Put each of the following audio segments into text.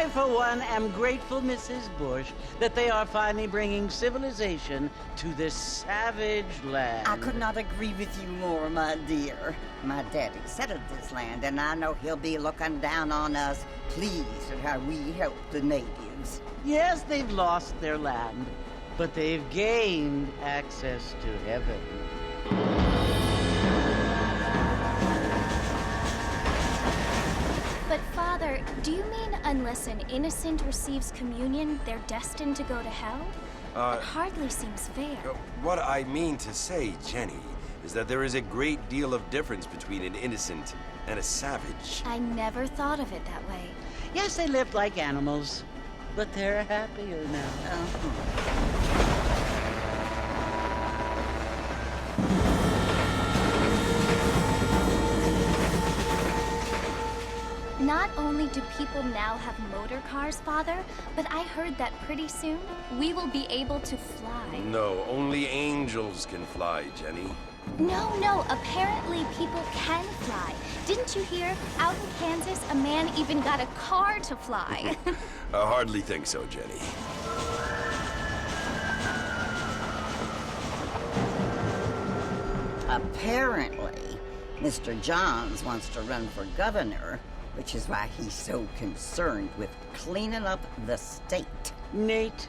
for one, am grateful, Mrs. Bush, that they are finally bringing civilization to this savage land. I could not agree with you more, my dear. My daddy settled this land, and I know he'll be looking down on us, pleased at how we help the natives. Yes, they've lost their land, but they've gained access to heaven. But Father, do you mean unless an innocent receives communion, they're destined to go to hell? That hardly seems fair. What I mean to say, Jenny, is that there is a great deal of difference between an innocent and a savage. I never thought of it that way. Yes, they lived like animals, but they're happier now. Not only do people now have motor cars, Father, but I heard that pretty soon we will be able to fly. No, only angels can fly, Jenny. No, apparently people can fly. Didn't you hear? Out in Kansas, a man even got a car to fly. I hardly think so, Jenny. Apparently, Mr. Johns wants to run for governor, which is why he's so concerned with cleaning up the state. Nate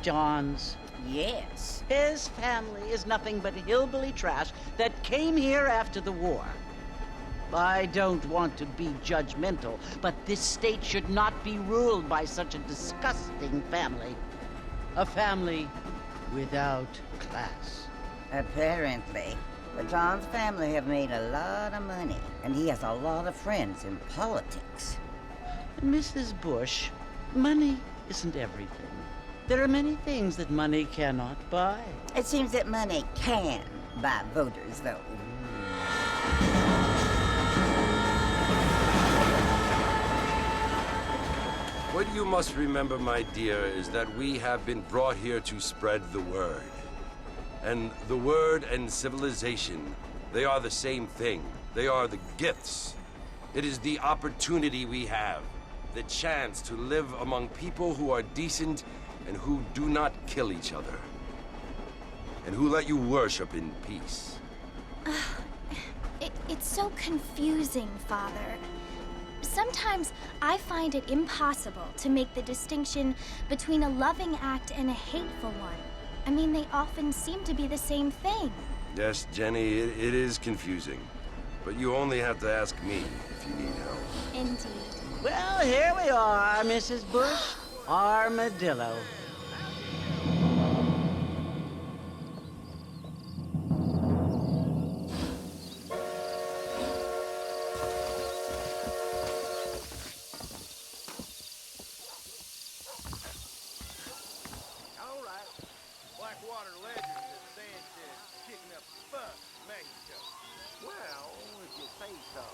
Johns. Yes. His family is nothing but hillbilly trash that came here after the war. I don't want to be judgmental, but this state should not be ruled by such a disgusting family. A family without class. Apparently. The Johns family have made a lot of money, and he has a lot of friends in politics. Mrs. Bush, money isn't everything. There are many things that money cannot buy. It seems that money can buy voters, though. What you must remember, my dear, is that we have been brought here to spread the word. And the word and civilization, they are the same thing. They are the gifts. It is the opportunity we have, the chance to live among people who are decent and who do not kill each other, and who let you worship in peace. It's so confusing, Father. Sometimes I find it impossible to make the distinction between a loving act and a hateful one. I mean, they often seem to be the same thing. Yes, Jenny, it is confusing. But you only have to ask me if you need help. Indeed. Well, here we are, Mrs. Bush. Armadillo. Blackwater legend that Sanchez kicking up a fuss in Mexico. Well, if you say so.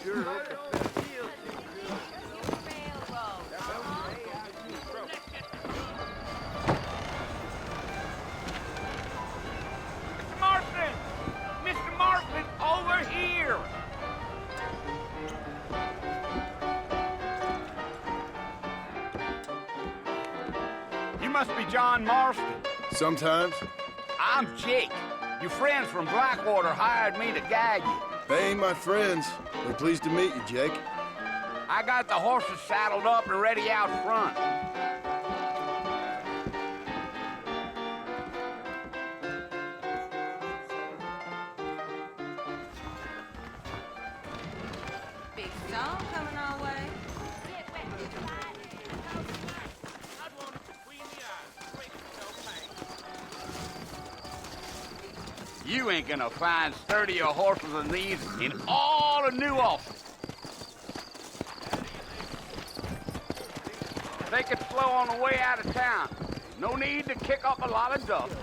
Sure. Mr. Marston, over here! You must be John Marston. Sometimes. I'm Jake. Your friends from Blackwater hired me to guide you. They ain't my friends. We're pleased to meet you, Jake. I got the horses saddled up and ready out front. Big song coming our way. You ain't gonna find sturdier horses than these in all of New Ulster. Take it slow on the way out of town. No need to kick up a lot of dust.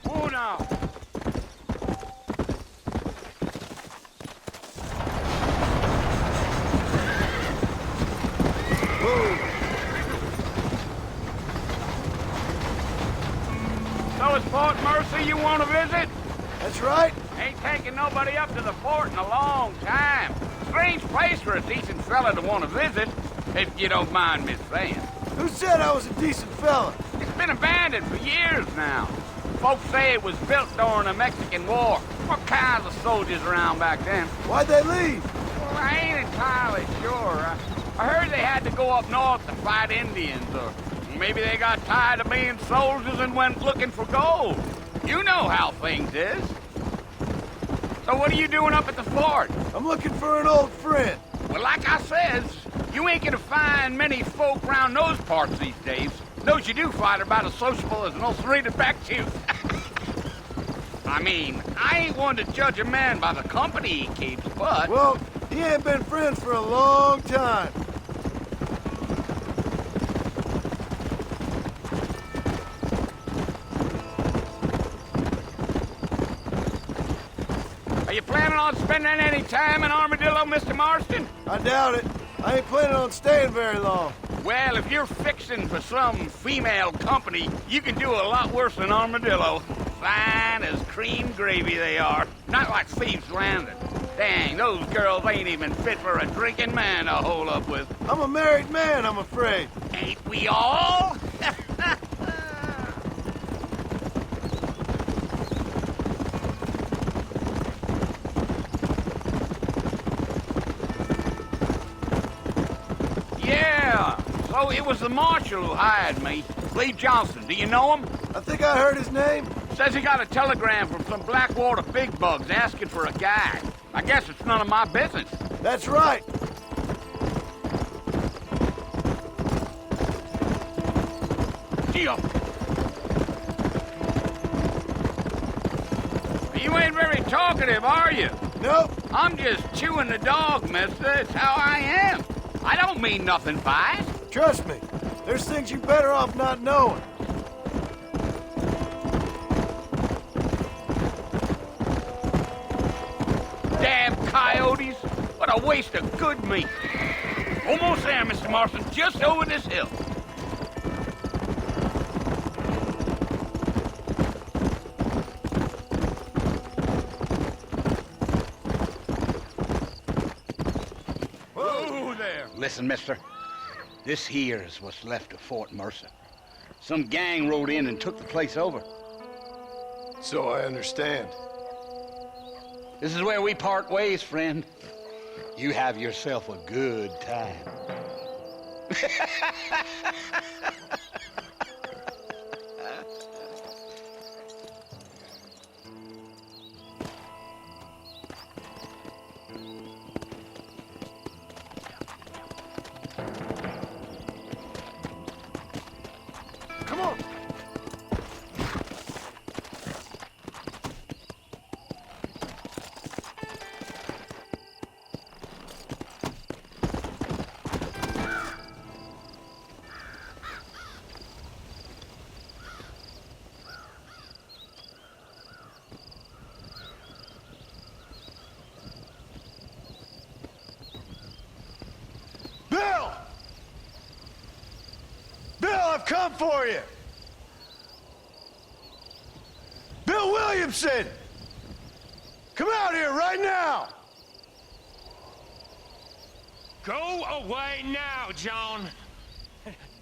Whoa now. So it's Fort Mercy you want to visit? That's right. Ain't taking nobody up to the fort in a long time. Strange place for a decent fella to want to visit, if you don't mind me saying. Who said I was a decent fella? It's been abandoned for years now. Folks say it was built during the Mexican War. What kinds of soldiers around back then? Why'd they leave? Well, I ain't entirely sure. I heard they had to go up north to fight Indians, or maybe they got tired of being soldiers and went looking for gold. You know how things is. So what are you doing up at the fort? I'm looking for an old friend. Well, like I says, you ain't gonna find many folk around those parts these days. Those you do find are about as sociable as an ulcerated back tooth. I mean, I ain't one to judge a man by the company he keeps, but... Well, he ain't been friends for a long time. Are you planning on spending any time in Armadillo, Mr. Marston? I doubt it. I ain't planning on staying very long. Well, if you're fixing for some female company, you can do a lot worse than Armadillo. Fine as cream gravy they are. Not like Thieves' Landing. Dang, those girls ain't even fit for a drinking man to hole up with. I'm a married man, I'm afraid. Ain't we all? Yeah, so it was the marshal who hired me. Lee Johnson, do you know him? I think I heard his name. Says he got a telegram from some Blackwater big bugs asking for a guide. I guess it's none of my business. That's right. Gee up. You ain't very talkative, are you? Nope. I'm just chewing the dog, mister. It's how I am. I don't mean nothing by it. Trust me. There's things you're better off not knowing. Damn coyotes. What a waste of good meat. Almost there, Mr. Marston. Just over this hill. Whoa there. Listen, mister. This here is what's left of Fort Mercer. Some gang rode in and took the place over. So I understand. This is where we part ways, friend. You have yourself a good time. Come on. Bill! Bill, I've come for you! Bill Williamson! Come out here right now! Go away now, John.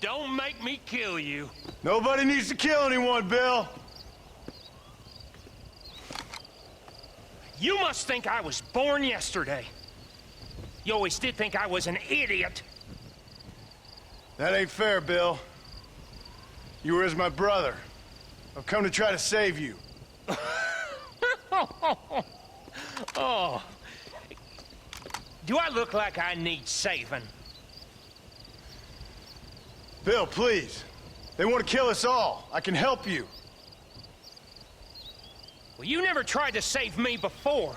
Don't make me kill you. Nobody needs to kill anyone, Bill. You must think I was born yesterday. You always did think I was an idiot. That ain't fair, Bill. You were as my brother. I've come to try to save you. Oh. Do I look like I need saving? Bill, please. They want to kill us all. I can help you. Well, you never tried to save me before.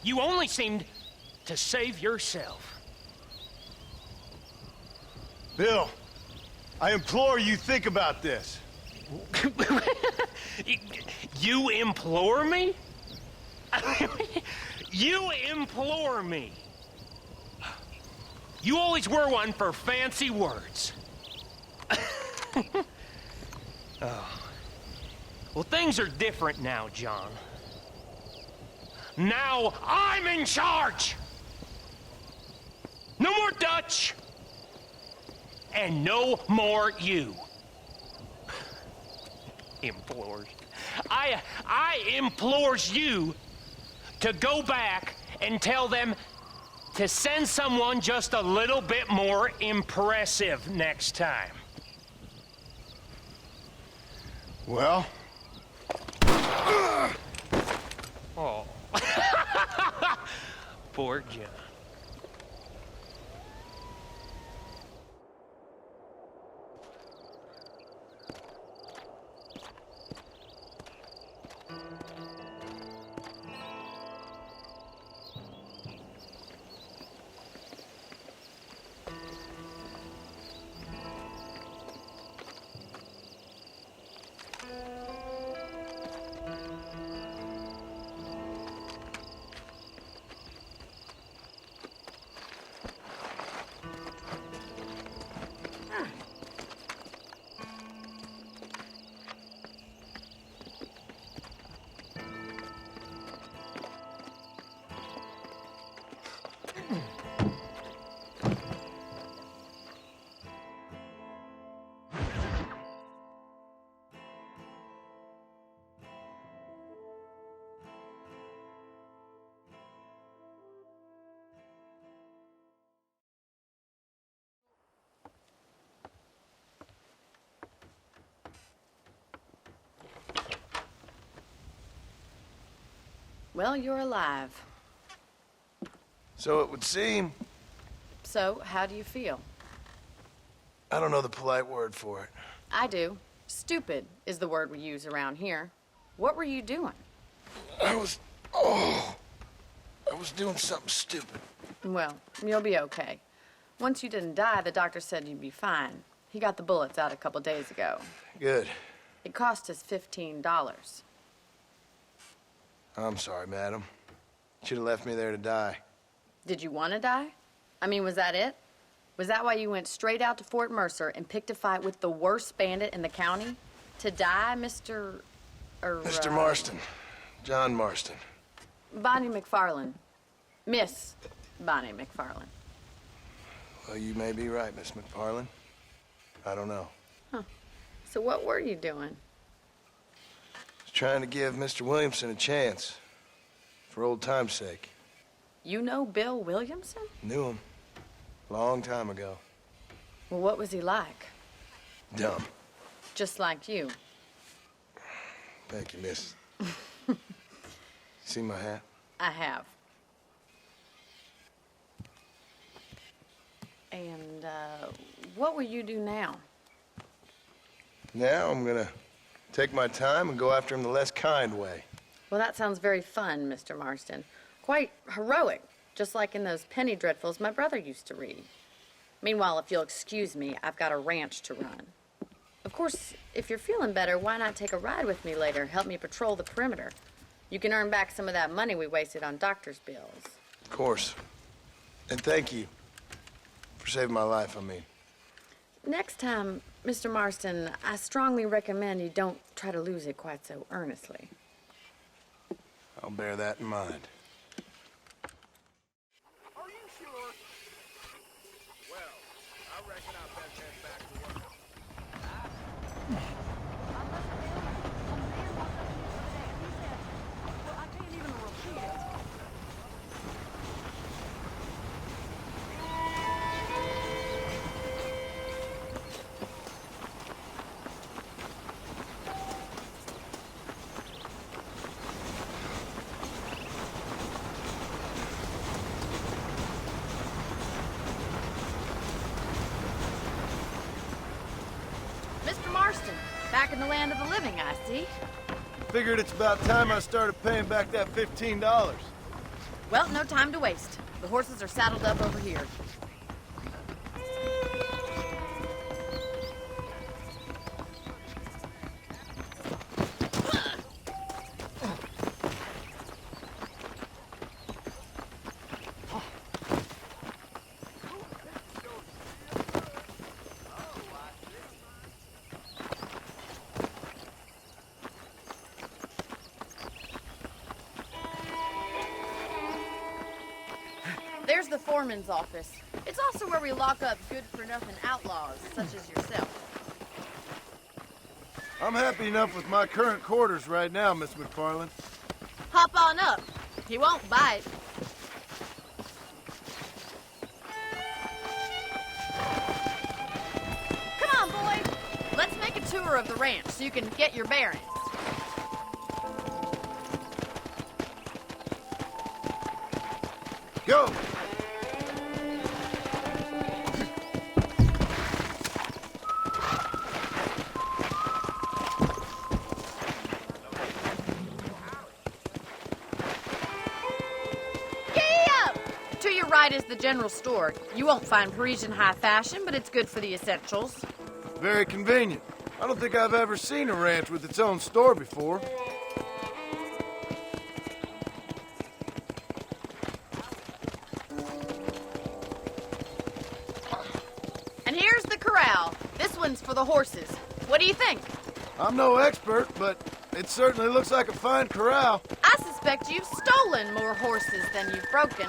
You only seemed to save yourself. Bill, I implore you think about this. You implore me? You implore me? You always were one for fancy words. Oh. Well, things are different now, John. Now I'm in charge! No more Dutch! And no more you. Implores. I implores you to go back and tell them to send someone just a little bit more impressive next time. Well? Oh. Poor John. Well, you're alive. So it would seem. So, how do you feel? I don't know the polite word for it. I do. Stupid is the word we use around here. What were you doing? I was doing something stupid. Well, you'll be okay. Once you didn't die, the doctor said you'd be fine. He got the bullets out a couple days ago. Good. It cost us $15. I'm sorry, madam. Should have left me there to die. Did you want to die? I mean, was that it? Was that why you went straight out to Fort Mercer and picked a fight with the worst bandit in the county? To die, Mr. Mr. Marston. John Marston. Bonnie McFarland. Miss Bonnie McFarland. Well, you may be right, Miss McFarland. I don't know. Huh. So what were you doing? Just trying to give Mr. Williamson a chance. For old time's sake. You know Bill Williamson? Knew him. Long time ago. Well, what was he like? Dumb. Just like you. Thank you, miss. See my hat? I have. And, what will you do now? Now I'm gonna take my time and go after him the less kind way. Well, that sounds very fun, Mr. Marston. Quite heroic, just like in those penny dreadfuls my brother used to read. Meanwhile, if you'll excuse me, I've got a ranch to run. Of course, if you're feeling better, why not take a ride with me later? Help me patrol the perimeter. You can earn back some of that money we wasted on doctor's bills. Of course. And thank you for saving my life, I mean. Next time, Mr. Marston, I strongly recommend you don't try to lose it quite so earnestly. I'll bear that in mind. Are you sure? Well, I reckon I best head back to work. back in the land of the living, I see. Figured it's about time I started paying back that $15. Well, no time to waste. The horses are saddled up over here. There's the foreman's office. It's also where we lock up good-for-nothing outlaws, such as yourself. I'm happy enough with my current quarters right now, Miss McFarland. Hop on up. He won't bite. Come on, boy. Let's make a tour of the ranch so you can get your bearings. Go! Right is the general store. You won't find Parisian high fashion, but it's good for the essentials. Very convenient. I don't think I've ever seen a ranch with its own store before. And here's the corral. This one's for the horses. What do you think? I'm no expert, but it certainly looks like a fine corral. I suspect you've stolen more horses than you've broken.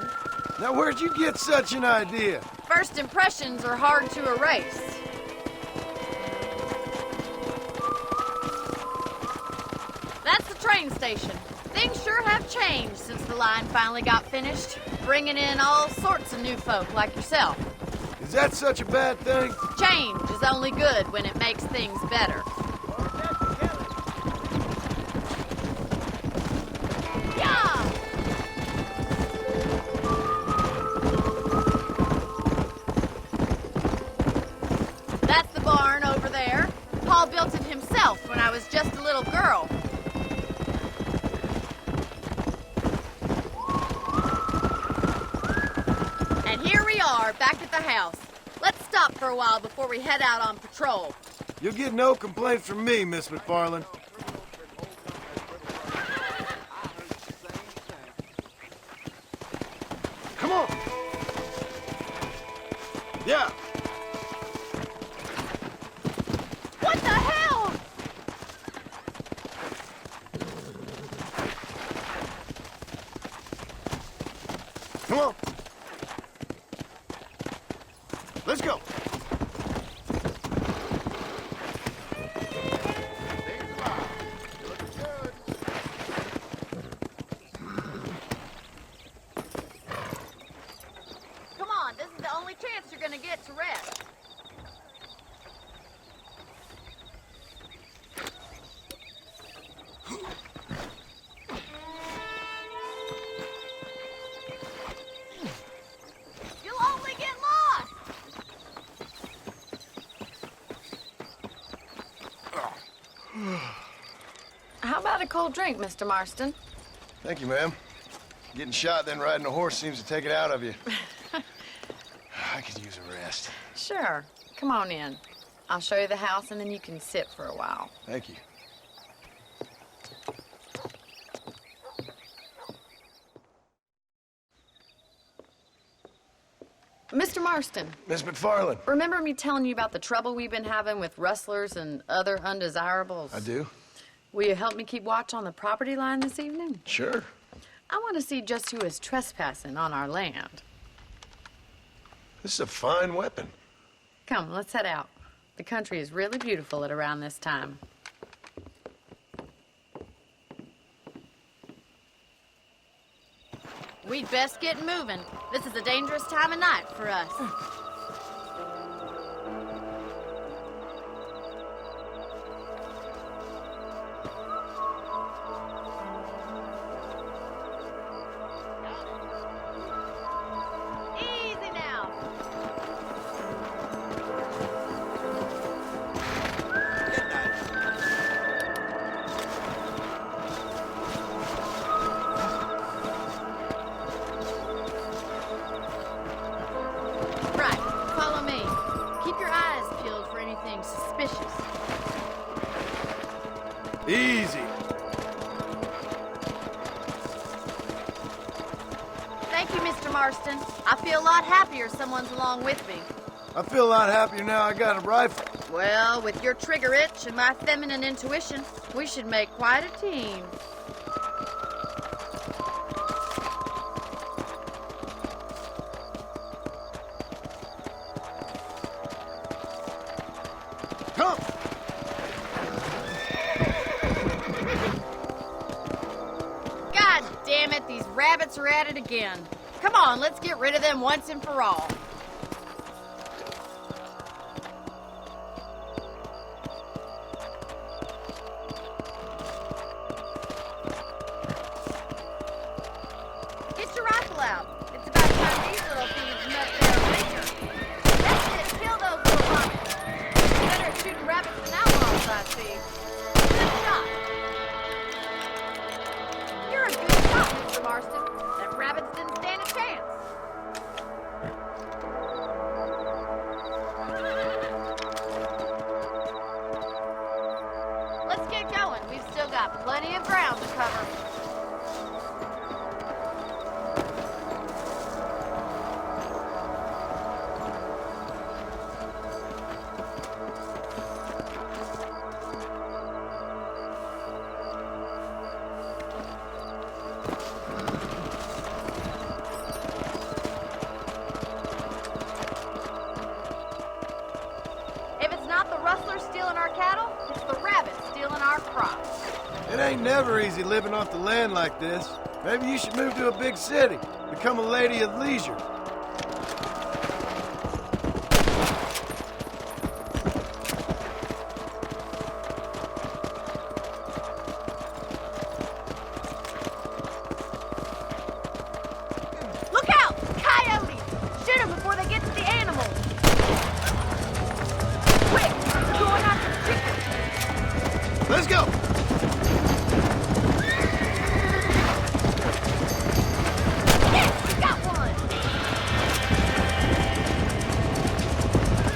Now, where'd you get such an idea? First impressions are hard to erase. That's the train station. Things sure have changed since the line finally got finished, bringing in all sorts of new folk like yourself. Is that such a bad thing? Change is only good when it makes things better. Built it himself when I was just a little girl. And here we are, back at the house. Let's stop for a while before we head out on patrol. You'll get no complaints from me, Miss McFarland. Come on! Yeah! What the hell? Come on. Let's go. Come on, this is the only chance you're gonna get to rest. How about a cold drink, Mr. Marston? Thank you, ma'am. Getting shot, then riding a horse seems to take it out of you. I could use a rest. Sure. Come on in. I'll show you the house, and then you can sit for a while. Thank you. Mr. Marston. Miss McFarland. Remember me telling you about the trouble we've been having with rustlers and other undesirables? I do. Will you help me keep watch on the property line this evening? Sure. I want to see just who is trespassing on our land. This is a fine weapon. Come, let's head out. The country is really beautiful at around this time. We'd best get moving. This is a dangerous time of night for us. Easy now. Easy. Thank you, Mr. Marston. I feel a lot happier someone's along with me. I feel a lot happier now I got a rifle. Well, with your trigger itch and my feminine intuition, we should make quite a team. Come! God damn it, these rabbits are at it again. Come on, let's get rid of them once and for all. Get your rifle out. It's about time these little thieves met their maker. That's it, kill those little rabbits. Better at shooting rabbits than outlaws, I see. Good shot. You're a good shot, Mr. Marston. Them rabbits didn't stand a chance. Let's get going. We've still got plenty of ground to cover. If it's not the rustlers stealing our cattle, it's the rabbits stealing our crops. It ain't never easy living off the land like this. Maybe you should move to a big city. Become a lady of leisure. Look out! Coyotes! Shoot them before they get to the animals! Quick! They're going after chickens! Let's go! Yes! We got one!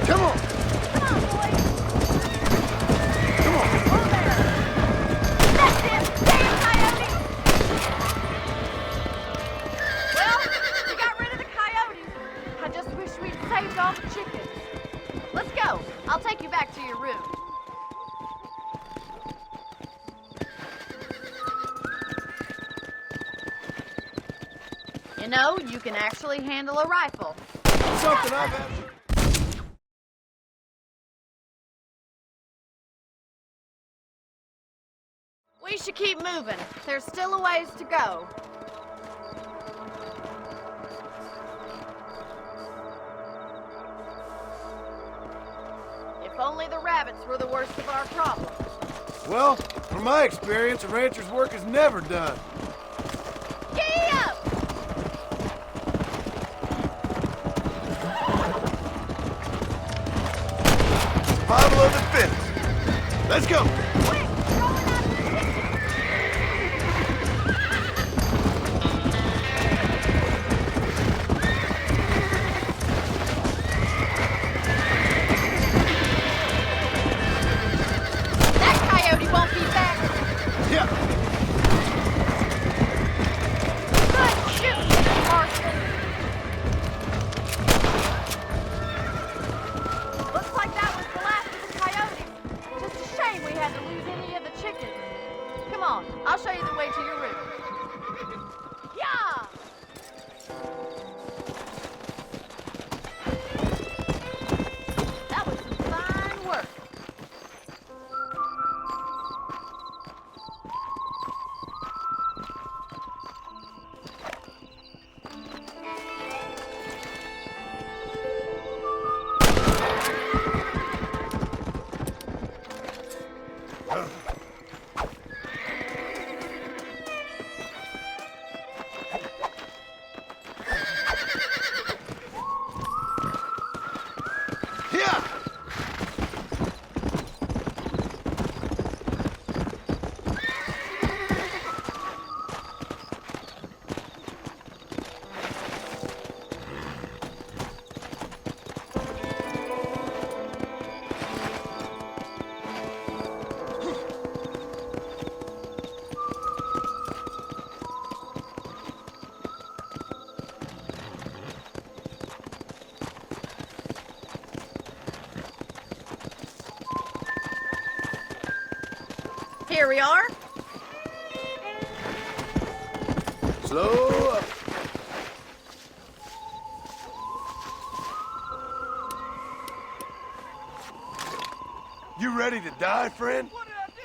Come on! Come on, boys! Come on! Over there! That's it! Damn coyote! Well, we got rid of the coyotes. I just wish we'd saved all the chickens. Let's go. I'll take you back to your room. You know, you can actually handle a rifle. Something I've had. We should keep moving. There's still a ways to go. If only the rabbits were the worst of our problems. Well, from my experience, a rancher's work is never done. Giddy up! Survival of the fittest. Let's go! Quick! Rolling out of the kitchen! That coyote won't be back! Yeah! Good shooting, Mr. Marston! Looks like that was the last of the coyotes. Just a shame we had to Here we are. Slow up. You ready to die, friend? What did I do?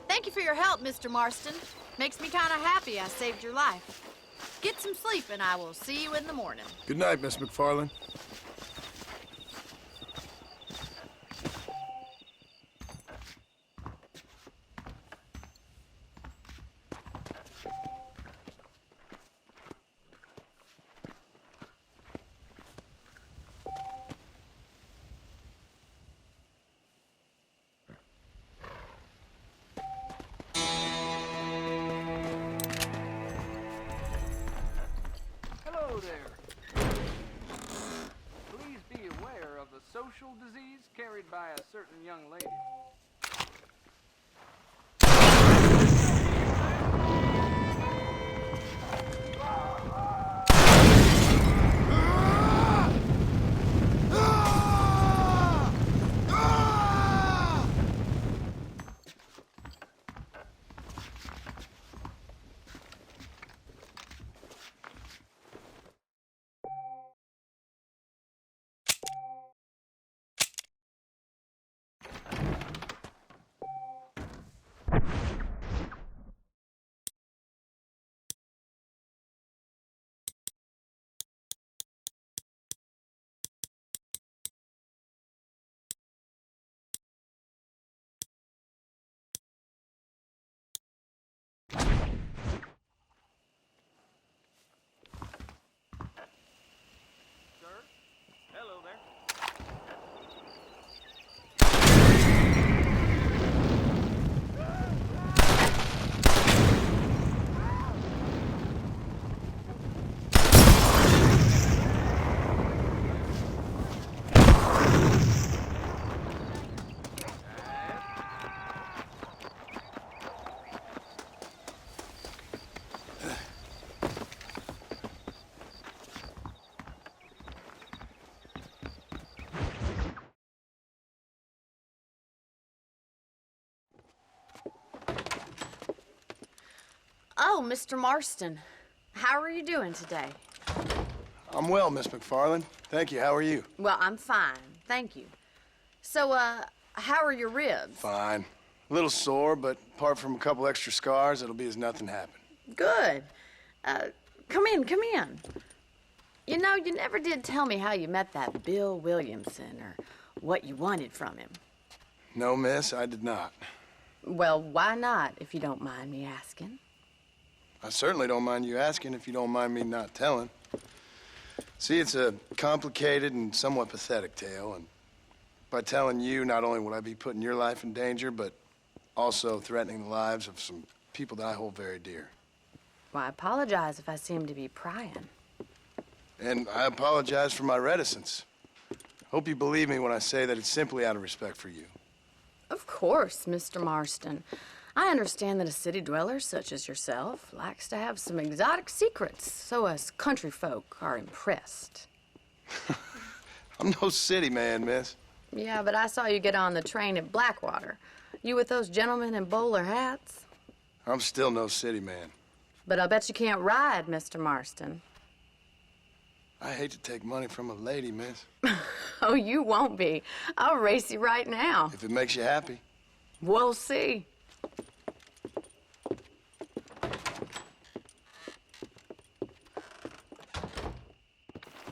Thank you for your help, Mr. Marston. Makes me kind of happy I saved your life. Get some sleep, and I will see you in the morning. Good night, Miss McFarland. Hello there. Please be aware of a social disease carried by a certain young lady. Hello there. Oh, Mr. Marston. How are you doing today? I'm well, Miss McFarland. Thank you. How are you? Well, I'm fine, thank you. So, how are your ribs? Fine. A little sore, but apart from a couple extra scars, it'll be as nothing happened. Good. Come in, come in. You know, you never did tell me how you met that Bill Williamson or what you wanted from him. No, miss, I did not. Well, why not, if you don't mind me asking? I certainly don't mind you asking if you don't mind me not telling. See, it's a complicated and somewhat pathetic tale, and by telling you, not only would I be putting your life in danger, but also threatening the lives of some people that I hold very dear. Well, I apologize if I seem to be prying. And I apologize for my reticence. Hope you believe me when I say that it's simply out of respect for you. Of course, Mr. Marston. I understand that a city dweller such as yourself likes to have some exotic secrets, so us country folk are impressed. I'm no city man, miss. Yeah, but I saw you get on the train at Blackwater. You with those gentlemen in bowler hats? I'm still no city man. But I bet you can't ride, Mr. Marston. I hate to take money from a lady, miss. Oh, you won't be. I'll race you right now. If it makes you happy. We'll see.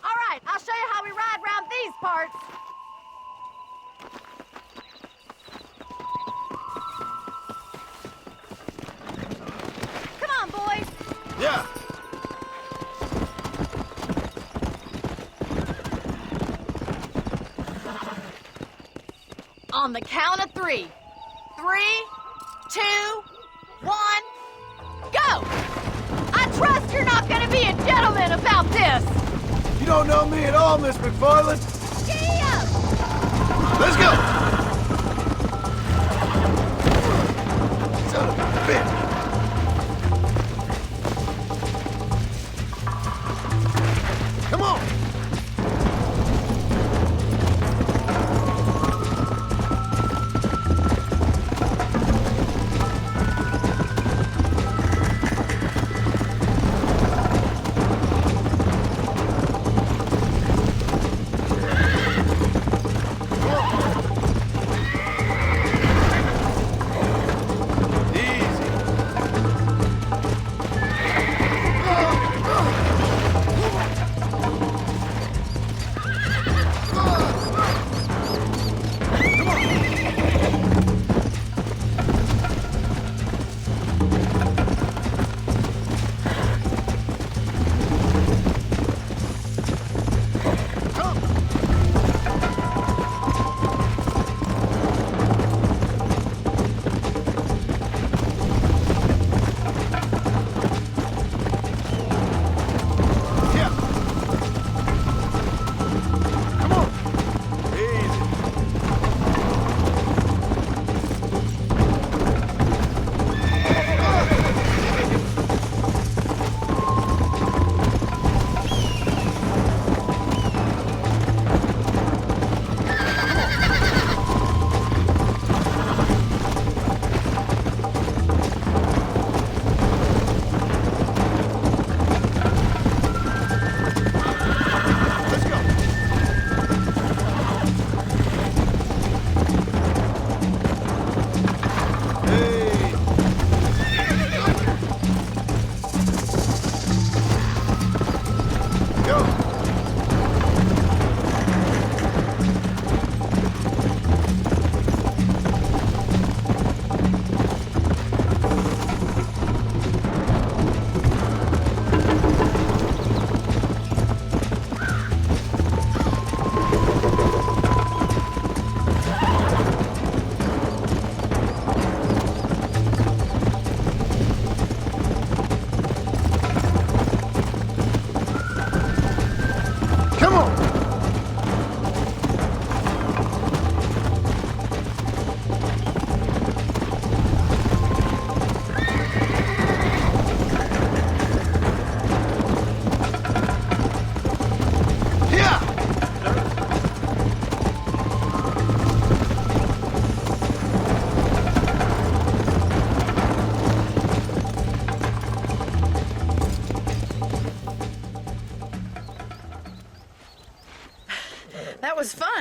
All right, I'll show you how we ride round these parts. Come on, boys. Yeah. On the count of 3. 3, 2, 1, go! I trust you're not gonna be a gentleman about this! You don't know me at all, Miss McFarland. Giddy up! Let's go! Son of a bitch! Come on!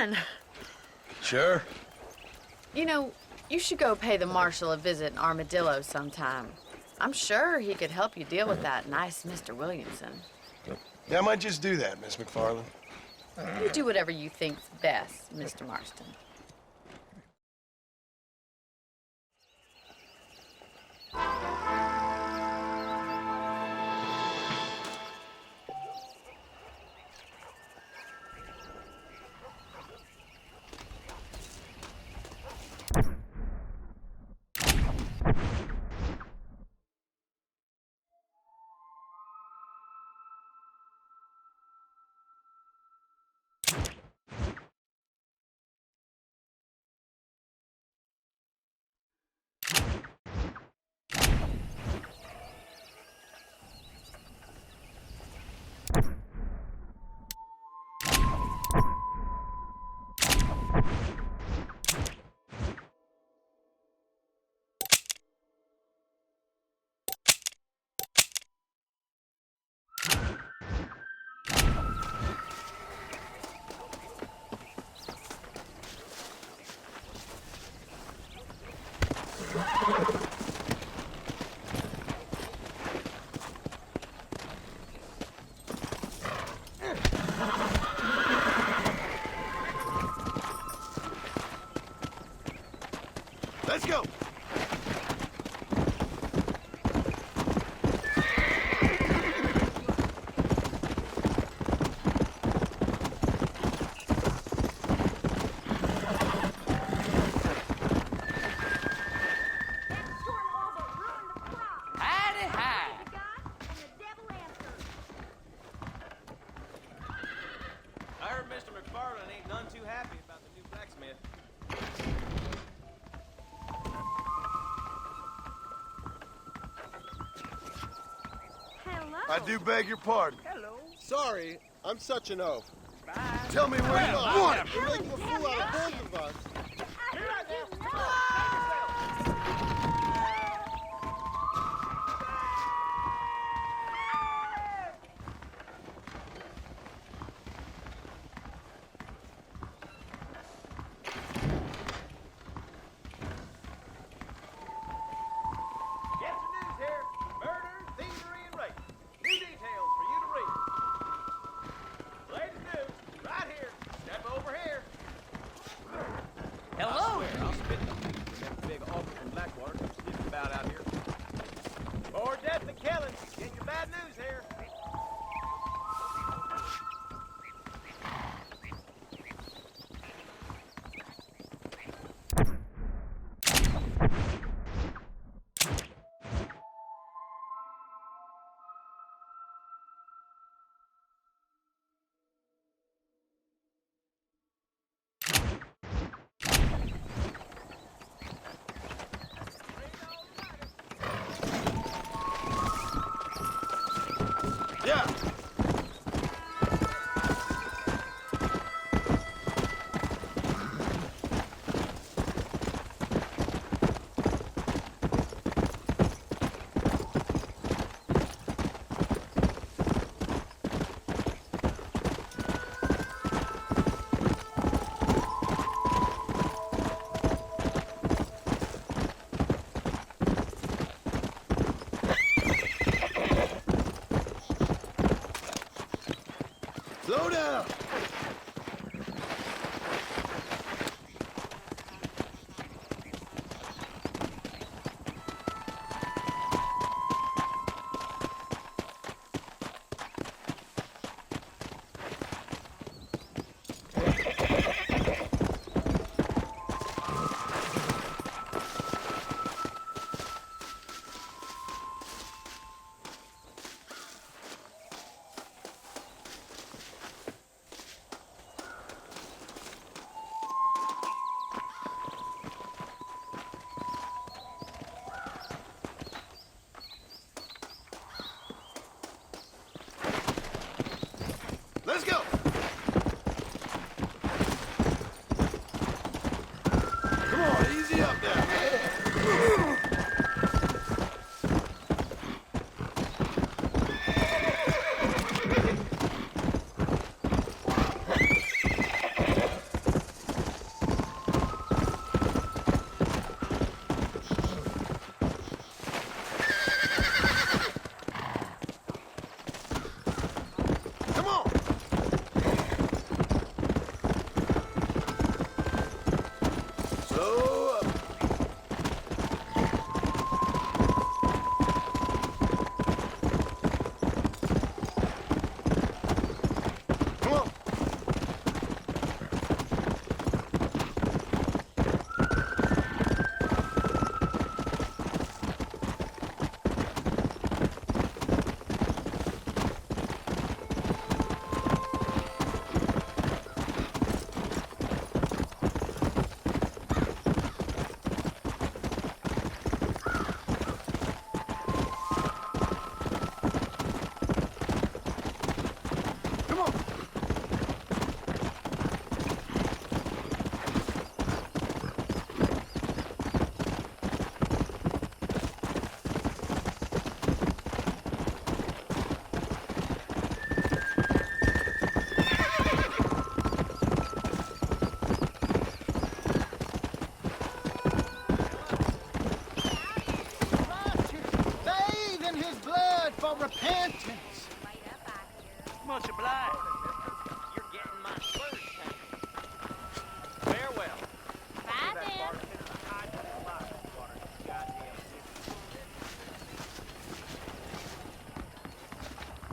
fun. Sure. You know, you should go pay the marshal a visit in Armadillo sometime. I'm sure he could help you deal with that nice Mr. Williamson. Yeah, I might just do that, Miss McFarland. You do whatever you think's best, Mr. Marston. Let's go. Howdy, hi. I heard Mr. McFarland ain't none too happy about the new blacksmith. I do beg your pardon. Hello. Sorry, I'm such an oaf. Bye. Tell me where you want him. You're making a fool out of both of us. Get some news here. Murder, thievery, and rape. New details for you to read. Latest news, right here. Step over here.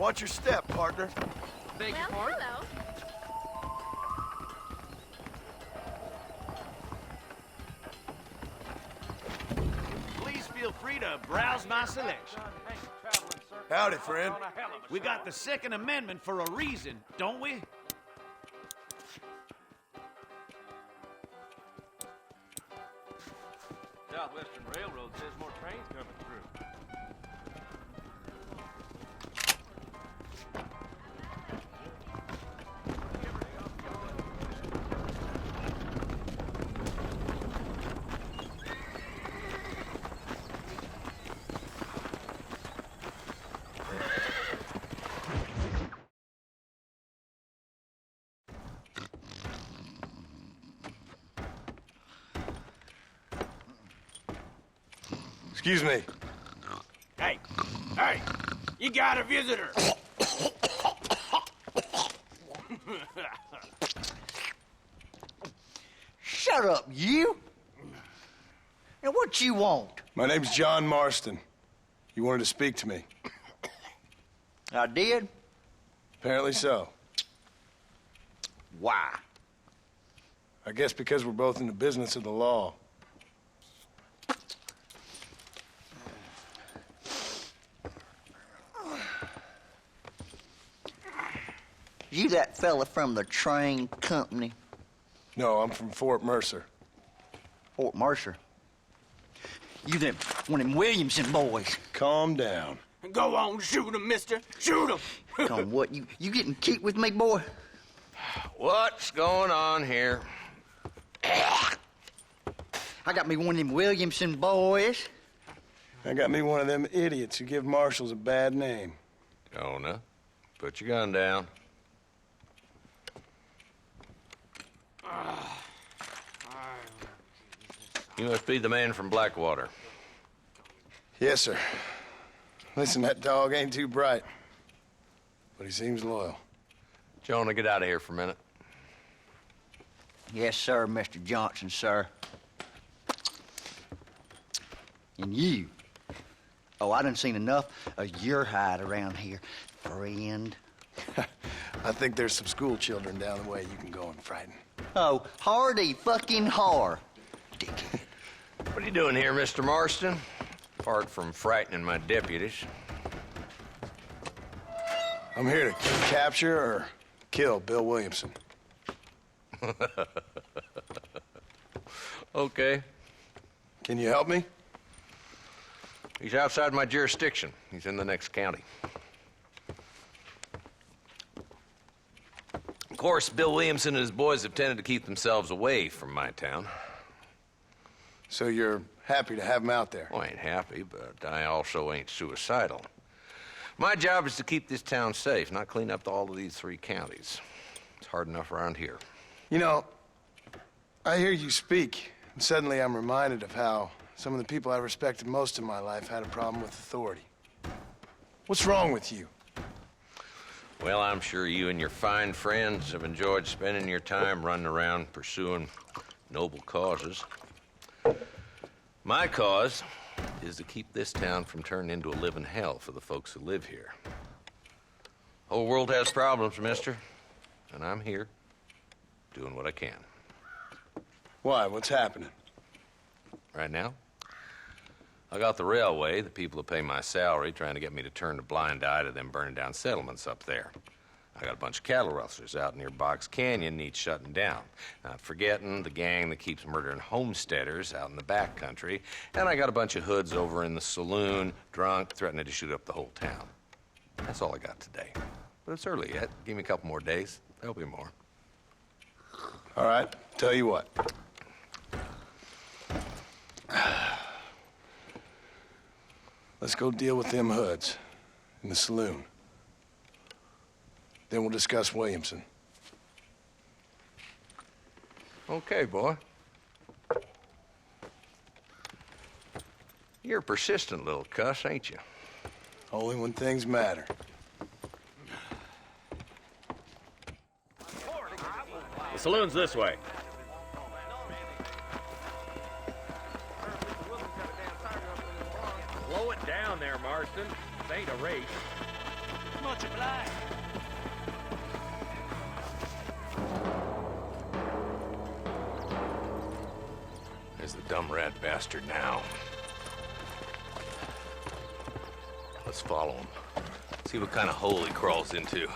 Watch your step, partner. Beg your pardon? Hello. Please feel free to browse my selection. Howdy, friend. We got the Second Amendment for a reason, don't we? Southwestern Railroad says more trains coming through. Excuse me. Hey, hey, you got a visitor. Shut up, you! And what you want? My name's John Marston. You wanted to speak to me. I did? Apparently so. Why? I guess because we're both in the business of the law. You that fella from the train company? No, I'm from Fort Mercer. Fort Mercer? You them one of them Williamson boys. Calm down. Go on, shoot him, mister. Shoot him. Come on, what, you getting kicked with me, boy? What's going on here? I got me one of them Williamson boys. I got me one of them idiots who give marshals a bad name. Jonah, put your gun down. You must be the man from Blackwater. Yes, sir. Listen, that dog ain't too bright, but he seems loyal. Jonah, get out of here for a minute. Yes, sir, Mr. Johnson, sir. And you. Oh, I done seen enough of your hide around here, friend. I think there's some school children down the way you can go and frighten. Oh, hardy fucking har. Dickhead. What are you doing here, Mr. Marston? Apart from frightening my deputies. I'm here to capture or kill Bill Williamson. Okay. Can you help me? He's outside my jurisdiction. He's in the next county. Of course, Bill Williamson and his boys have tended to keep themselves away from my town. So you're happy to have him out there? Well, I ain't happy, but I also ain't suicidal. My job is to keep this town safe, not clean up all of these 3 counties. It's hard enough around here. You know, I hear you speak, and suddenly I'm reminded of how some of the people I respected most in my life had a problem with authority. What's wrong with you? Well, I'm sure you and your fine friends have enjoyed spending your time running around pursuing noble causes. My cause is to keep this town from turning into a living hell for the folks who live here. The whole world has problems, mister, and I'm here doing what I can. Why? What's happening? Right now, I got the railway, the people who pay my salary, trying to get me to turn a blind eye to them burning down settlements up there. I got a bunch of cattle rustlers out near Box Canyon needs shutting down. Not forgetting the gang that keeps murdering homesteaders out in the back country. And I got a bunch of hoods over in the saloon, drunk, threatening to shoot up the whole town. That's all I got today. But it's early yet. Give me a couple more days. There'll be more. All right, tell you what. Let's go deal with them hoods in the saloon. Then we'll discuss Williamson. Okay, boy. You're a persistent little cuss, ain't you? Only when things matter. The saloon's this way. Slow it down there, Marston. This ain't a race. Much obliged. There's the dumb rat bastard now. Let's follow him. See what kind of hole he crawls into.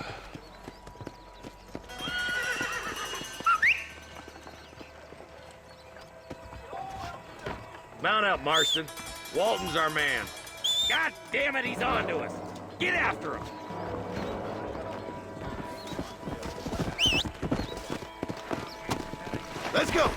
Mount up, Marston. Walton's our man. God damn it, he's on to us. Get after him. Let's go!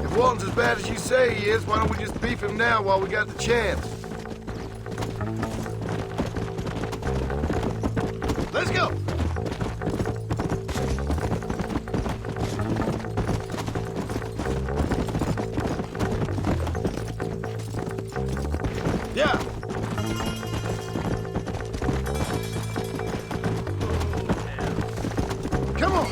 If Walton's as bad as you say he is, why don't we just beef him now while we got the chance? Let's go! Yeah! Come on!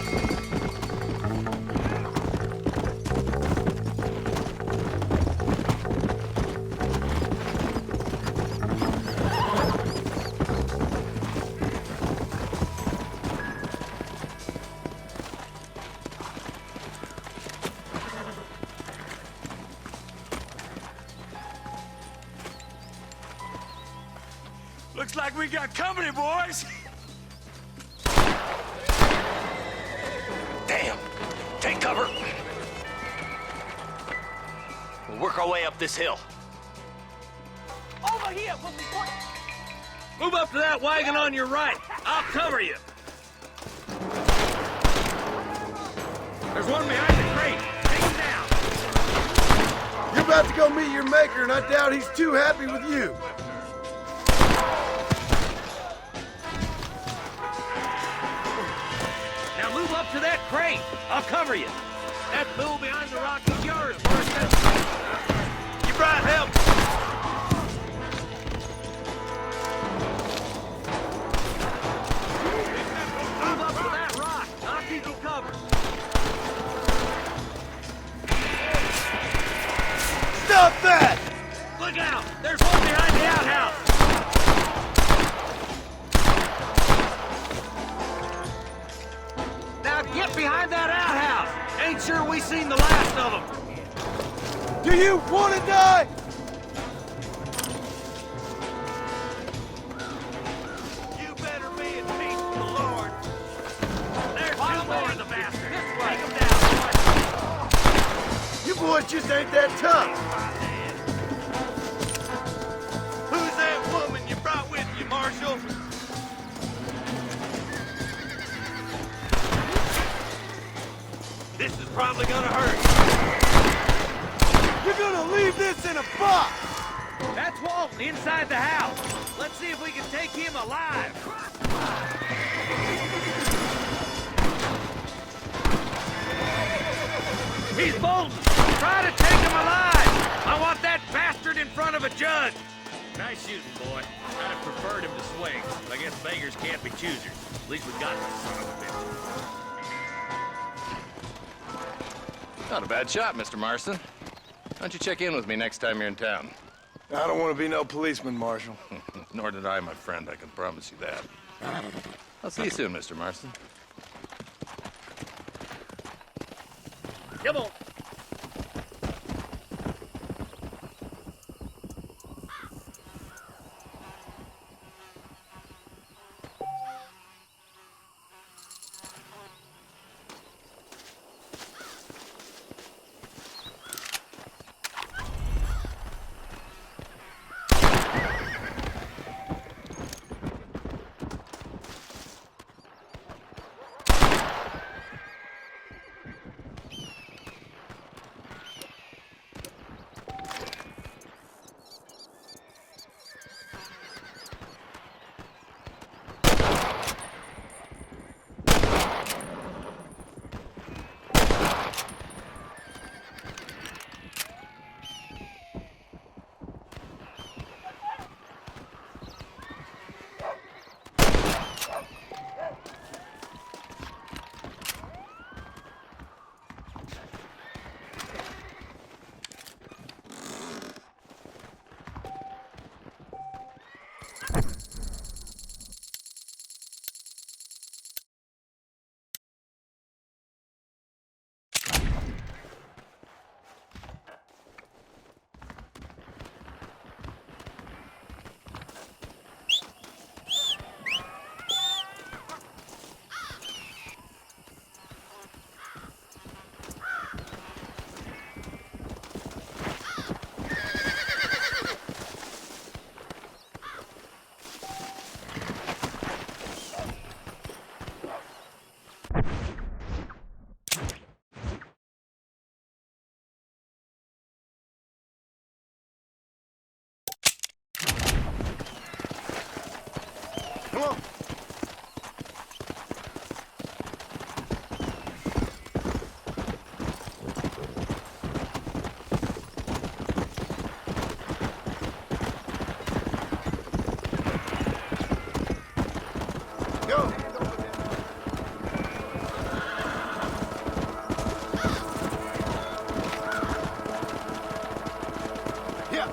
Looks like we got company, boys. Damn. Take cover. We'll work our way up this hill. Over here, Move up to that wagon on your right. I'll cover you. There's one behind the crate. Take him down. You're about to go meet your maker, and I doubt he's too happy with you. Now move up to that crate. I'll cover you. That mule behind the rock is yours, Marston. You brought help. Move up to that rock. I'll keep you covered. Stop that! Look out! There's one behind the outhouse! Now get behind that outhouse! Ain't sure we seen the last of them. Do you want to die? You better be at peace with the Lord. There's two more of the bastards. Take them down, boys. You boys just ain't that tough. Who's that woman you brought with you, Marshal? This is probably gonna hurt. You're gonna leave this in a box. That's Walton inside the house. Let's see if we can take him alive. He's bolting. Try to take him alive. I want that bastard in front of a judge. Nice shooting, boy. I'd have preferred him to swing. I guess beggars can't be choosers. At least we got the son of a bitch. Not a bad shot, Mr. Marston. Why don't you check in with me next time you're in town? I don't want to be no policeman, Marshal. Nor did I, my friend. I can promise you that. I'll see you soon, Mr. Marston. Come on. Come on. Go. Yeah.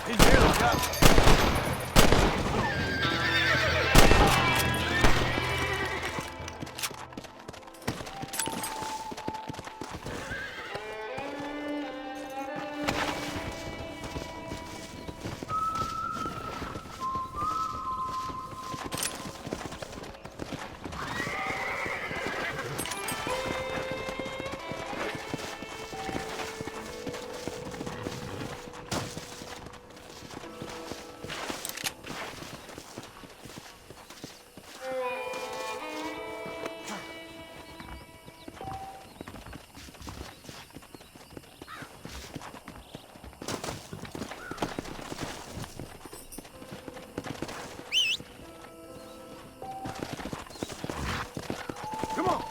He's nearly got me. Come on.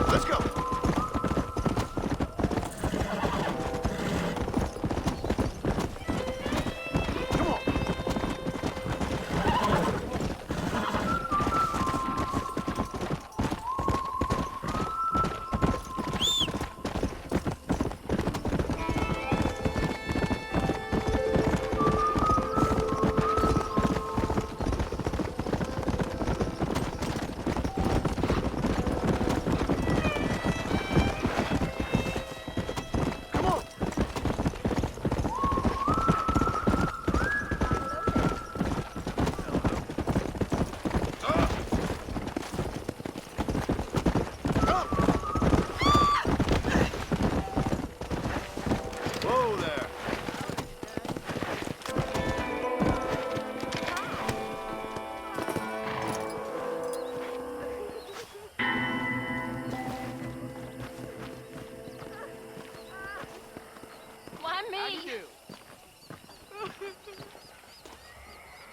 Let's go. Come on. Come on. Whoa there. Why me?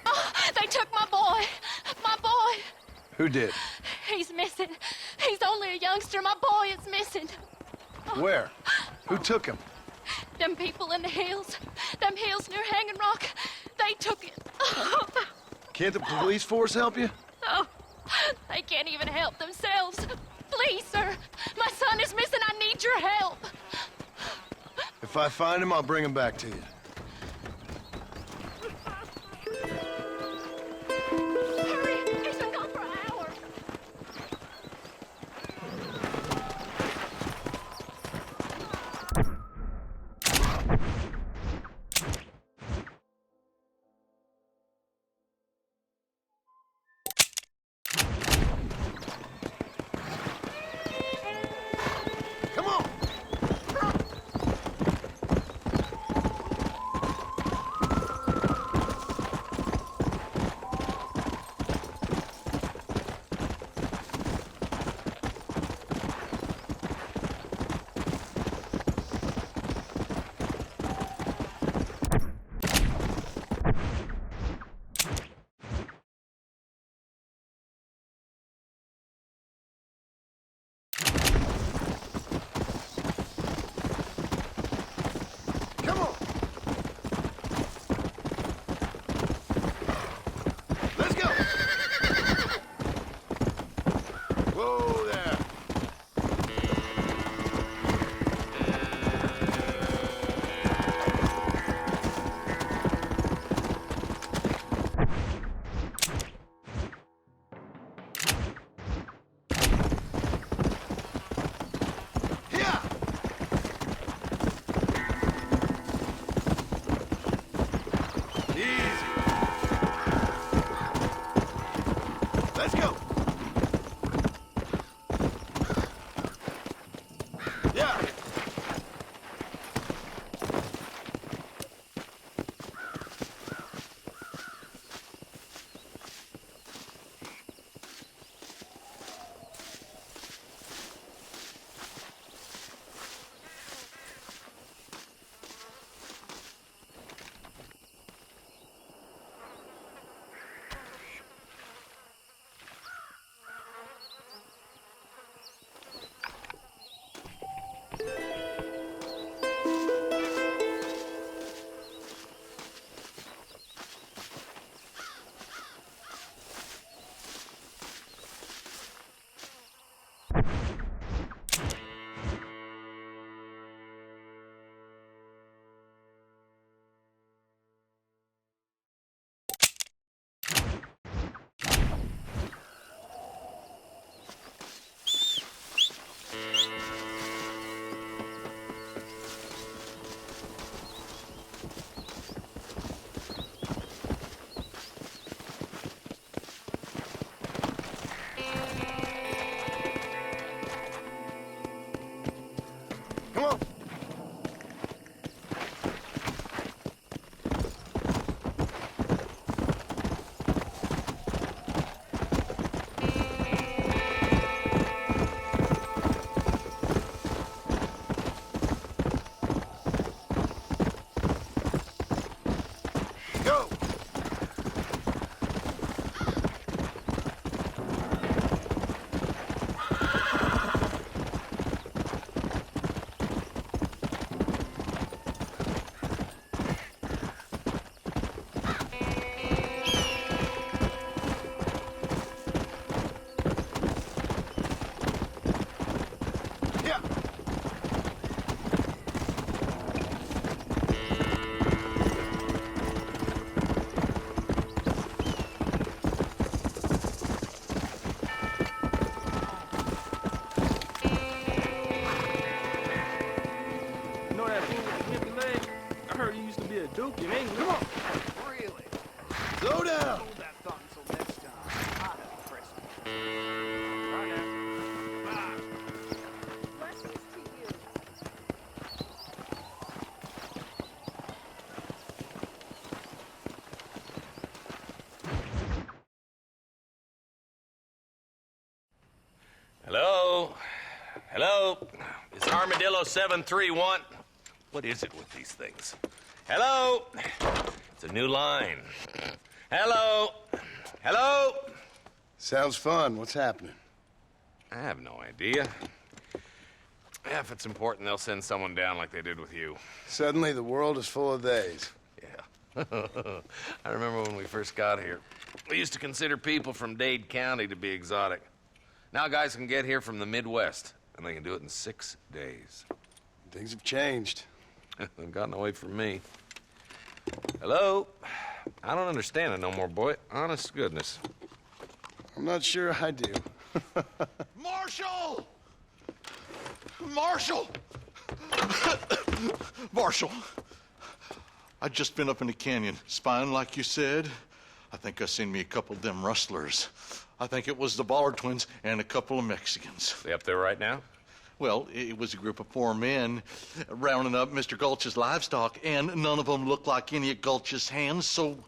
Oh, they took my boy. My boy. Who did? He's missing. He's only a youngster. My boy is missing. Where? Who took him? Them people in the hills. Them hills near Hanging Rock. They took it. Can't the police force help you? Oh, they can't even help themselves. Please, sir. My son is missing. I need your help. If I find him, I'll bring him back to you. Hurry. He's been gone for an hour. Come on. Duke, you ain't... Come on! Really? Slow down! Hold that thought until next time. I'll have to press it. Right now. Bye. Blessings to you. Hello? Hello? Is Armadillo 731? What is it with these things? Hello? It's a new line. Hello? Hello? Sounds fun. What's happening? I have no idea. Yeah, if it's important, they'll send someone down like they did with you. Suddenly, the world is full of theys. Yeah. I remember when we first got here. We used to consider people from Dade County to be exotic. Now guys can get here from the Midwest, and they can do it in 6 days. Things have changed. They've gotten away from me. Hello? I don't understand it no more, boy. Honest to goodness. I'm not sure I do. Marshal! Marshal! Marshal! I just been up in the canyon, spying like you said. I think I seen me a couple of them rustlers. I think it was the Ballard twins and a couple of Mexicans. They up there right now? Well, it was a group of 4 men rounding up Mr. Gulch's livestock, and none of them looked like any of Gulch's hands, so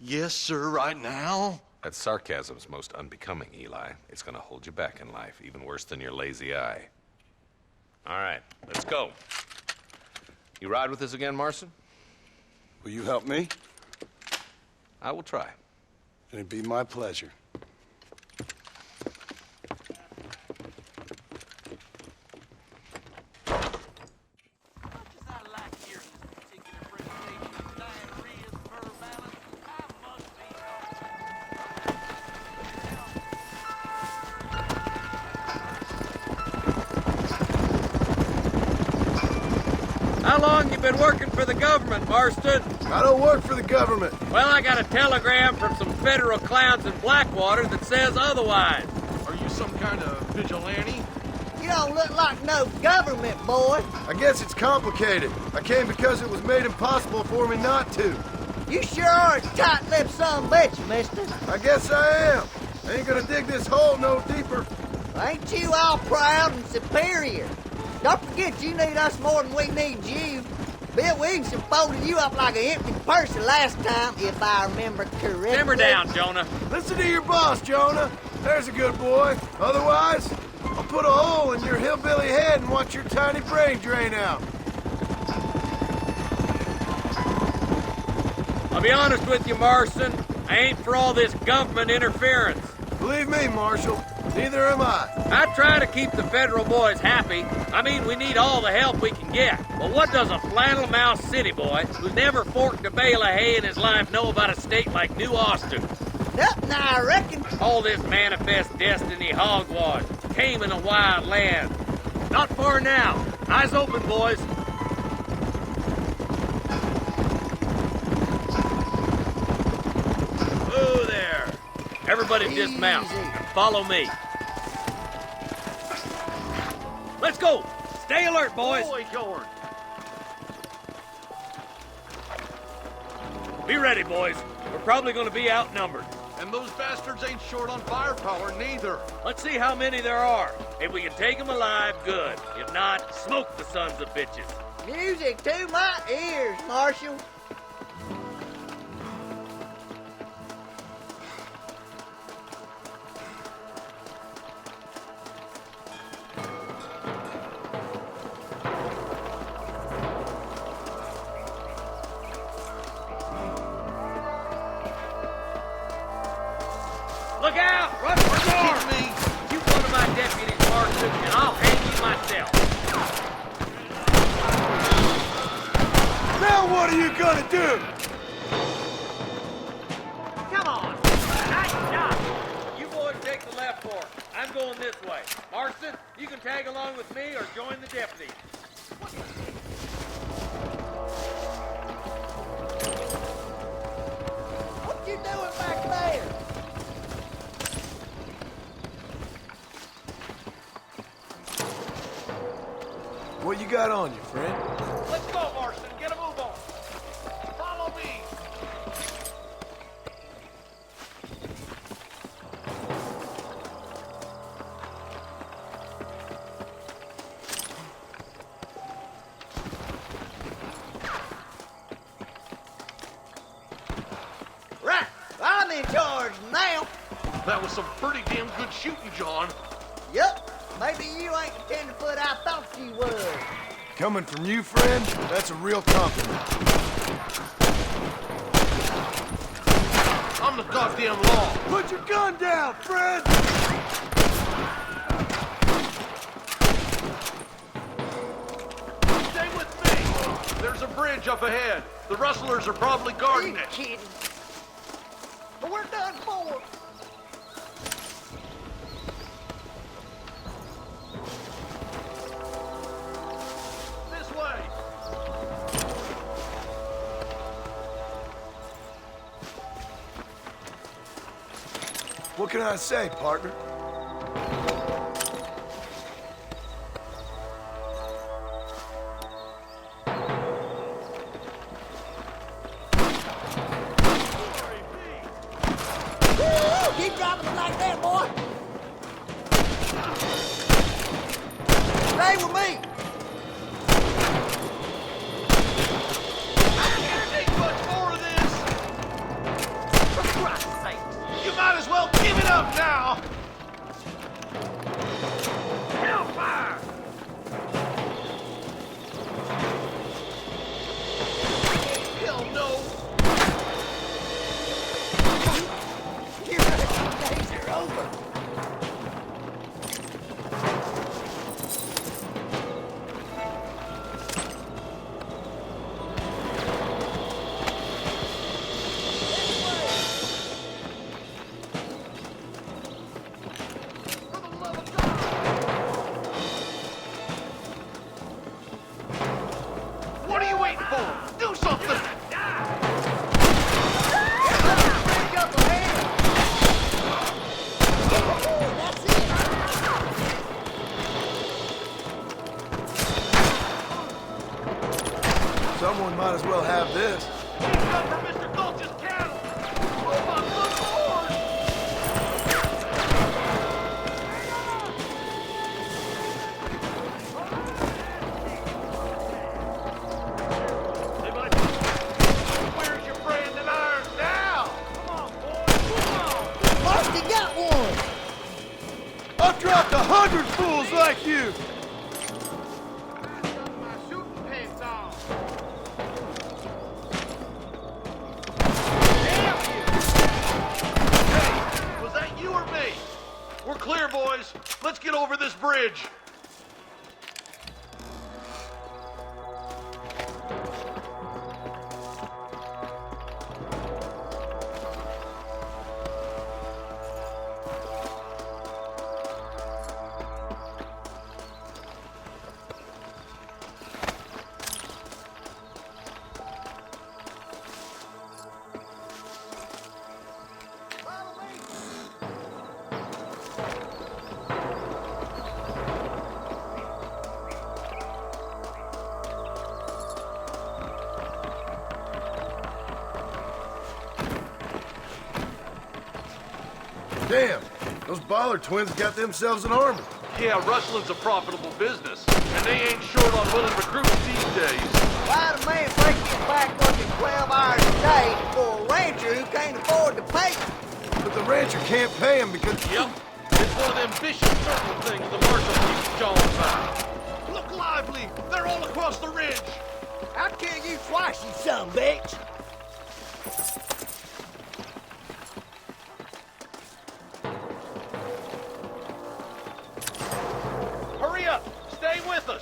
yes, sir, right now. That sarcasm's most unbecoming, Eli. It's gonna hold you back in life, even worse than your lazy eye. All right, let's go. You ride with us again, Marston? Will you help me? I will try. It'd be my pleasure. How long you been working for the government, Marston? I don't work for the government. Well, I got a telegram from some federal clowns in Blackwater that says otherwise. Are you some kind of vigilante? You don't look like no government, boy. I guess it's complicated. I came because it was made impossible for me not to. You sure are a tight-lipped son of a bitch, mister. I guess I am. I ain't gonna dig this hole no deeper. Ain't you all proud and superior? Don't forget you need us more than we need you. Bill Williamson folded you up like an empty purse the last time, if I remember correctly. Simmer down, Jonah. Listen to your boss, Jonah. There's a good boy. Otherwise, I'll put a hole in your hillbilly head and watch your tiny brain drain out. I'll be honest with you, Marston. I ain't for all this government interference. Believe me, Marshal, neither am I. I try to keep the federal boys happy. I mean, we need all the help we can get. But what does a flannel-mouthed city boy who's never forked a bale of hay in his life know about a state like New Austin? Nothing, I reckon. All this manifest destiny hogwash came in a wild land. Not far now. Eyes open, boys. Whoa there. Everybody dismount. Follow me. Let's go. Stay alert, boys. Boy, George. Be ready, boys. We're probably going to be outnumbered. And those bastards ain't short on firepower, neither. Let's see how many there are. If we can take them alive, good. If not, smoke the sons of bitches. Music to my ears, Marshal. Look out! Run for the door! Me. You one of my deputies, Marston, and I'll hang you myself. Now what are you gonna do? Come on! Nice shot! You boys take the left fork. I'm going this way. Marston, you can tag along with me or join the deputy. What you doing back there? What you got on you, friend? Let's go, Marston. Get a move on. Follow in charge now. That was some pretty damn good shooting, John. Yup. Maybe you ain't the tenderfoot I thought you was. Coming from you, friend, that's a real compliment. I'm the goddamn law. Put your gun down, Fred! Stay with me. There's a bridge up ahead. The rustlers are probably guarding it. Kidding. But we're done for. This way. What can I say, partner? Keep dropping it like that, boy. Stay with me. I can't take much more of this. For Christ's sake. You might as well give it up now. Hellfire! Hell no. Days are over. What are you waiting for? Do something! Someone might as well have this. Come for Mr. Gulch's cattle! Oh my good lord! Where's your brand and irons now? Come on, boy! Marston got one. I've dropped 100 fools like you! My shooting pants on. Hey, was that you or me? We're clear, boys. Let's get over this bridge. Damn, those Baller twins got themselves an army. Yeah, rustling's a profitable business, and they ain't short on willing recruits these days. Why'd a man break his back working 12 hours a day for a rancher who can't afford to pay him? But the rancher can't pay him because... Yep, it's one of them vicious circle things the marshal keeps jawing about. Look lively, they're all across the ridge. I'll kill you twice, you son of a bitch. Hurry up, stay with us.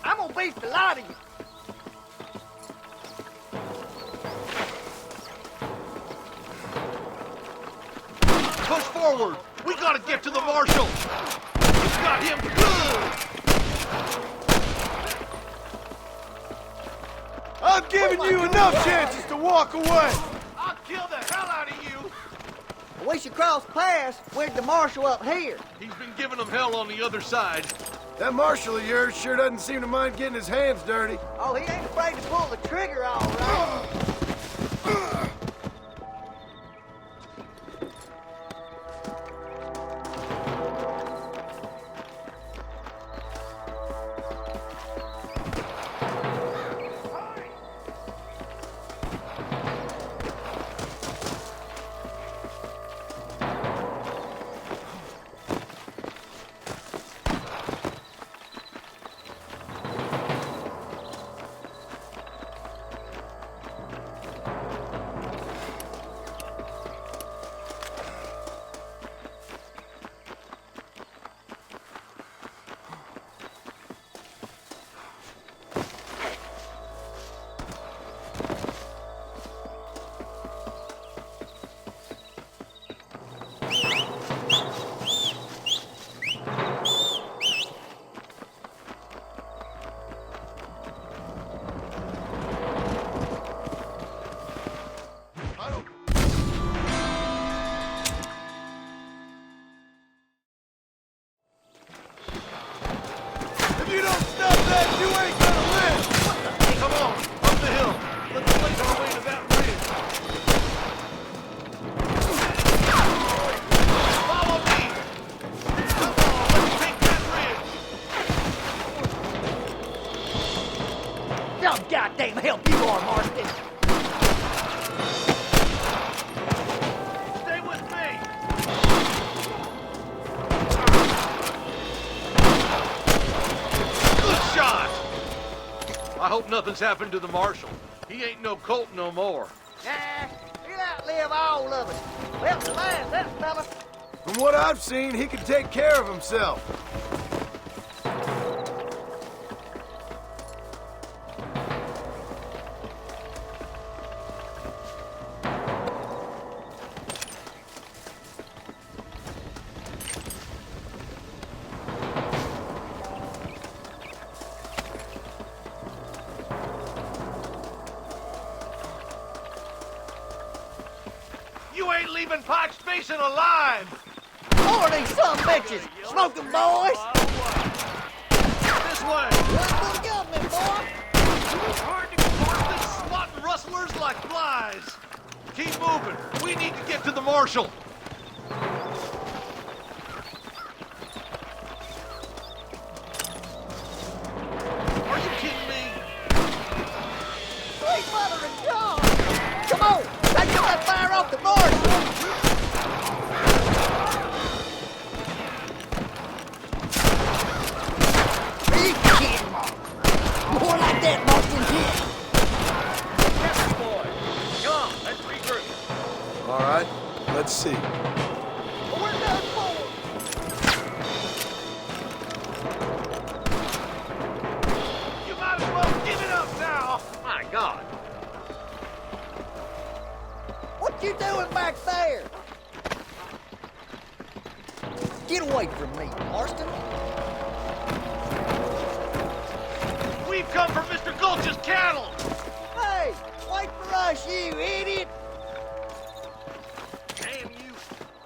I'm gonna beat the lot of you. Push forward. We gotta get to the marshal. We've got him good. I've given you enough chances to walk away. I'll kill the hell out of you. We should cross paths with the marshal up here. He's been giving them hell on the other side. That marshal of yours sure doesn't seem to mind getting his hands dirty. Oh, he ain't afraid to pull the trigger, all right. If you don't stop that, you ain't gonna live! Come on, up the hill. Let's place our way to that ridge. Follow me! Come on, let's take that ridge! Some goddamn help you are, Marston. Stay with me! Shot! I hope nothing's happened to the marshal. He ain't no colt no more. Nah, he'll outlive all of us. Well, the last, that fella. From what I've seen, he can take care of himself. You ain't leaving Pike's Basin alive! More of these some bitches! Smoke 'em, boys! This way! Run for the government, boy! It's hard to guard this swatting rustlers like flies! Keep moving! We need to get to the marshal! Are you kidding me? Sweet mother and God! Come on! Take that fire off the marshal! Big kid! More like that, Marston did! Yes, boy. Come on, let's regroup. All right, let's see. We're done for! You might as well give it up now! My God. What you doing back there? Get away from me, Marston. We've come for Mr. Gulch's cattle! Hey, wait for us, you idiot! Damn you.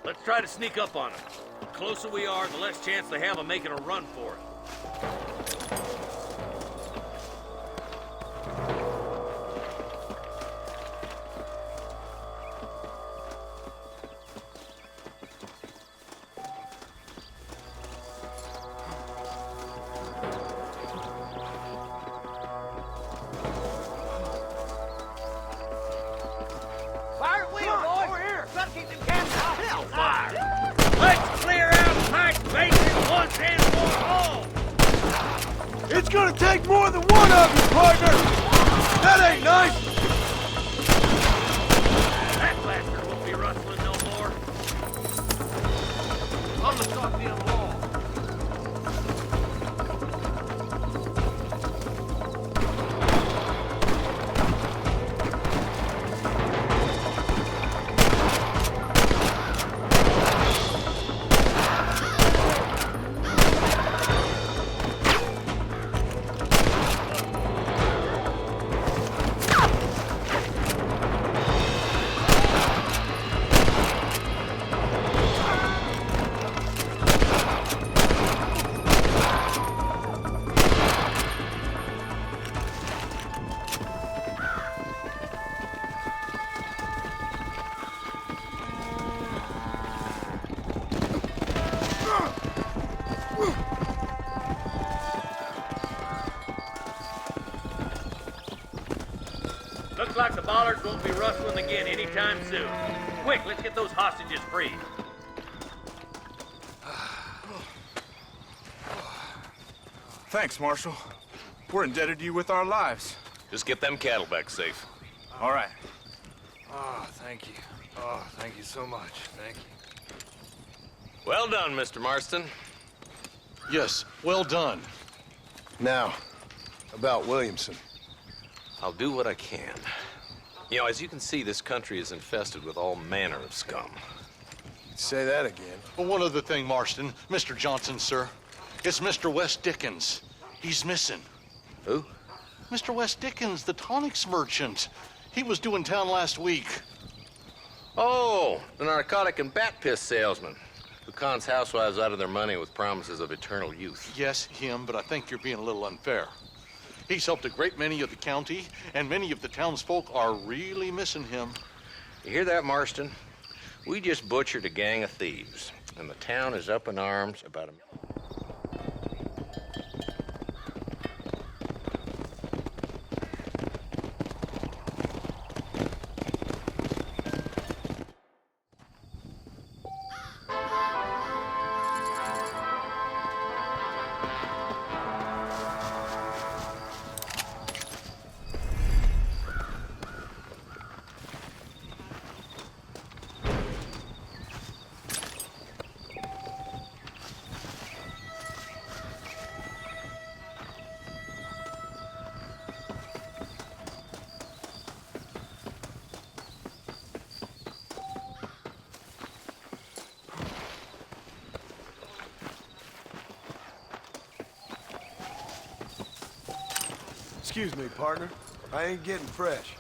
Let's try to sneak up on them. The closer we are, the less chance they have of making a run for it. Fire at will, boy! Over here! Try to keep them cats off! Hellfire! Let's clear out Pike's Basin once and for all! It's gonna take more than one of you, partner! That ain't nice! That bastard won't be rustling no more. On the goddamn wall! will be rustling again anytime soon. Quick, let's get those hostages free. Thanks, Marshal. We're indebted to you with our lives. Just get them cattle back safe. All right. Oh, thank you. Oh, thank you so much. Thank you. Well done, Mr. Marston. Yes, well done. Now, about Williamson. I'll do what I can. You know, as you can see, this country is infested with all manner of scum. Say that again. Well, one other thing, Marston. Mr. Johnson, sir. It's Mr. Wes Dickens. He's missing. Who? Mr. Wes Dickens, the tonics merchant. He was due in town last week. Oh, the narcotic and bat piss salesman who cons housewives out of their money with promises of eternal youth. Yes, him, but I think you're being a little unfair. He's helped a great many of the county, and many of the townsfolk are really missing him. You hear that, Marston? We just butchered a gang of thieves, and the town is up in arms about him. Excuse me, partner. I ain't getting fresh.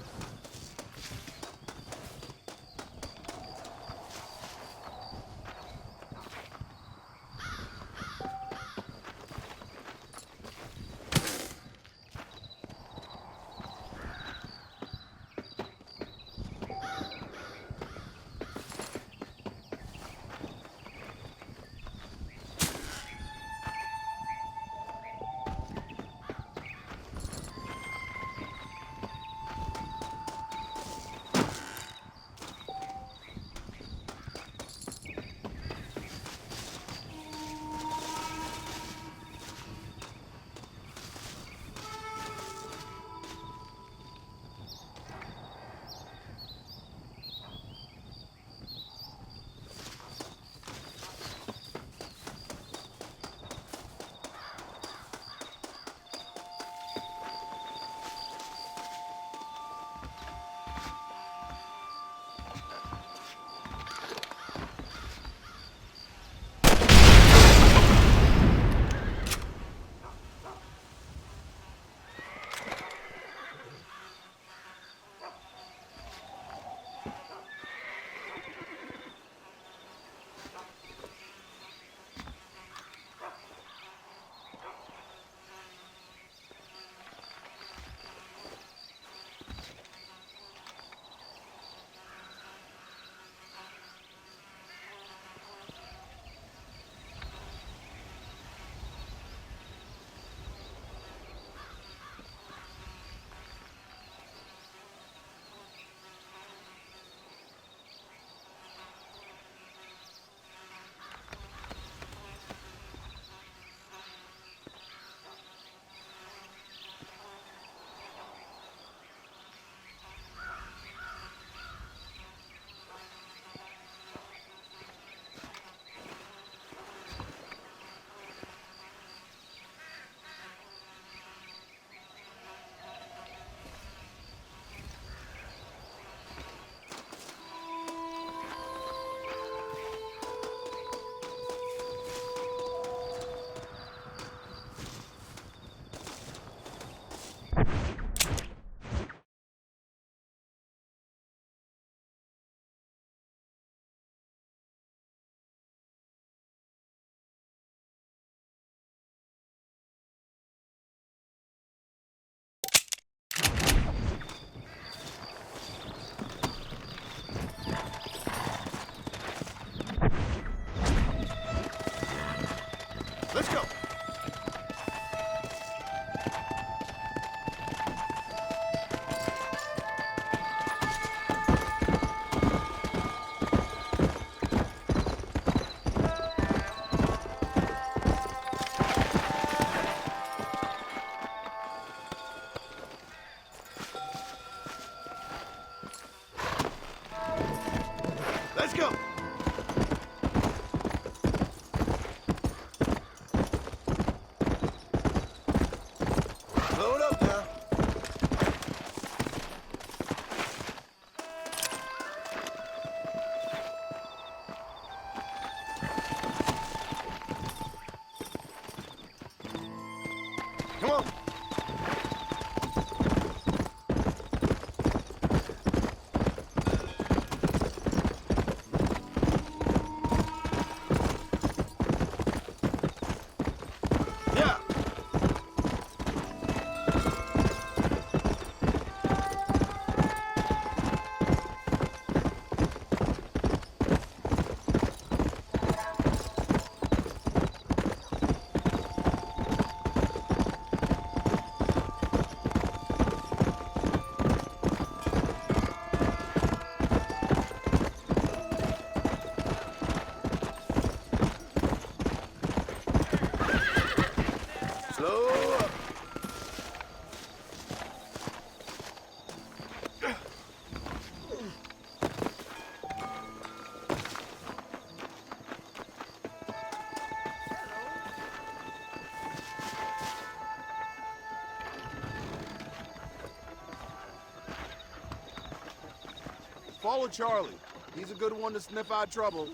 follow Charlie. He's a good one to sniff out trouble.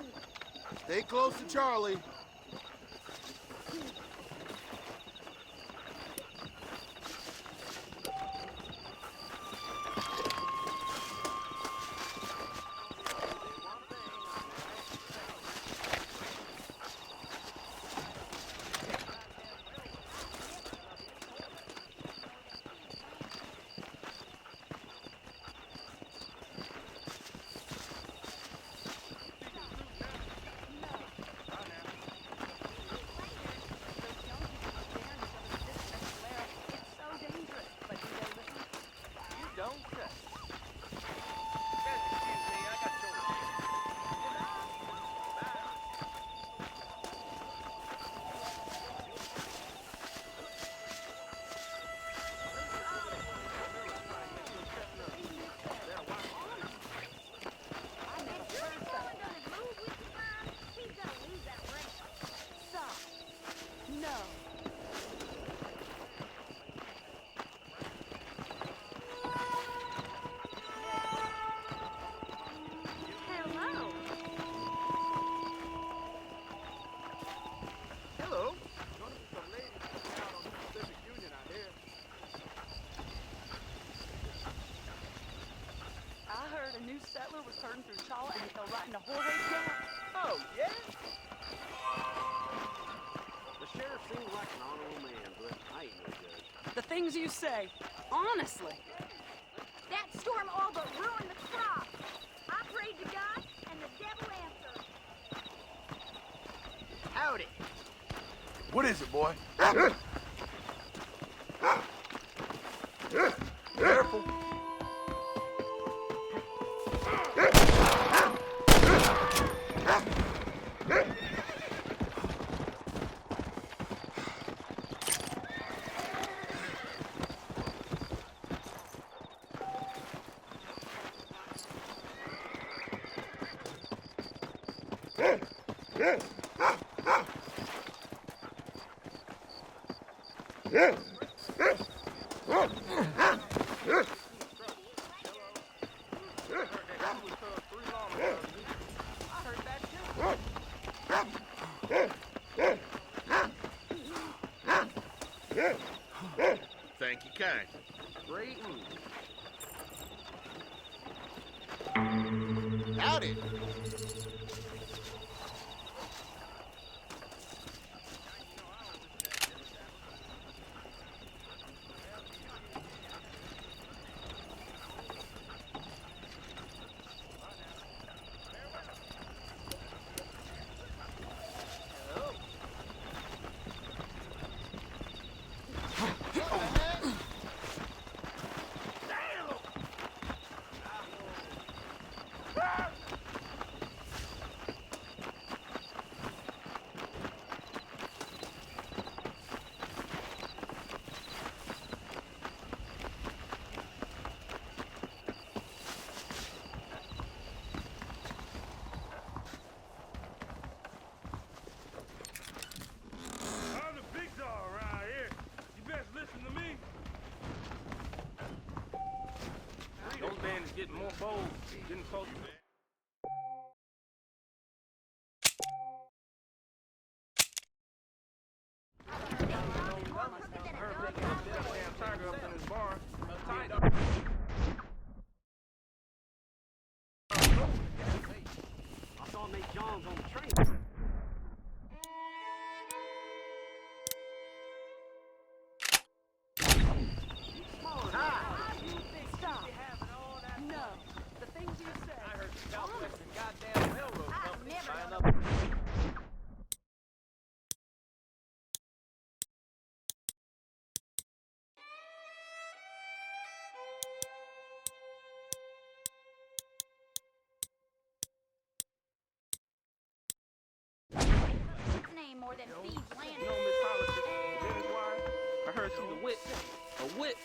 Stay close to Charlie. A new settler was herding through Challa and he fell right into Jorge's gap. Oh, yeah? The sheriff seems like an honorable man, but I ain't no judge. The things you say. Honestly. That storm all but ruined the crop. I prayed to God, and the devil answered. Howdy. What is it, boy? Careful. Thank you kindly. Greetings. Howdy. Getting more bold, getting closer. I saw Nate Johns on the train. Stop. No. The things you say. I heard the Southwestern goddamn railroad company buying up. Name more than thieves land. You know Miss Hollis is Jenny's wife? I heard she's a witch. A witch.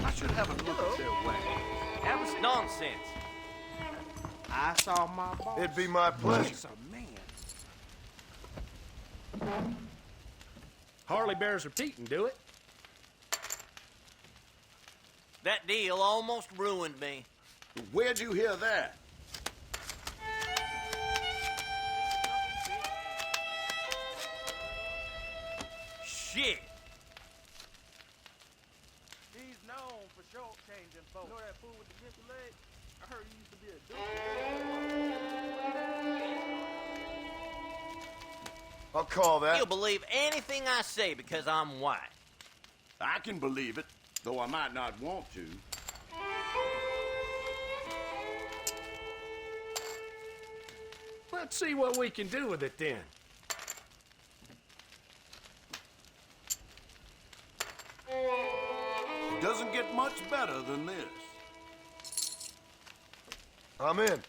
I should have a nonsense. I saw my boss. It'd be my pleasure. He's a man. Hardly bears repeating, do it? That deal almost ruined me. Where'd you hear that? Shit. He's known for short-changing folks. You know that fool with the gimpy leg? I heard he used to be a dude. I'll call that. He'll believe anything I say because I'm white. I can believe it, though I might not want to. Let's see what we can do with it then. It doesn't get much better than this. I'm in.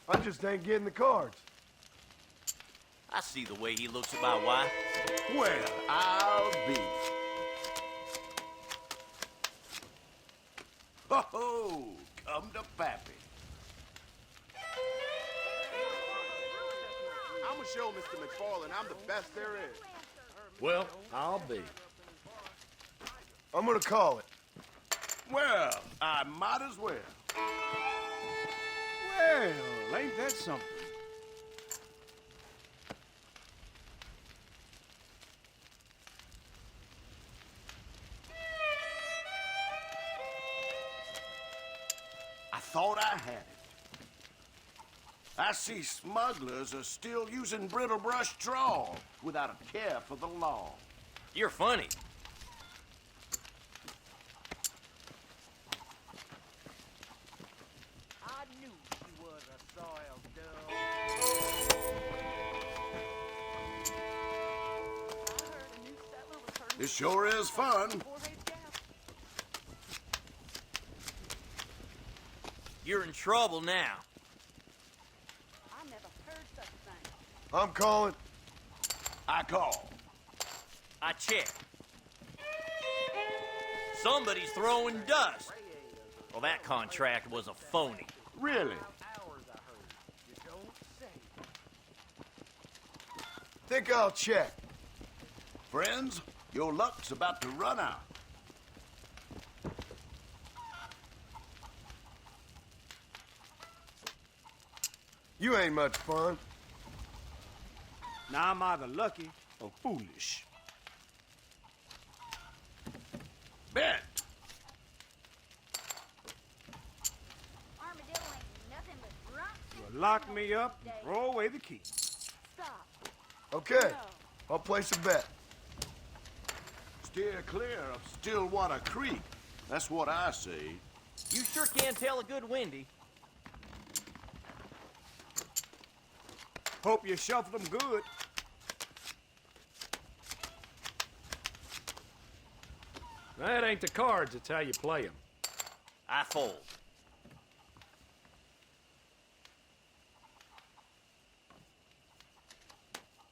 I just ain't getting the cards. I see the way he looks at my wife. Well, I'll be. Ho-ho! Come to Pappy. I'm gonna show Mr. McFarland I'm the best there is. Well, I'll be. I'm gonna call it. Well, I might as well. Well, ain't that something? I thought I had it. I see smugglers are still using brittle brush trawl without a care for the law. You're funny. I knew she was a soiled dove. This sure is fun. You're in trouble now. I never heard such a thing. I'm calling. I call. I check. Somebody's throwing dust. Well, that contract was a phony. Really? Think I'll check. Friends, your luck's about to run out. You ain't much fun. Now I'm either lucky or foolish. Bet. Armadillo ain't nothing but drunk. You'll lock me up and throw away the key. Stop. Okay, I'll place a bet. Steer clear of Stillwater Creek. That's what I say. You sure can tell a good windy. Hope you shuffled them good. That ain't the cards, it's how you play them. I fold.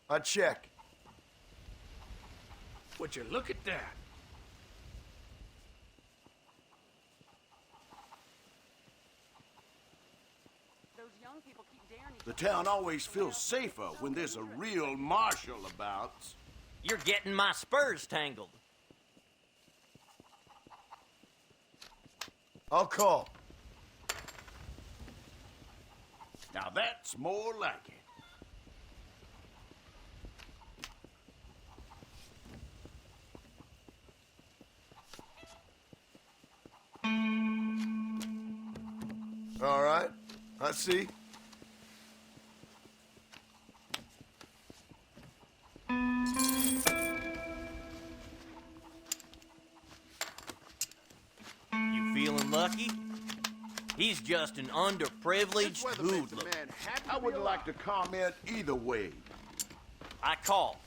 I check. Would you look at that? Those young people keep daring each The town always feels safer when there's a real marshal about. You're getting my spurs tangled. I'll call. Now that's more like it. All right, I see. You feeling lucky? He's just an underprivileged hoodlum. I wouldn't like to comment either way. I call.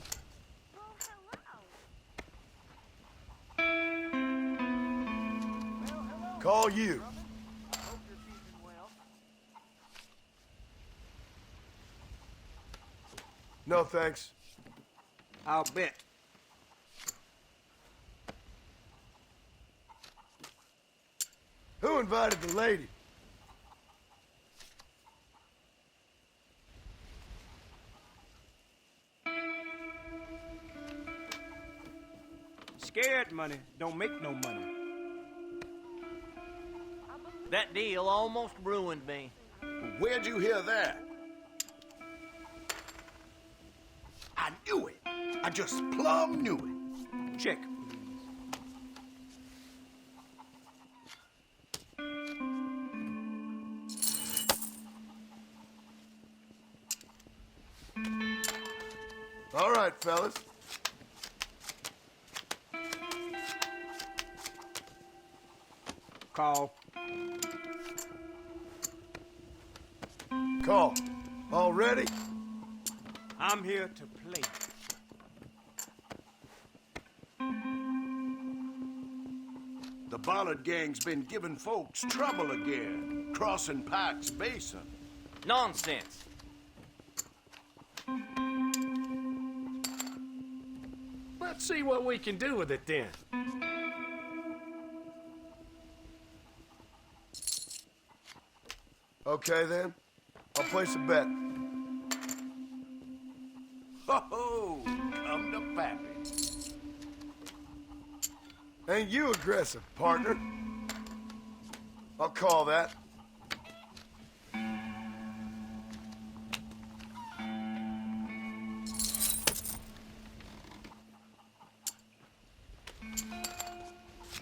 Call you. No, thanks. I'll bet. Who invited the lady? Scared money don't make no money. That deal almost ruined me. Where'd you hear that? I knew it. I just plumb knew it. Check. All right, fellas. Call. Call. All ready? I'm here to play. The Bollard gang's been giving folks trouble again, crossing Pike's Basin. Nonsense. Let's see what we can do with it then. Okay, then. I'll place a bet. Ho-ho! Come to Pappy. Ain't you aggressive, partner? I'll call that.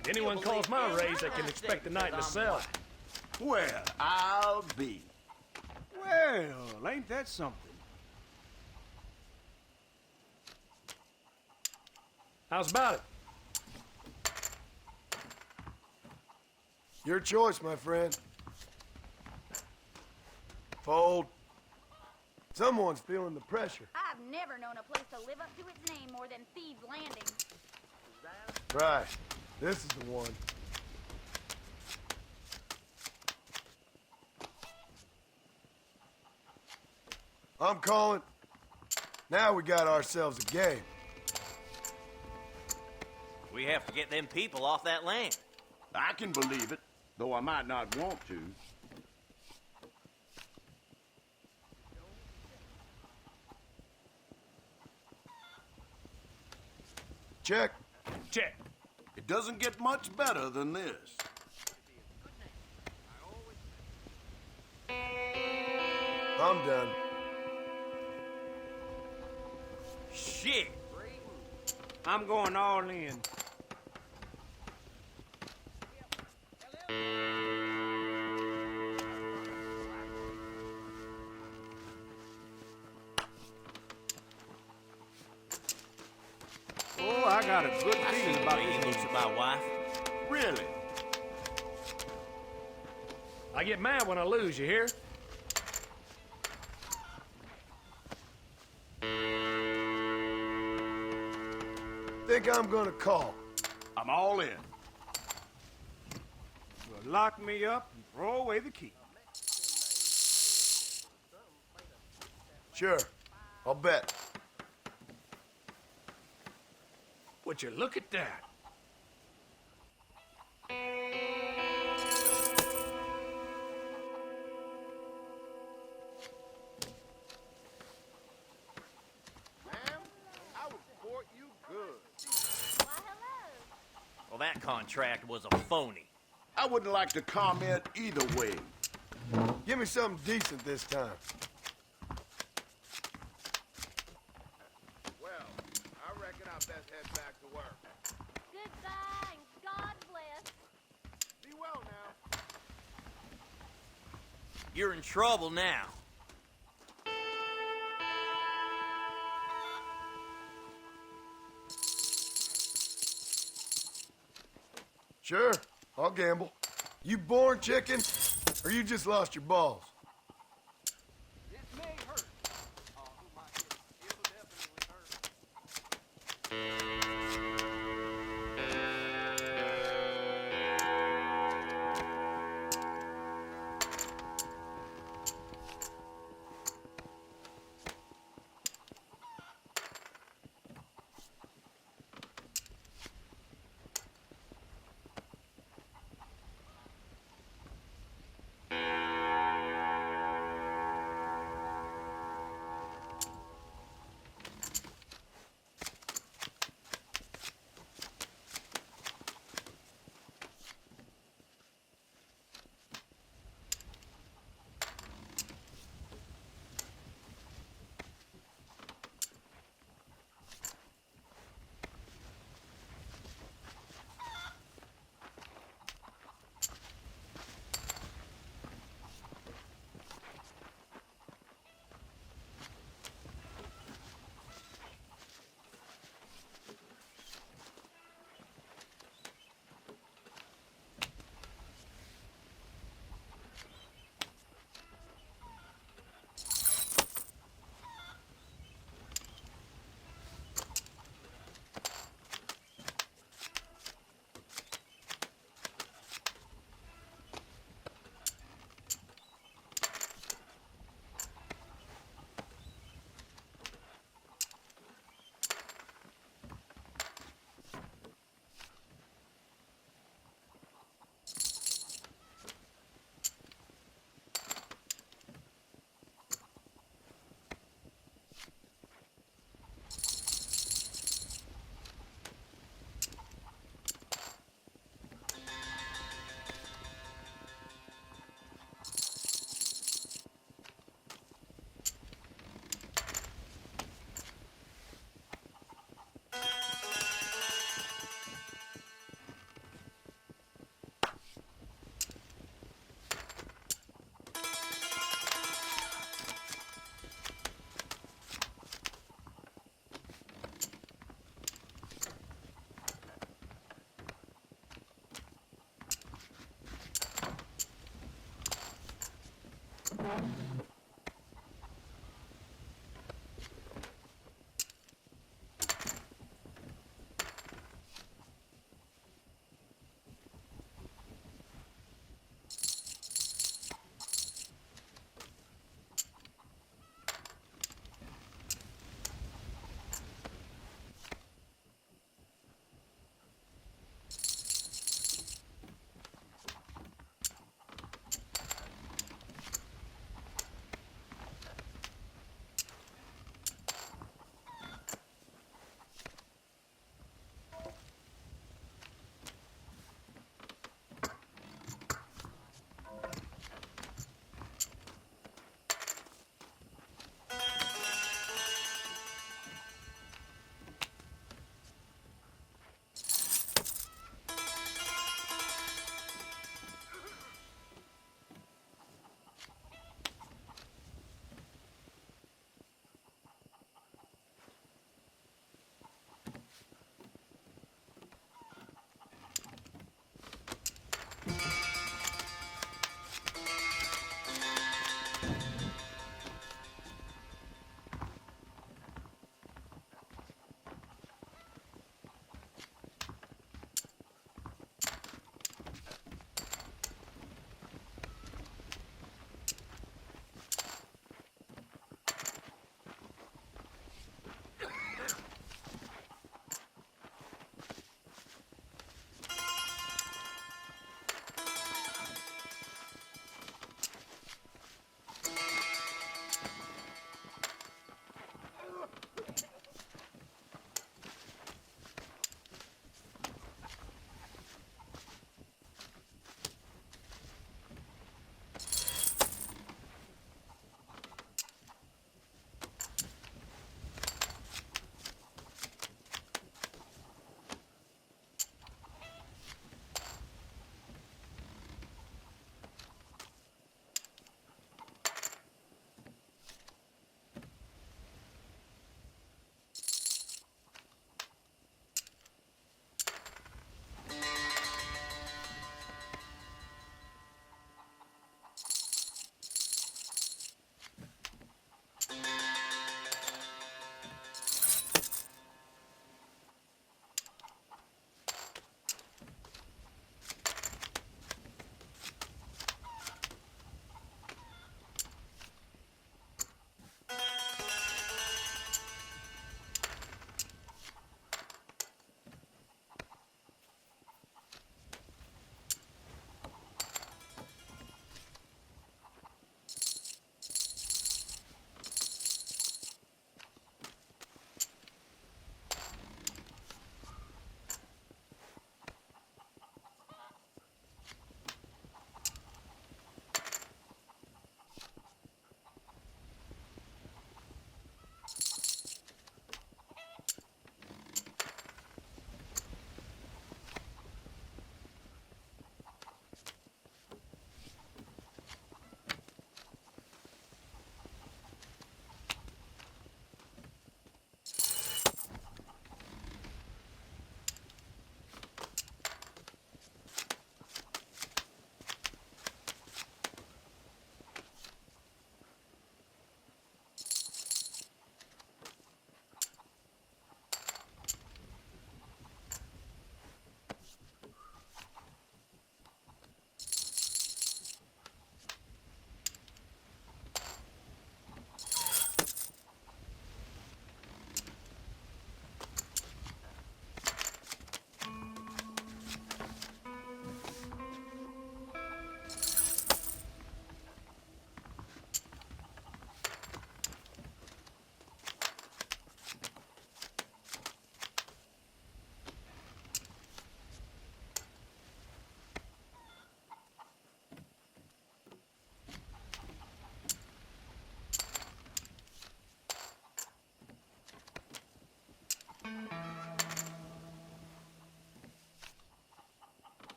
If anyone calls my raise, they can expect a night in the cell. Well, I'll be. Well, ain't that something? How's about it? Your choice, my friend. Fold. Someone's feeling the pressure. I've never known a place to live up to its name more than Thieves' Landing. Right. This is the one. I'm calling. Now we got ourselves a game. We have to get them people off that land. I can believe it, though I might not want to. Check. Check. It doesn't get much better than this. I'm done. Shit. I'm going all in. Oh, I got a good feeling about this looks of my wife. Really? I get mad when I lose, you hear? Think I'm gonna call. I'm all in. Well, lock me up and throw away the key. Sure. I'll bet. Would you look at that? Well, that contract was a phony. I wouldn't like to comment either way. Give me something decent this time. Well, I reckon I best head back to work. Goodbye, and God bless. Be well now. You're in trouble now. Sure, I'll gamble. You born chicken, or you just lost your balls?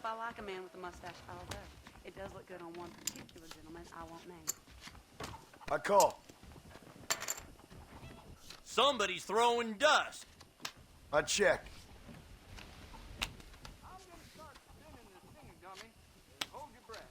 I like a man with a mustache, I'll go. It does look good on one particular gentleman I won't name. I call. Somebody's throwing dust. I check. I'm gonna start spinning the singing dummy. Hold your breath.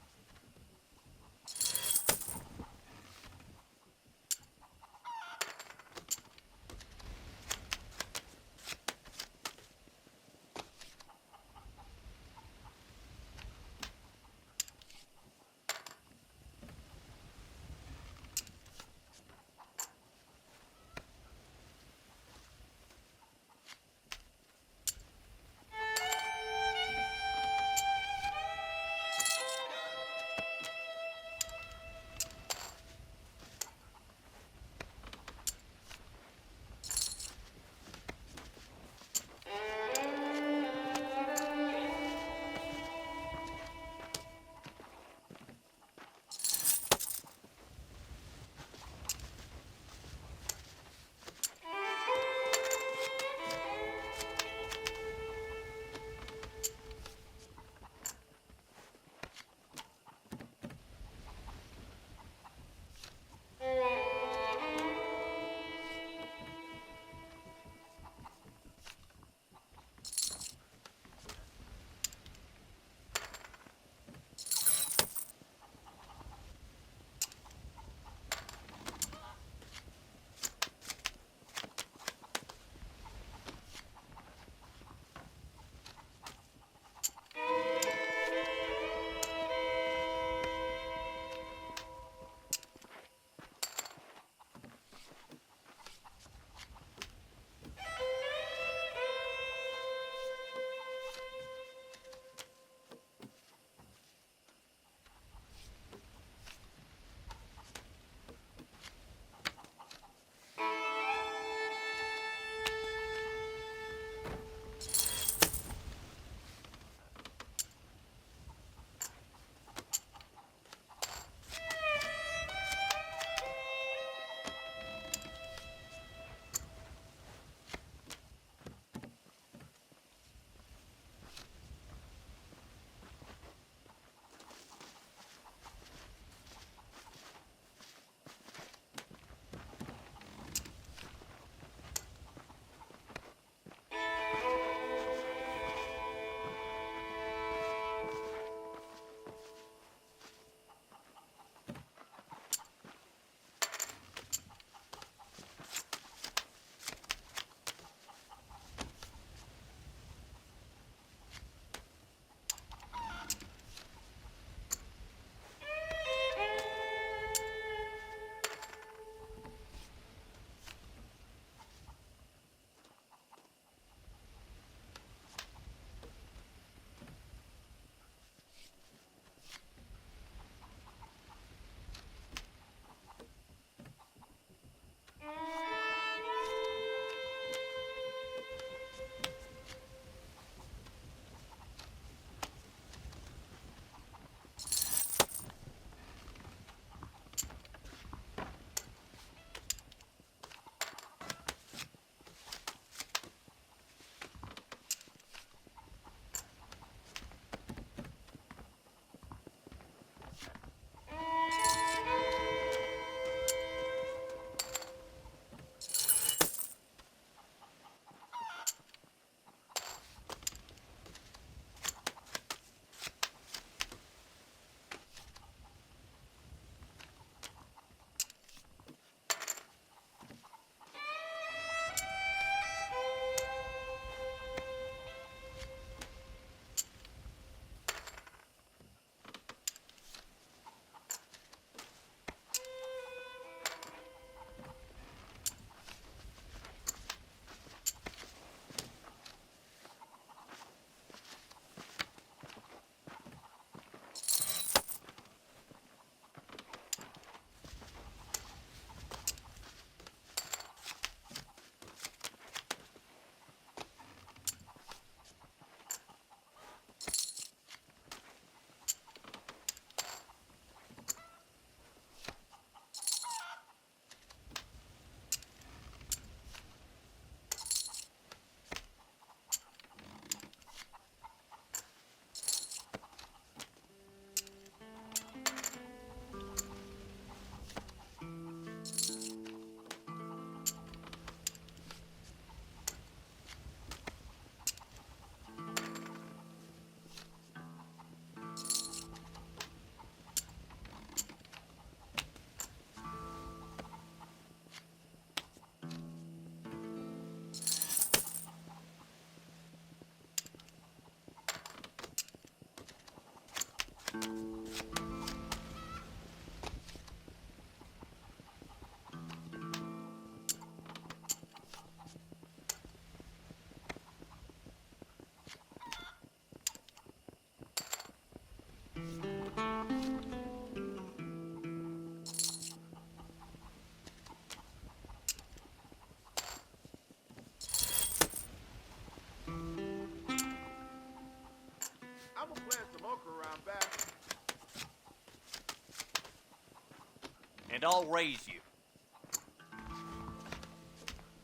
I'll raise you.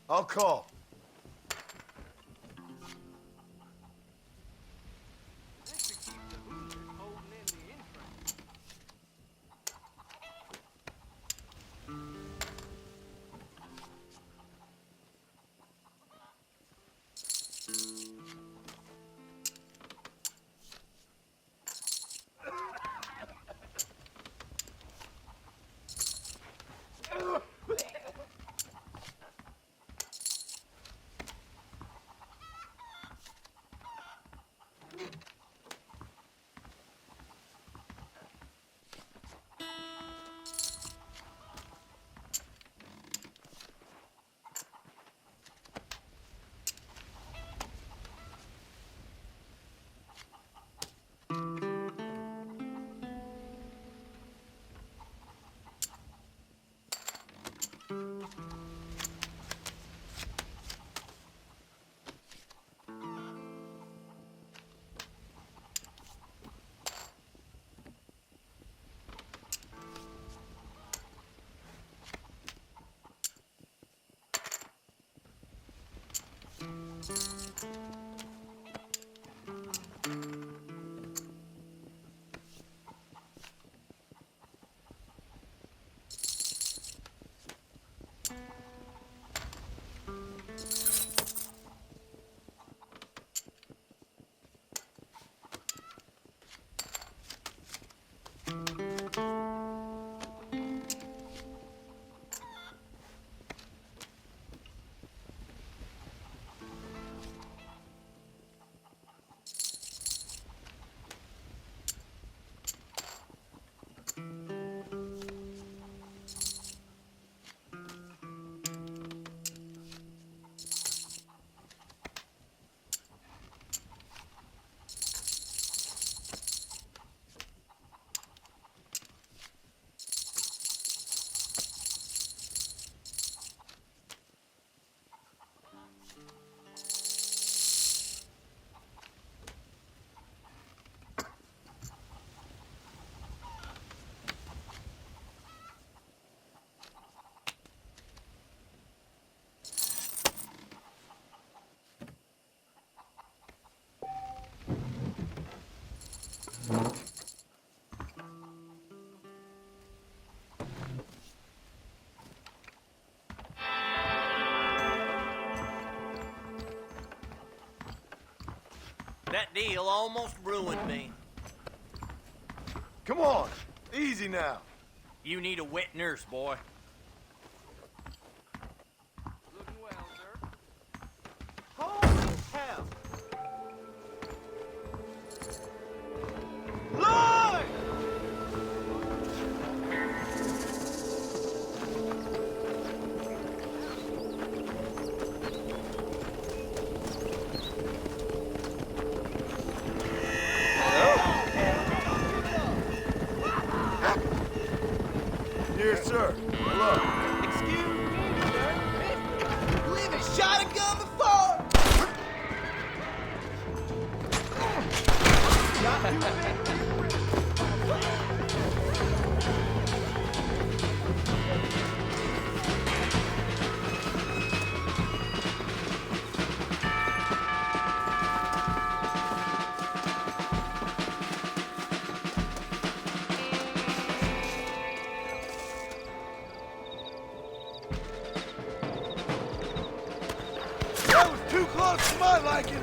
I'll call. That deal almost ruined me. Come on, easy now. You need a wet nurse, boy. Looking well, sir. Holy hell! Lord! Yes, sir. Hello. Excuse me, sir. You even shot a gun before? That was too close to my liking.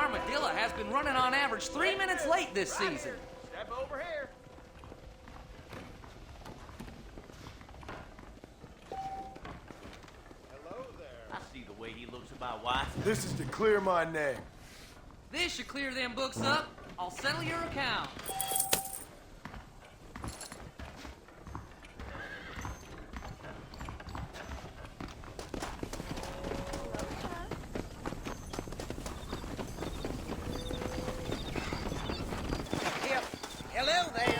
Armadillo has been running on average 3 minutes late this season. Step over here. Hello there. I see the way he looks at my wife. This is to clear my name. This should clear them books up. I'll settle your account. Hello there.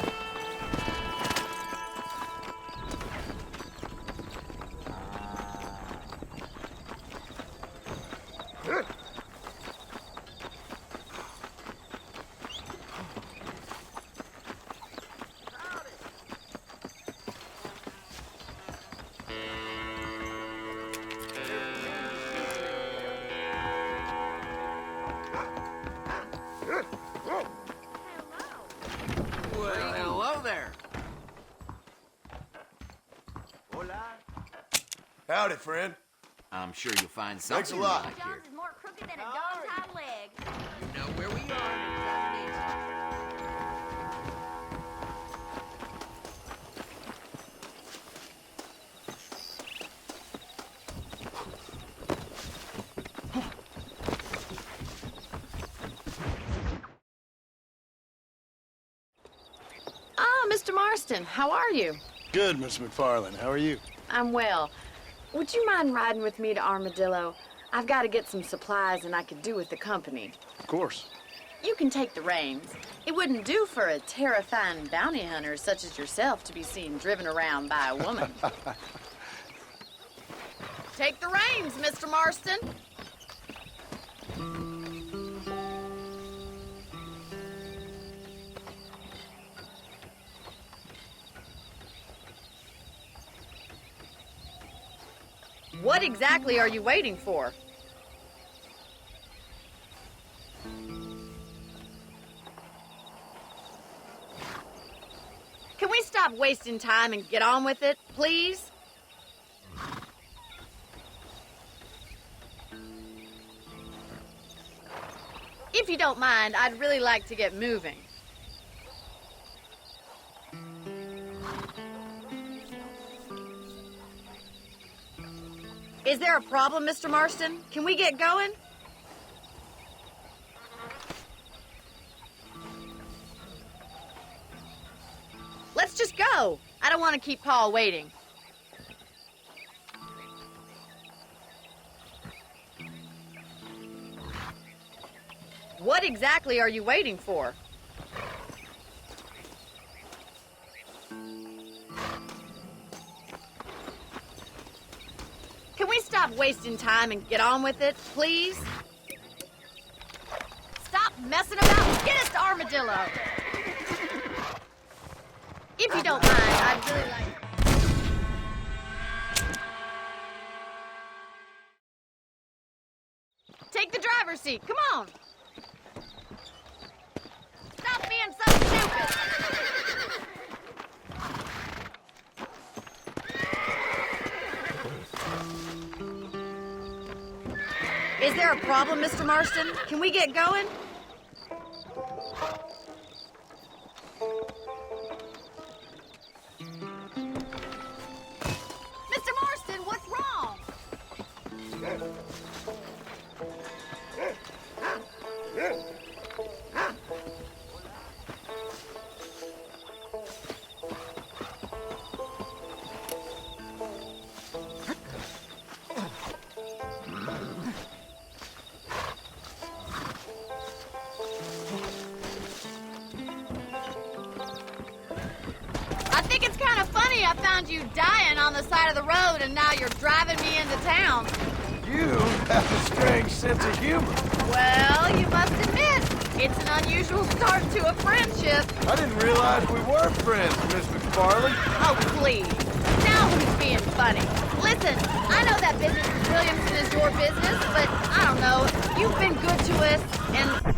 Well, hello there. Hola. Howdy, friend. I'm sure you'll find something Thanks a lot. you like here. Jones is more crooked than a dog's hind leg. You know where we are. Ah, Mr. Marston, how are you? Good, Miss McFarland. How are you? I'm well. Would you mind riding with me to Armadillo? I've got to get some supplies and I could do with the company. Of course. You can take the reins. It wouldn't do for a terrifying bounty hunter such as yourself to be seen driven around by a woman. Take the reins, Mr. Marston. What exactly are you waiting for? Can we stop wasting time and get on with it, please? If you don't mind, I'd really like to get moving. Is there a problem, Mr. Marston? Can we get going? Let's just go. I don't want to keep Paul waiting. What exactly are you waiting for? Can we stop wasting time and get on with it, please? Stop messing about. Get us to Armadillo. If you don't mind, I'd really like... Take the driver's seat. Come on. Stop being so stupid. Is there a problem, Mr. Marston? Can we get going? Mr. Marston, what's wrong? I think it's kind of funny I found you dying on the side of the road and now you're driving me into town. You have a strange sense of humor. Well, you must admit, it's an unusual start to a friendship. I didn't realize we were friends, Miss McFarland. Oh, please. Now who's being funny? Listen, I know that business with Williamson is your business, but I don't know. You've been good to us, and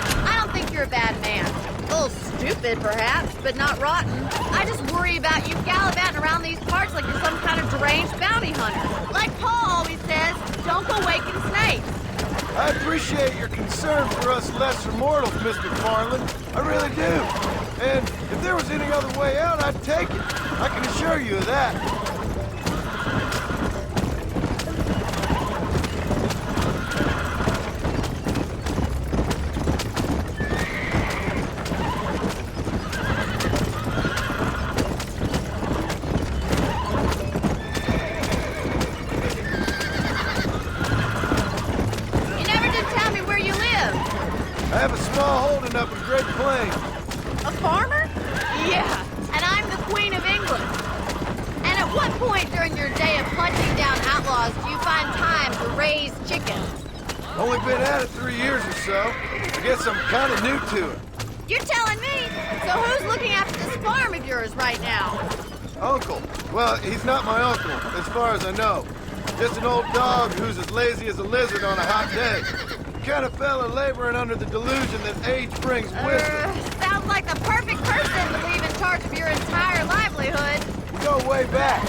I don't think you're a bad man. A little stupid, perhaps, but not rotten. I just worry about you gallivanting around these parts like you're some kind of deranged bounty hunter. Like Paul always says, don't go waking snakes. I appreciate your concern for us lesser mortals, Miss McFarland. I really do. And if there was any other way out, I'd take it. I can assure you of that. I have a small holding up in Great Plains. A farmer? Yeah, and I'm the Queen of England. And at what point during your day of hunting down outlaws do you find time to raise chickens? Only been at it 3 years or so. I guess I'm kind of new to it. You're telling me? So who's looking after this farm of yours right now? Uncle. Well, he's not my uncle, as far as I know. Just an old dog who's as lazy as a lizard on a hot day. Kind of fella laboring under the delusion that age brings wisdom. Sounds like the perfect person to leave in charge of your entire livelihood. We go way back,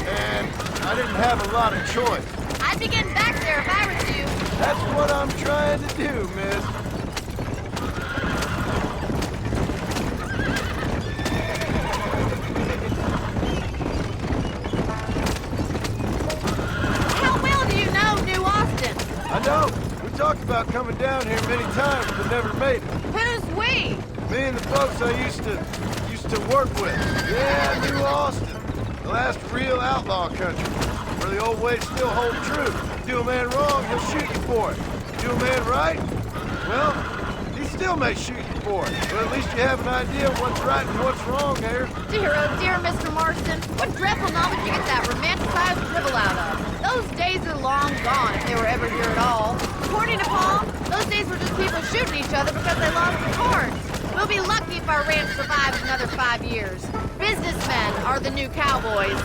and I didn't have a lot of choice. I'd be getting back there if I was you. That's what I'm trying to do, miss. How well do you know New Austin? I know. We talked about coming down here many times, but never made it. Who's we? Me and the folks I used to work with. Yeah, New Austin. The last real outlaw country, where the old ways still hold true. Do a man wrong, he'll shoot you for it. Do a man right, well, he still may shoot you for it. But at least you have an idea of what's right and what's wrong there. Dear, oh dear, Mr. Marston. What dreadful novel did you get that romanticized dribble out of? Those days are long gone, if they were ever here at all. According to Paul, those days were just people shooting each other because they lost their cards. We'll be lucky if our ranch survives another 5 years. Businessmen are the new cowboys.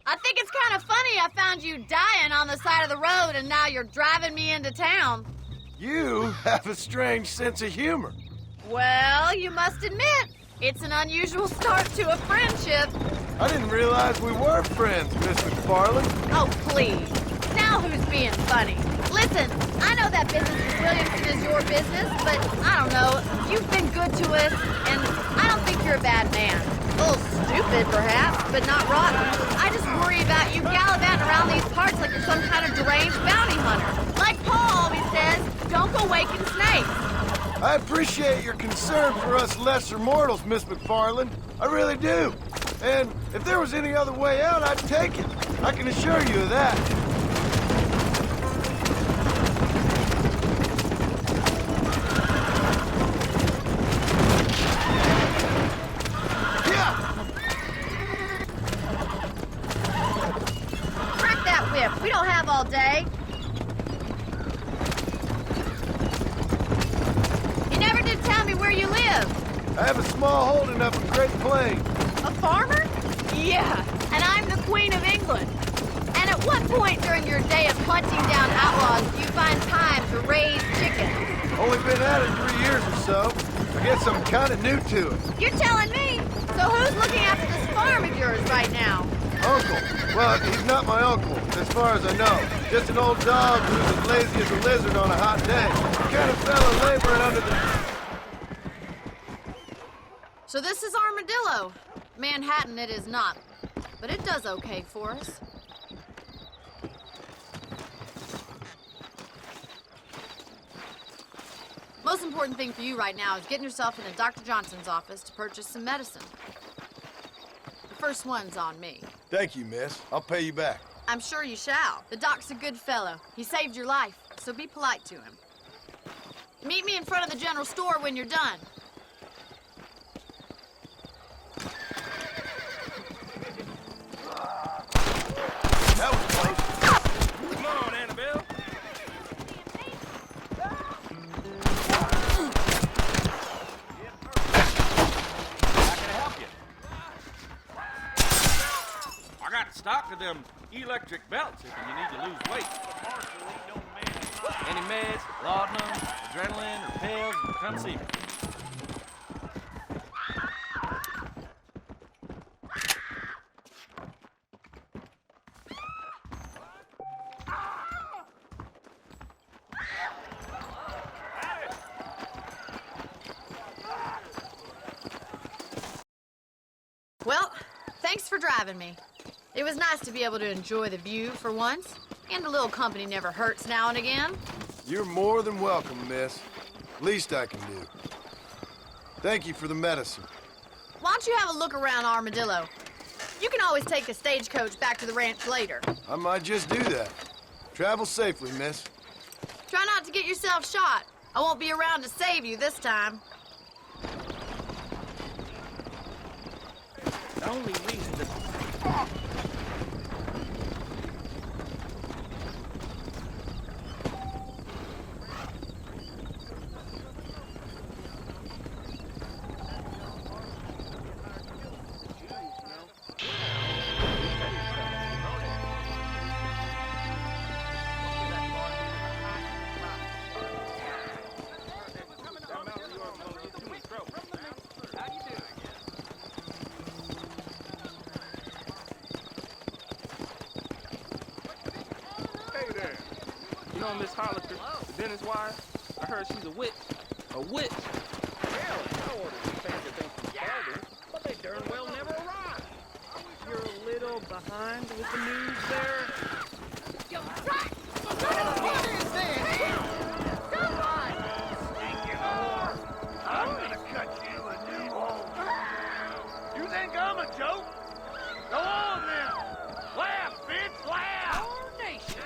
I think it's kind of funny I found you dying on the side of the road and now you're driving me into town. You have a strange sense of humor. Well, you must admit, it's an unusual start to a friendship. I didn't realize we were friends, Miss McFarland. Oh, please. Now who's being funny? Listen, I know that business with Williamson is your business, but I don't know. You've been good to us, and I don't think you're a bad man. A little stupid, perhaps, but not rotten. I just worry about you gallivanting around these parts like you're some kind of deranged bounty hunter. Like Paul always says, don't go waking snakes. I appreciate your concern for us lesser mortals, Miss McFarland. I really do. And if there was any other way out, I'd take it. I can assure you of that. We don't have all day. You never did tell me where you live. I have a small holding up in Great Plains. A farmer? Yeah, and I'm the Queen of England. And at what point during your day of hunting down outlaws do you find time to raise chickens? Only been at it 3 years or so. I guess I'm kind of new to it. You're telling me? So who's looking after this farm of yours right now? Uncle. Well, he's not my uncle, as far as I know. Just an old dog who's as lazy as a lizard on a hot day. The kind of fella laboring under the... So this is Armadillo. Manhattan it is not, but it does okay for us. Most important thing for you right now is getting yourself into Dr. Johnson's office to purchase some medicine. The first one's on me. Thank you, miss. I'll pay you back. I'm sure you shall. The doc's a good fellow. He saved your life. so be polite to him. Meet me in front of the general store when you're done. That was close. Come on, Annabelle. How can I help you? I got stock of them electric belts if you need to lose weight. Any meds, laudanum, adrenaline, or pills, come see me. Well, thanks for driving me. It was nice to be able to enjoy the view for once, and a little company never hurts now and again. You're more than welcome, miss. Least I can do. Thank you for the medicine. Why don't you have a look around Armadillo? You can always take the stagecoach back to the ranch later. I might just do that. Travel safely, miss. Try not to get yourself shot. I won't be around to save you this time. The only reason to... know Miss Hollister, the dentist wife? I heard she's a witch. A witch? Hell, I ordered some fancy things from Spalding, but they darn well never arrived. You're a little behind with the news there. You rat! What is this? Come on! Stinking whore! I'm gonna cut you a new hole. You think I'm a joke? Go on now! Laugh, bitch, laugh! Nation!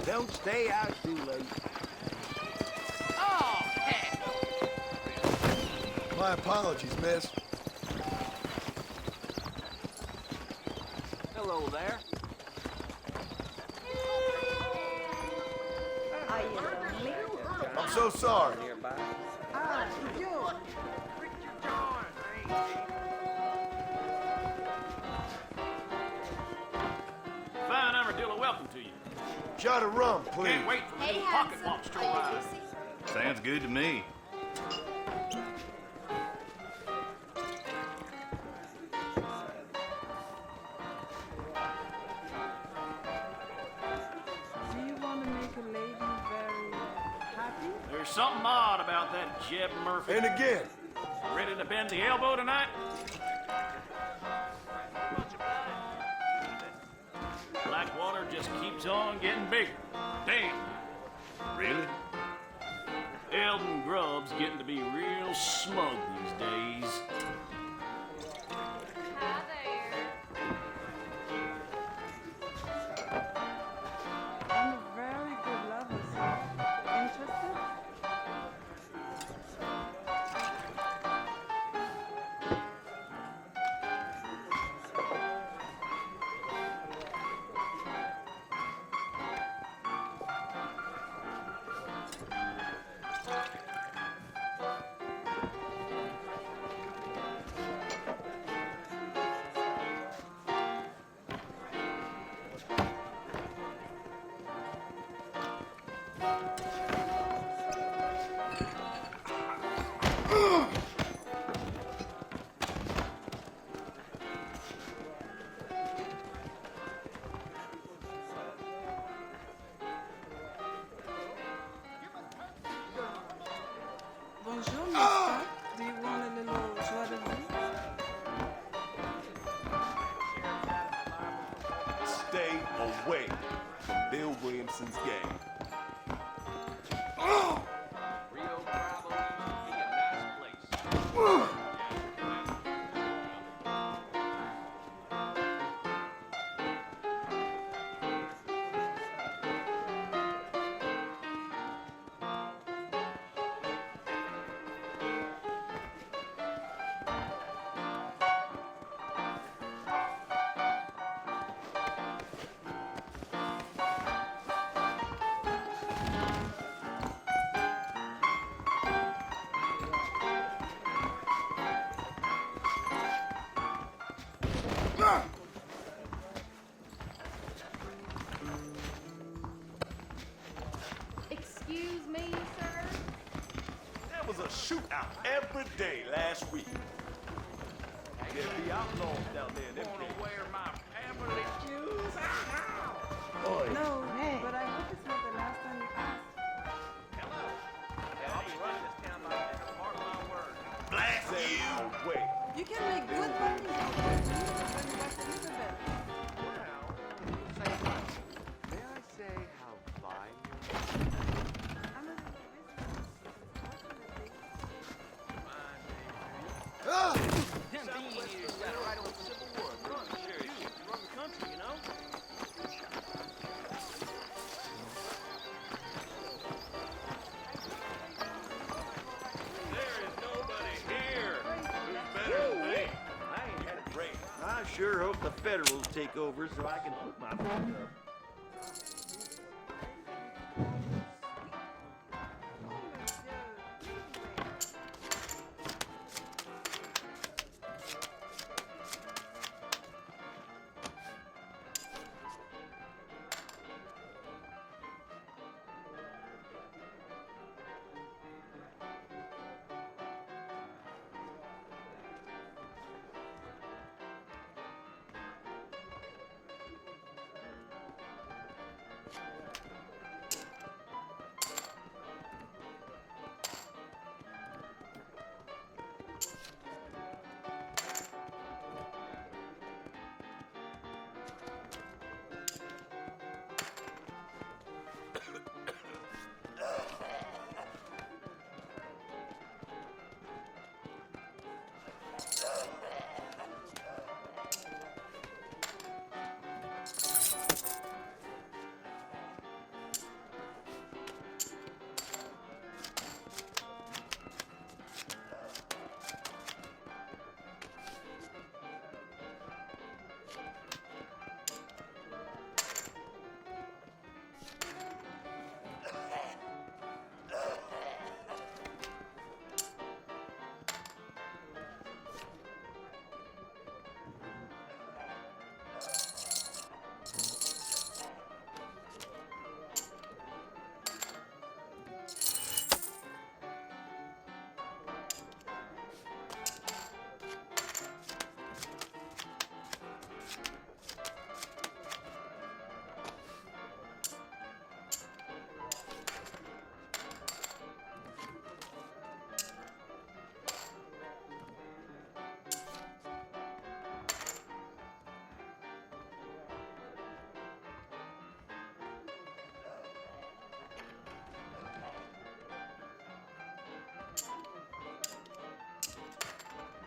Don't stay out too late. Oh, heck! My apologies, miss. Hello there. I'm so sorry. Fine Armadillo, welcome to you. Shot of rum, please. Can't wait for the little pocket watch to arrive. Sounds good to me. Do you want to make a lady very happy? There's something odd about that Jeb Murphy. And again. Ready to bend the elbow tonight? Blackwater just keeps on getting bigger. Damn. Really? Eldon Grubb's getting to be real smug these days. Hi there. I'm a very good lover, sir. Interested? citizens gang. Rio Bravo used to be a nice place. Excuse me, sir? There was a shootout every day last week. There'd be outlaws down there in them Wanna days. wear my family shoes? No, but I hope it's not the last time you ask. I'll be running this town by then, mark my words. Blast you! Away. You can make good money out there. You can bring back Elizabeth. May I say how fine I'm a little Ah! Them being eaters got right on the Civil War. Sure, you run the country, you know? There is nobody here who's better than me. I ain't had it rain. I sure hope the Federals take over so I can put my foot up.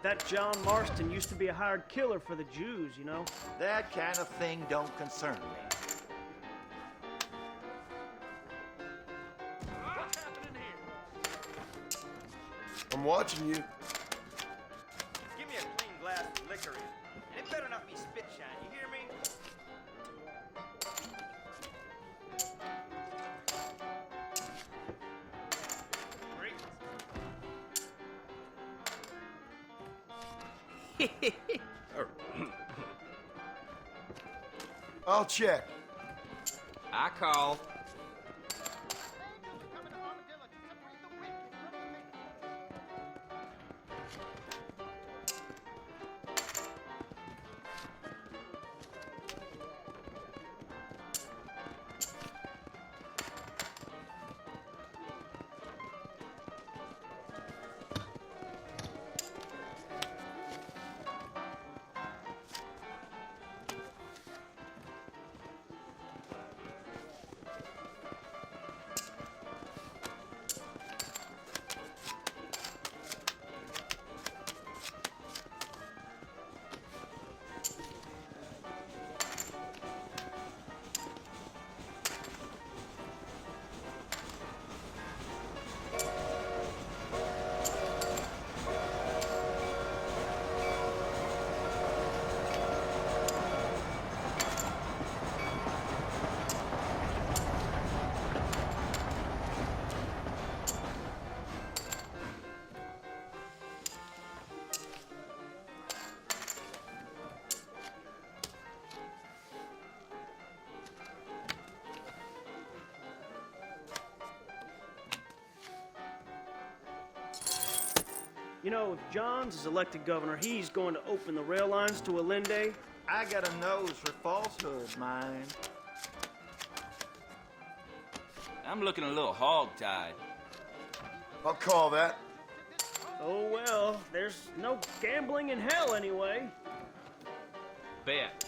That John Marston used to be a hired killer for the Jews, you know? That kind of thing don't concern me. What's happening here? I'm watching you. Give me a clean glass of liquor in. And it better not be spit shine, you hear me? I'll check. I call. You know, if Johns is elected governor, he's going to open the rail lines to Allende. I got a nose for falsehood, mine. I'm looking a little hog-tied. I'll call that. Oh, well, there's no gambling in hell anyway. Bet.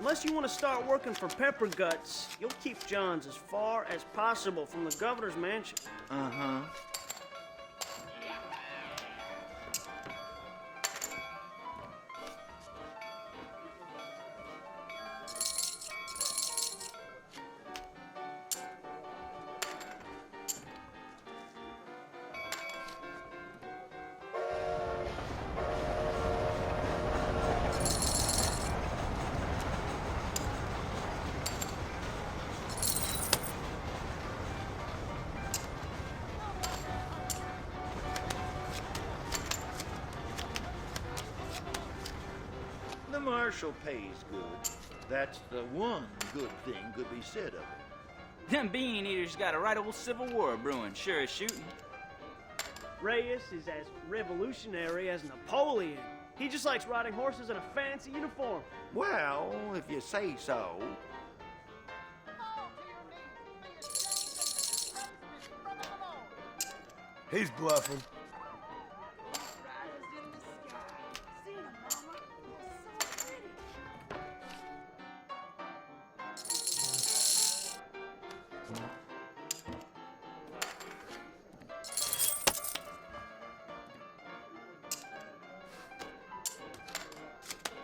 Unless you want to start working for Pepper Guts, you'll keep Johns as far as possible from the governor's mansion. Uh-huh. The marshal pays good. That's the one good thing could be said of it. Them bean eaters got a right old civil war brewing, sure as shooting. Reyes is as revolutionary as Napoleon. He just likes riding horses in a fancy uniform. Well, if you say so. He's bluffing.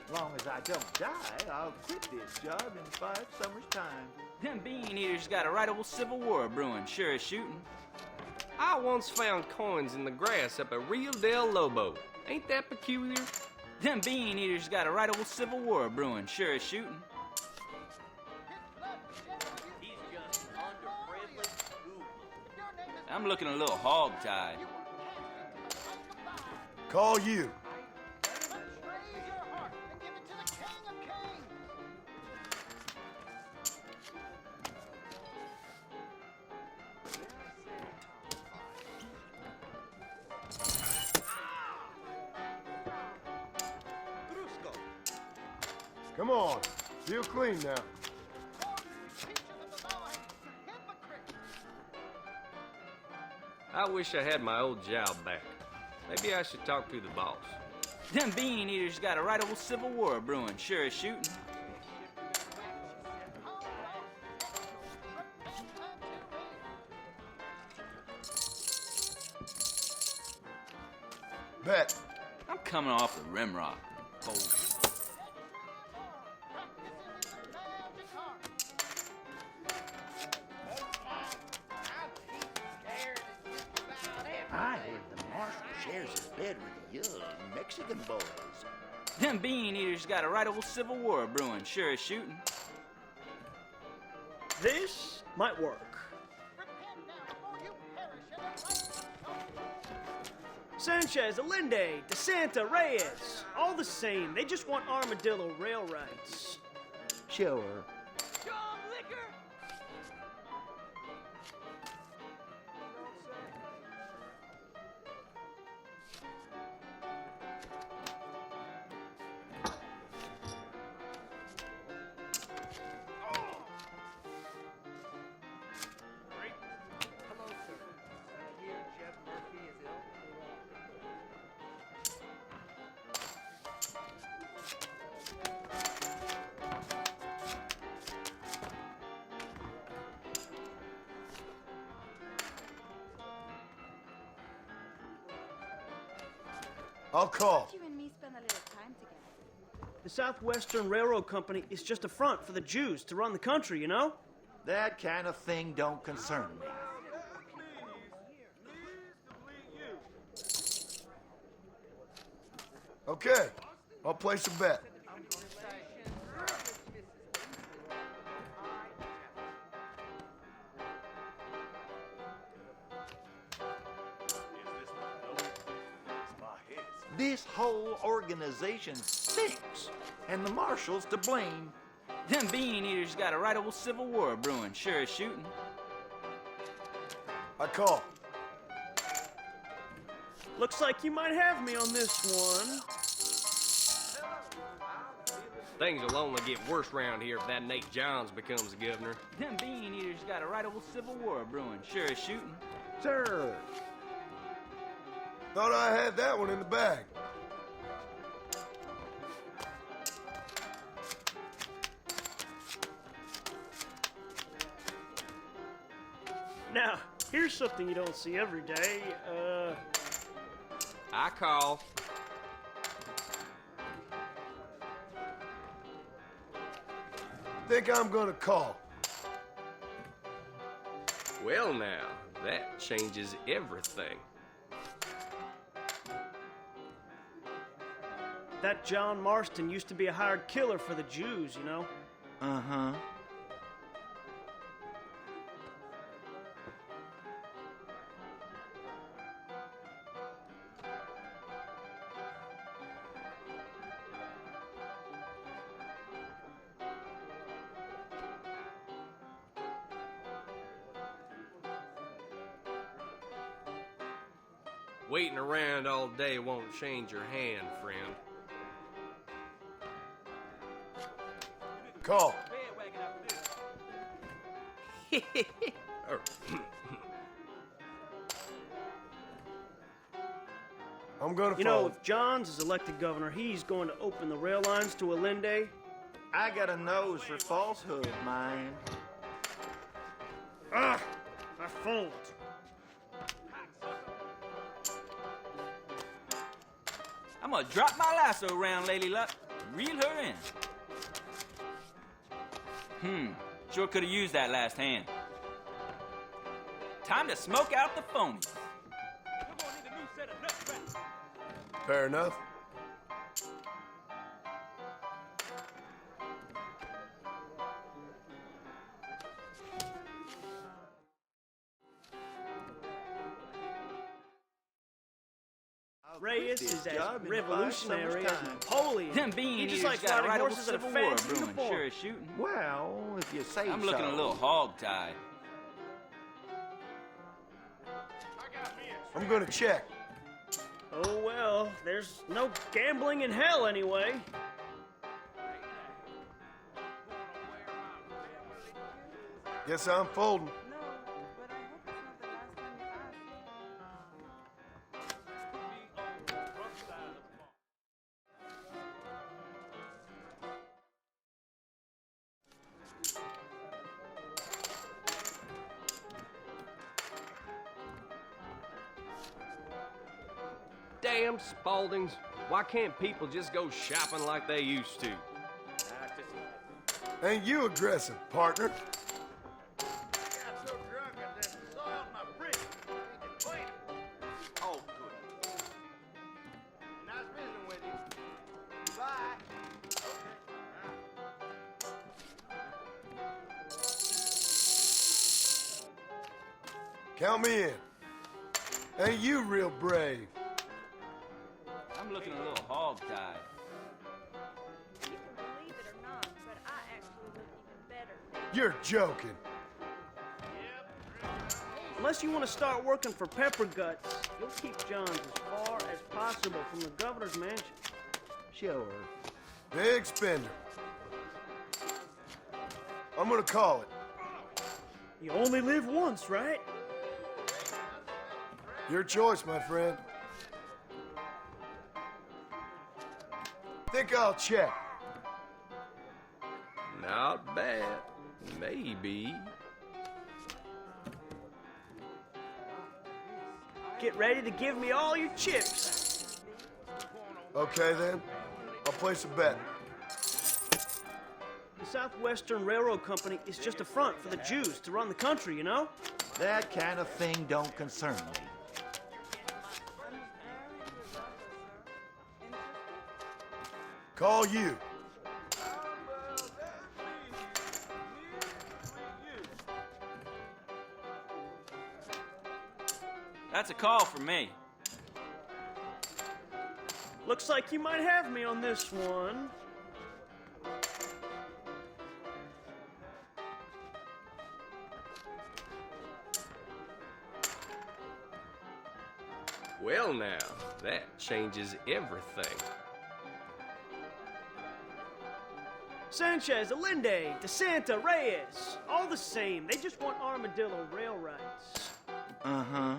As long as I don't die, I'll quit this job in 5 summers' time. Them bean eaters got a right old civil war brewing, sure as shooting. I once found coins in the grass up at Rio del Lobo. Ain't that peculiar? Them bean eaters got a right old civil war brewing, sure as shooting. I'm looking a little hog-tied. Call you. Come on, feel clean now. I wish I had my old job back. Maybe I should talk to the boss. Them bean eaters got a right old civil war brewing, sure as shooting. Bet. I'm coming off the Rimrock. Cold. I heard the marshal shares his bed with the young Mexican boys. Them bean eaters got a right old civil war brewing, sure as shooting. This might work. Sanchez, Allende, DeSanta, Reyes, all the same. They just want Armadillo rail rights. Sure. I'll call. You and me spend a little time together. The Southwestern Railroad Company is just a front for the Jews to run the country, you know? That kind of thing don't concern me. Okay, I'll place a bet. This whole organization stinks, and the marshal's to blame. Them bean eaters got a right old civil war brewing, sure as shooting. I call. Looks like you might have me on this one. Things will only get worse around here if that Nate Johns becomes the governor. Them bean eaters got a right old civil war brewing, sure as shooting. Sir. Thought I had that one in the bag. Now, here's something you don't see every day. I call. Think I'm gonna call. Well now, that changes everything. That John Marston used to be a hired killer for the Jews, you know? Uh-huh. Waiting around all day won't change your hand, friend. Call. I'm gonna You know, if Johns is elected governor, he's going to open the rail lines to Allende. I got a nose for falsehood, man. Ah, my phone. I'm gonna drop my lasso around Lady Luck, reel her in. Sure could've used that last hand. Time to smoke out the phonies. Fair enough. Reyes is as revolutionary as Napoleon. Them bean He just eaters likes got a riding right old horses in a civil war fancy brewing, uniform. sure as shooting. Well, if you say I'm looking so. a little hog-tied. I'm gonna check. Oh well, there's no gambling in hell anyway. Guess I'm folding. Damn Spaldings. Why can't people just go shopping like they used to? Ain't you aggressive, partner? Oh, good. Nice visiting with you. Bye. Count me in. Ain't you real brave? I'm looking a little hog-tied. You can believe it or not, but I actually look even better. You're joking. Unless you want to start working for Pepper Guts, you'll keep Johns as far as possible from the governor's mansion. Sure. Big spender. I'm gonna call it. You only live once, right? Your choice, my friend. Think I'll check. Not bad. Maybe. Get ready to give me all your chips. Okay, then. I'll place a bet. The Southwestern Railroad Company is just a front for the Jews to run the country, you know? That kind of thing don't concern me. Call you. That's a call for me. Looks like you might have me on this one. Well now, that changes everything. Sanchez, Allende, DeSanta, Reyes. All the same, they just want Armadillo rail rights. Uh-huh.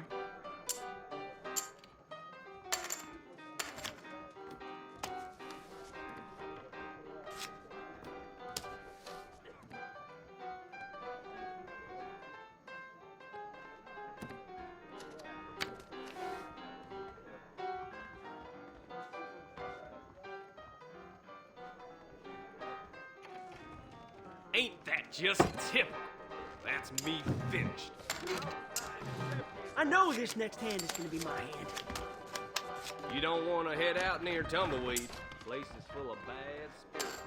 Ain't that just typical? That's me finished. I know this next hand is gonna be my hand. You don't want to head out near Tumbleweed. Place is full of bad spirits.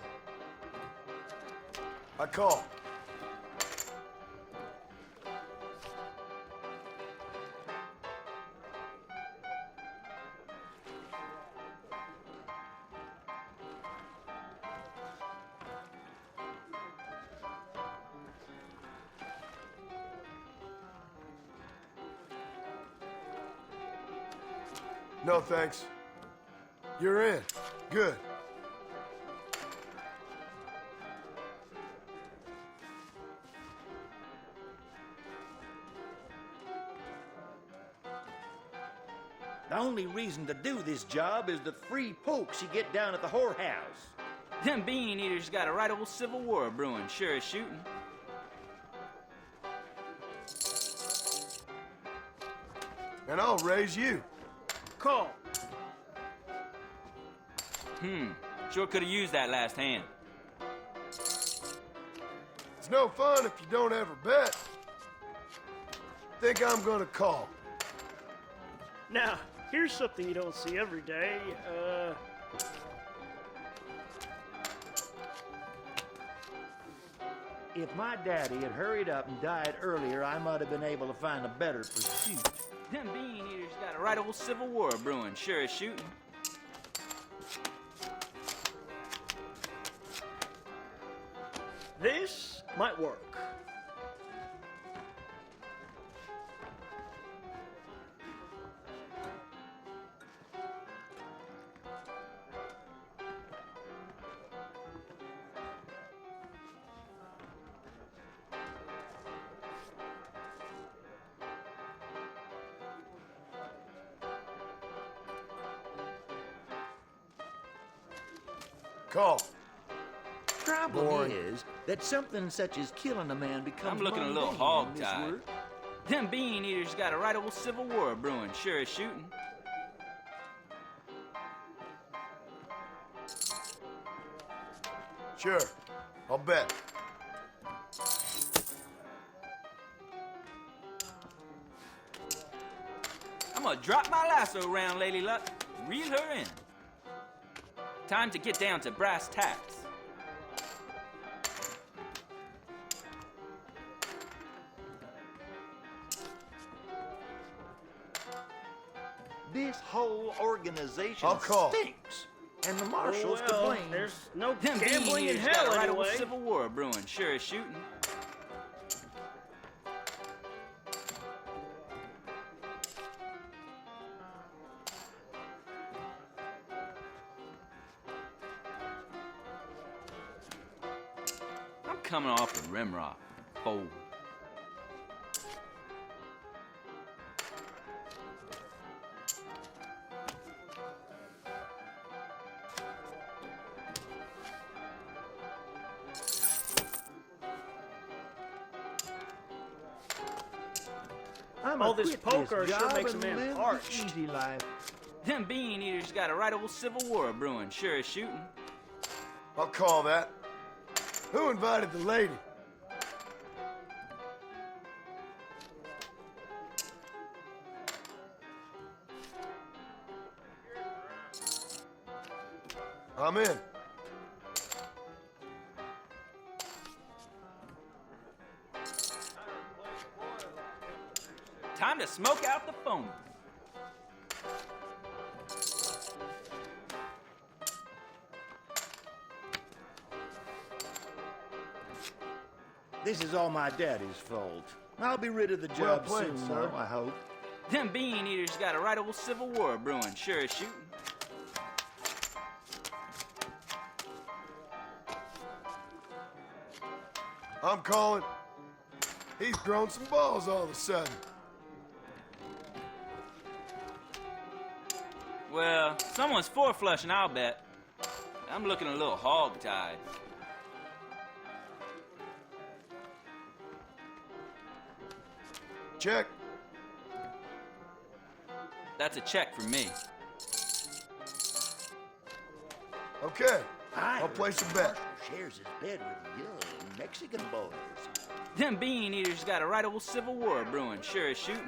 I call. No, thanks. You're in. Good. The only reason to do this job is the free pokes you get down at the whorehouse. Them bean eaters got a right old civil war brewing, sure as shooting. And I'll raise you. Call. Sure could have used that last hand. It's no fun if you don't ever bet. Think I'm gonna call. Now, here's something you don't see every day. If my daddy had hurried up and died earlier, I might have been able to find a better pursuit. Them bean eaters got a right old civil war brewing, sure as shooting. This might work. Call. Problem is that something such as killing a man becomes I'm looking a little mundane in this hog-tied. world. Them bean eaters got a right old civil war brewing, sure as shooting. Sure. I'll bet. I'm gonna drop my lasso around Lady Luck, reel her in. Time to get down to brass tacks. This whole organization I'll call. stinks, and the marshal's to blame. There's no Them gambling bean in eaters got hell a right old anyway. civil war brewing, sure as shooting. I'm coming off the Rimrock. Fold. All this poker sure job makes a and man live the parched. easy life. Them bean eaters got a right old civil war brewing, sure as shooting. I'll call that. Who invited the lady? I'm in. Time to smoke out the phone. This is all my daddy's fault. I'll be rid of the Well job played, soon, sir. though, I hope. Them bean eaters got a right old civil war brewing, sure as shooting. I'm calling. He's grown some balls all of a sudden. Well, someone's four-flushing, I'll bet. I'm looking a little hog-tied. Check. That's a check for me. Okay, I'll place a bet. Shares his bed with young Mexican boys. Them bean eaters got a right old civil war brewing, sure as shooting.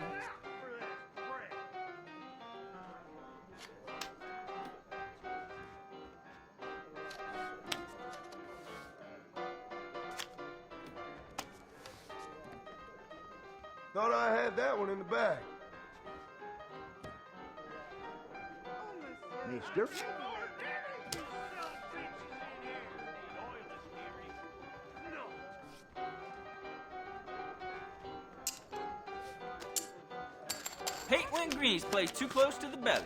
Thought I had that one in the bag. Mister? Hate when greens play too close to the belly.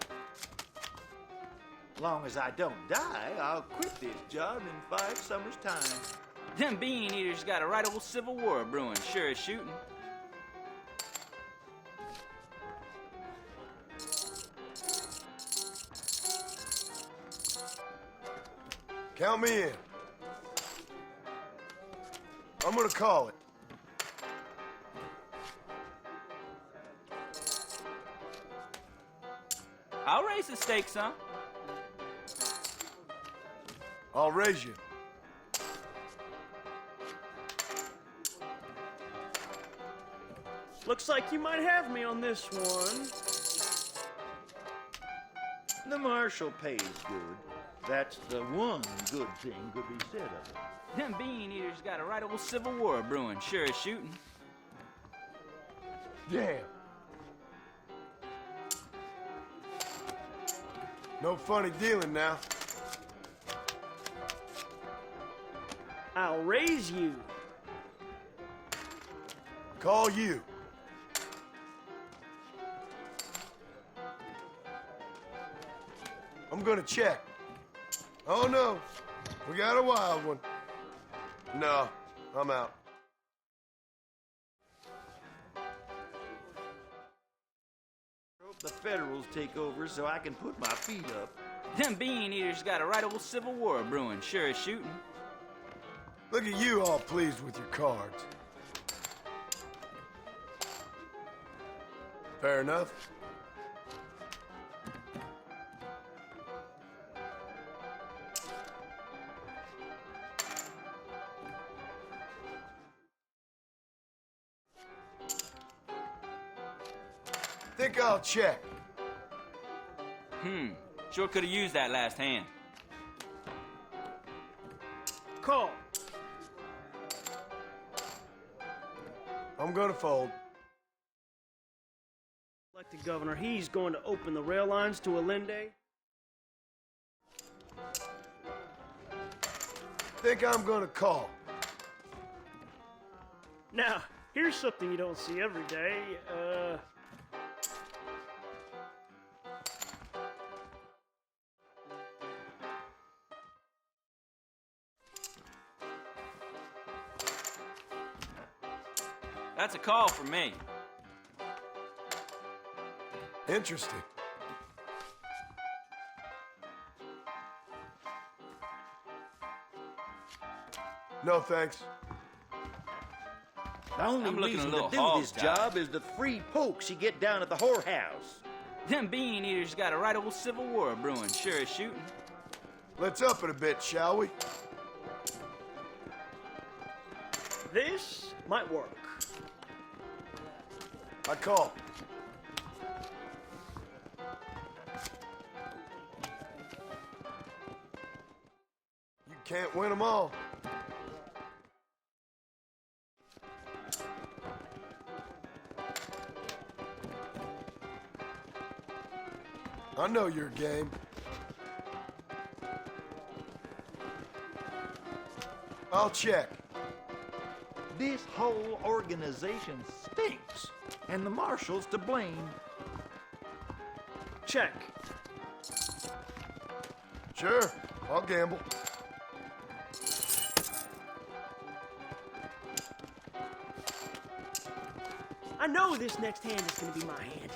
Long as I don't die, I'll quit this job in 5 summers' time. Them bean eaters got a right old civil war brewing, sure as shooting. Count me in. I'm gonna call it. I'll raise the stakes some. I'll raise you. Looks like you might have me on this one. The marshal pays good. That's the one good thing could be said of it. Them bean eaters got a right old civil war brewing, sure as shooting. Damn. No funny dealing now. I'll raise you. Call you. I'm gonna check. Oh no, we got a wild one. No, I'm out. Hope the Federals take over so I can put my feet up. Them bean eaters got a right old civil war brewing, sure as shooting. Look at you all pleased with your cards. Fair enough. Think I'll check. Sure could have used that last hand. Call. I'm gonna fold. Elected governor, he's going to open the rail lines to Allende. Think I'm gonna call. Now, here's something you don't see every day. That's a call for me. Interesting. No thanks. The only I'm looking reason a to little do this hog-tied. job is the free pokes you get down at the whorehouse. Them bean eaters got a right old civil war brewing, sure as shooting. Let's up it a bit, shall we? This might work. I call. You can't win them all. I know your game. I'll check. This whole organization stinks, and the marshal's to blame. Check. Sure, I'll gamble. I know this next hand is gonna be my hand.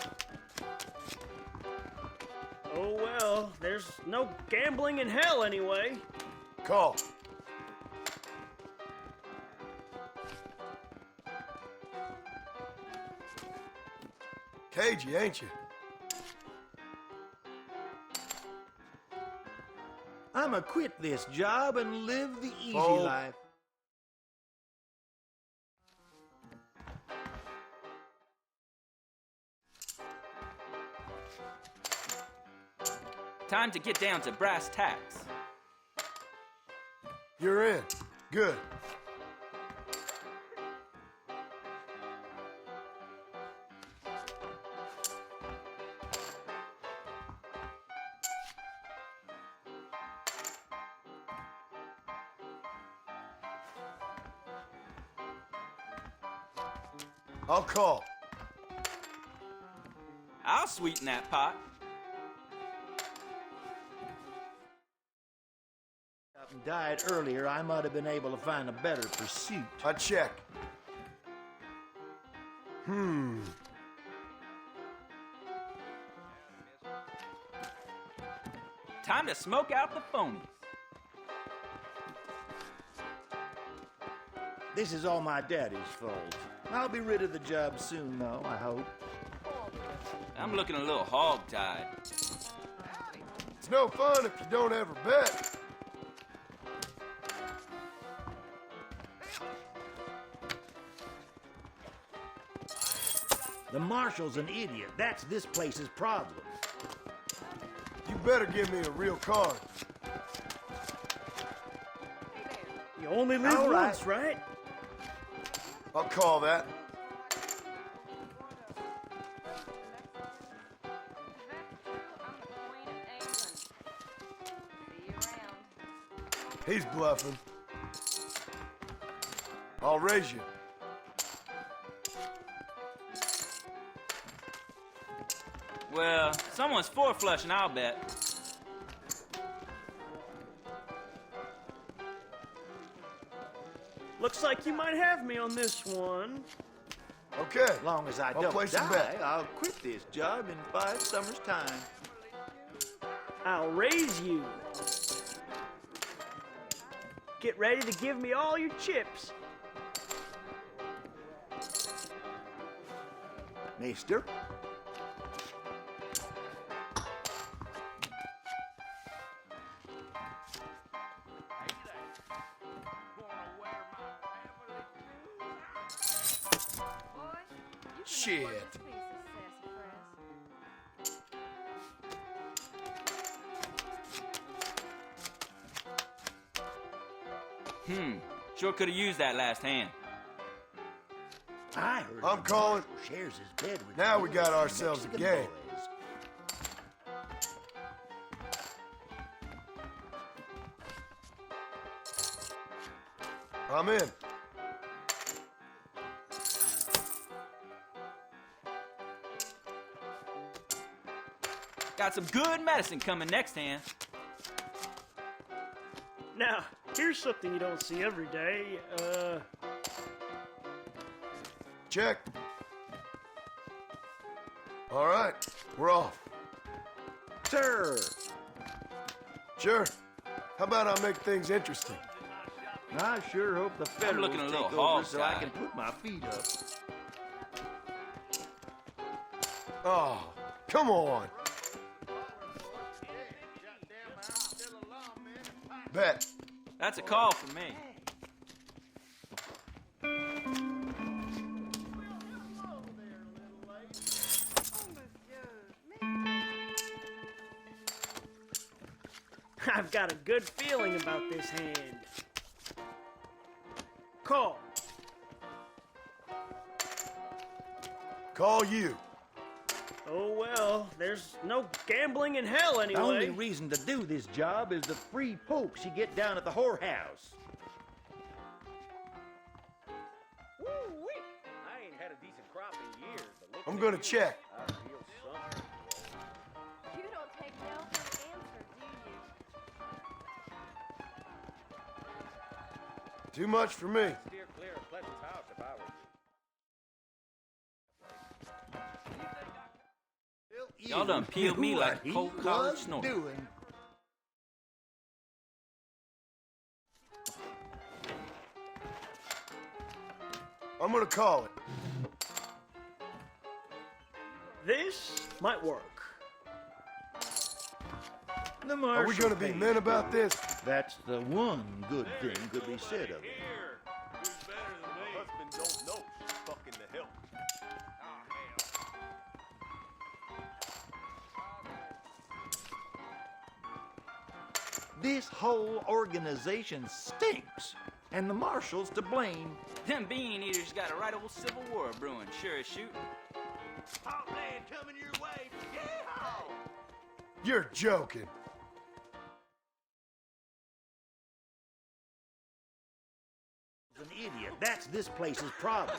Oh well, there's no gambling in hell anyway. Call. Cagey, ain't you? I'ma quit this job and live the easy Fold. life. Time to get down to brass tacks. You're in. Good. I'll call. I'll sweeten that pot. Died earlier, I might have been able to find a better pursuit. I check. Time to smoke out the phonies. This is all my daddy's fault. I'll be rid of the job soon, though, I hope. I'm looking a little hog-tied. It's no fun if you don't ever bet. The marshal's an idiot. That's this place's problem. You better give me a real card. You only live All right. once, right? I'll call that. He's bluffing. I'll raise you. Well, someone's four-flushing, I'll bet. Looks like you might have me on this one. Okay. As long as I I'll don't place a die, bet. I'll quit this job in 5 summers' time. I'll raise you. Get ready to give me all your chips. Mister? Shit. Sure could have used that last hand. I heard I'm calling. shares his bed with Now we the got ourselves a Mexican game. boys. I'm in. Got some good medicine coming next hand. Now, here's something you don't see every day. Check. All right, we're off. Sir! Sure. How about I make things interesting? I sure hope the Federals looking a take little over so I hog-tied. can put my feet up. Oh, come on. Bet. That's a call for me. I've got a good feeling about this hand. Call. Call you. Oh, well, there's no gambling in hell anyway. The only reason to do this job is the free pokes you get down at the whorehouse. Woo-wee. I ain't had a decent crop in years. But look I'm at gonna you. check. I feel something. You don't take no for an answer, do you? Too much for me. Steer clear of Pleasant's house if I were you. Y'all done peeled me like a cold college snort. Doing. I'm gonna call it. This might work. The Are we marshal gonna be paid. men about this? That's the one good thing could be said of it. Husband don't know she's fucking the help. This whole organization stinks, and the marshal's to blame. Them bean eaters got a right old civil war brewing, sure as shooting. Hot man coming your way. Yeah. You're joking. An idiot. That's this place's problem.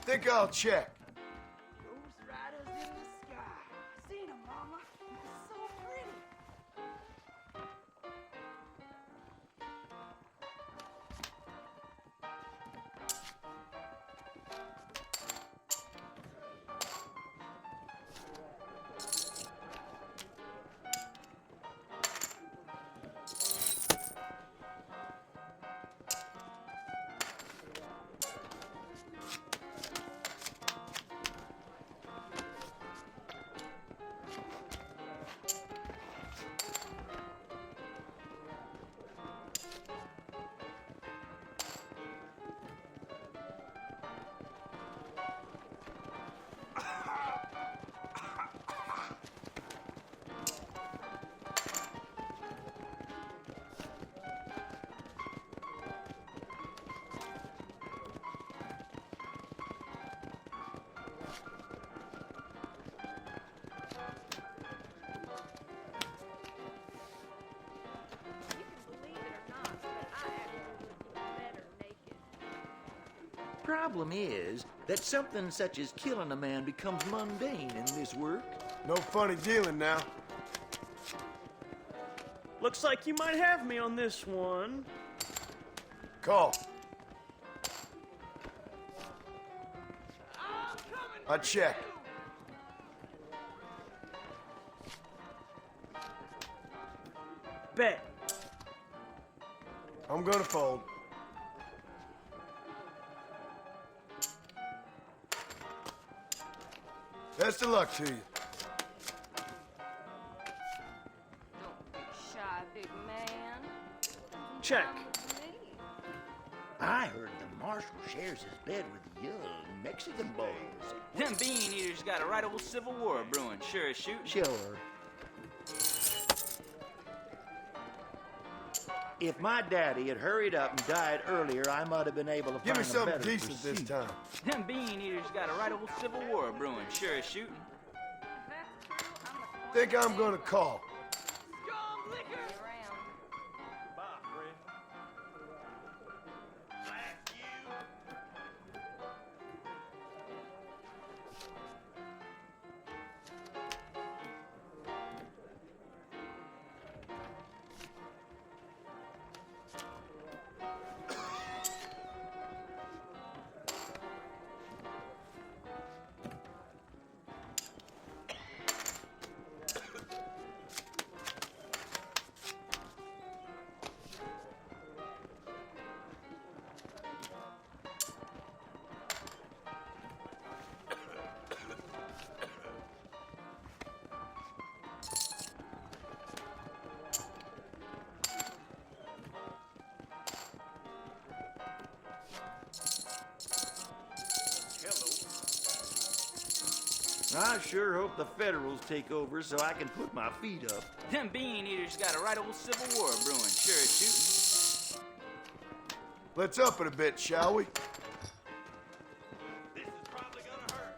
Think I'll check. Ghost riders in the sky. Seen 'em, Mama. It's so pretty. Problem is that something such as killing a man becomes mundane in this work. No funny dealing now. Looks like you might have me on this one. Call. I check. Bet. I'm gonna fold. Best of luck to you. Don't be shy, big man. Check. I heard the marshal shares his bed with the young Mexican boys. Them bean eaters got a right old civil war brewing, sure as shooting. Sure. If my daddy had hurried up and died earlier, I might have been able to Give me find a something better decent this pursuit. time. Them bean eaters got a right old civil war brewing, sure as shooting. Think I'm gonna call. I sure hope the Federals take over so I can put my feet up. Them bean eaters got a right old civil war brewing, sure as shooting. Let's up it a bit, shall we? This is probably gonna hurt.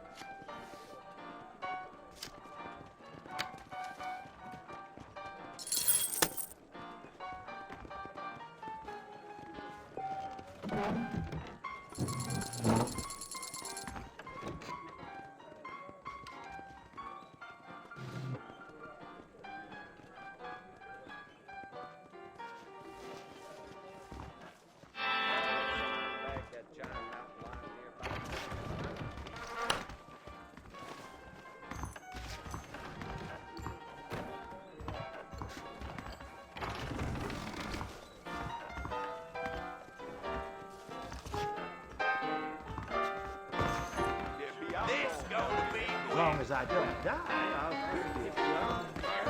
long as I don't die, I'll keep you on. I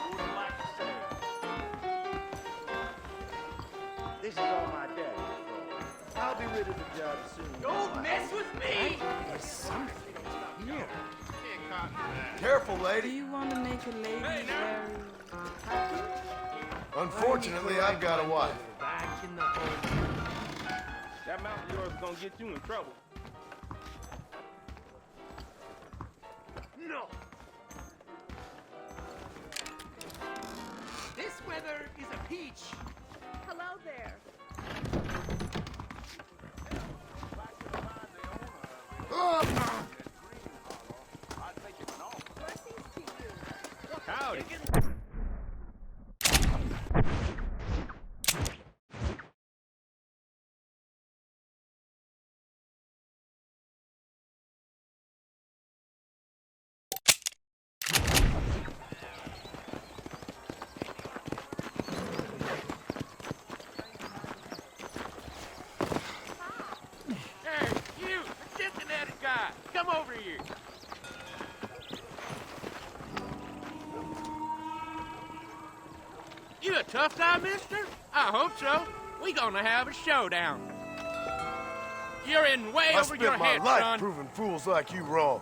wouldn't like to say. This is all my daddy's for. I'll be rid of the job soon. Don't mess with me! There's something here. Careful, Do lady. you want to make a lady very happy? Unfortunately, I've got a wife. Back in the hole. That mouth of yours is gonna get you in trouble. No! This weather is a peach. Hello there. Howdy. Hey, you, the Cincinnati guy, come over here. You a tough guy, mister? I hope so. We gonna have a showdown. You're in way I over your spent my head, life son. proving fools like you wrong.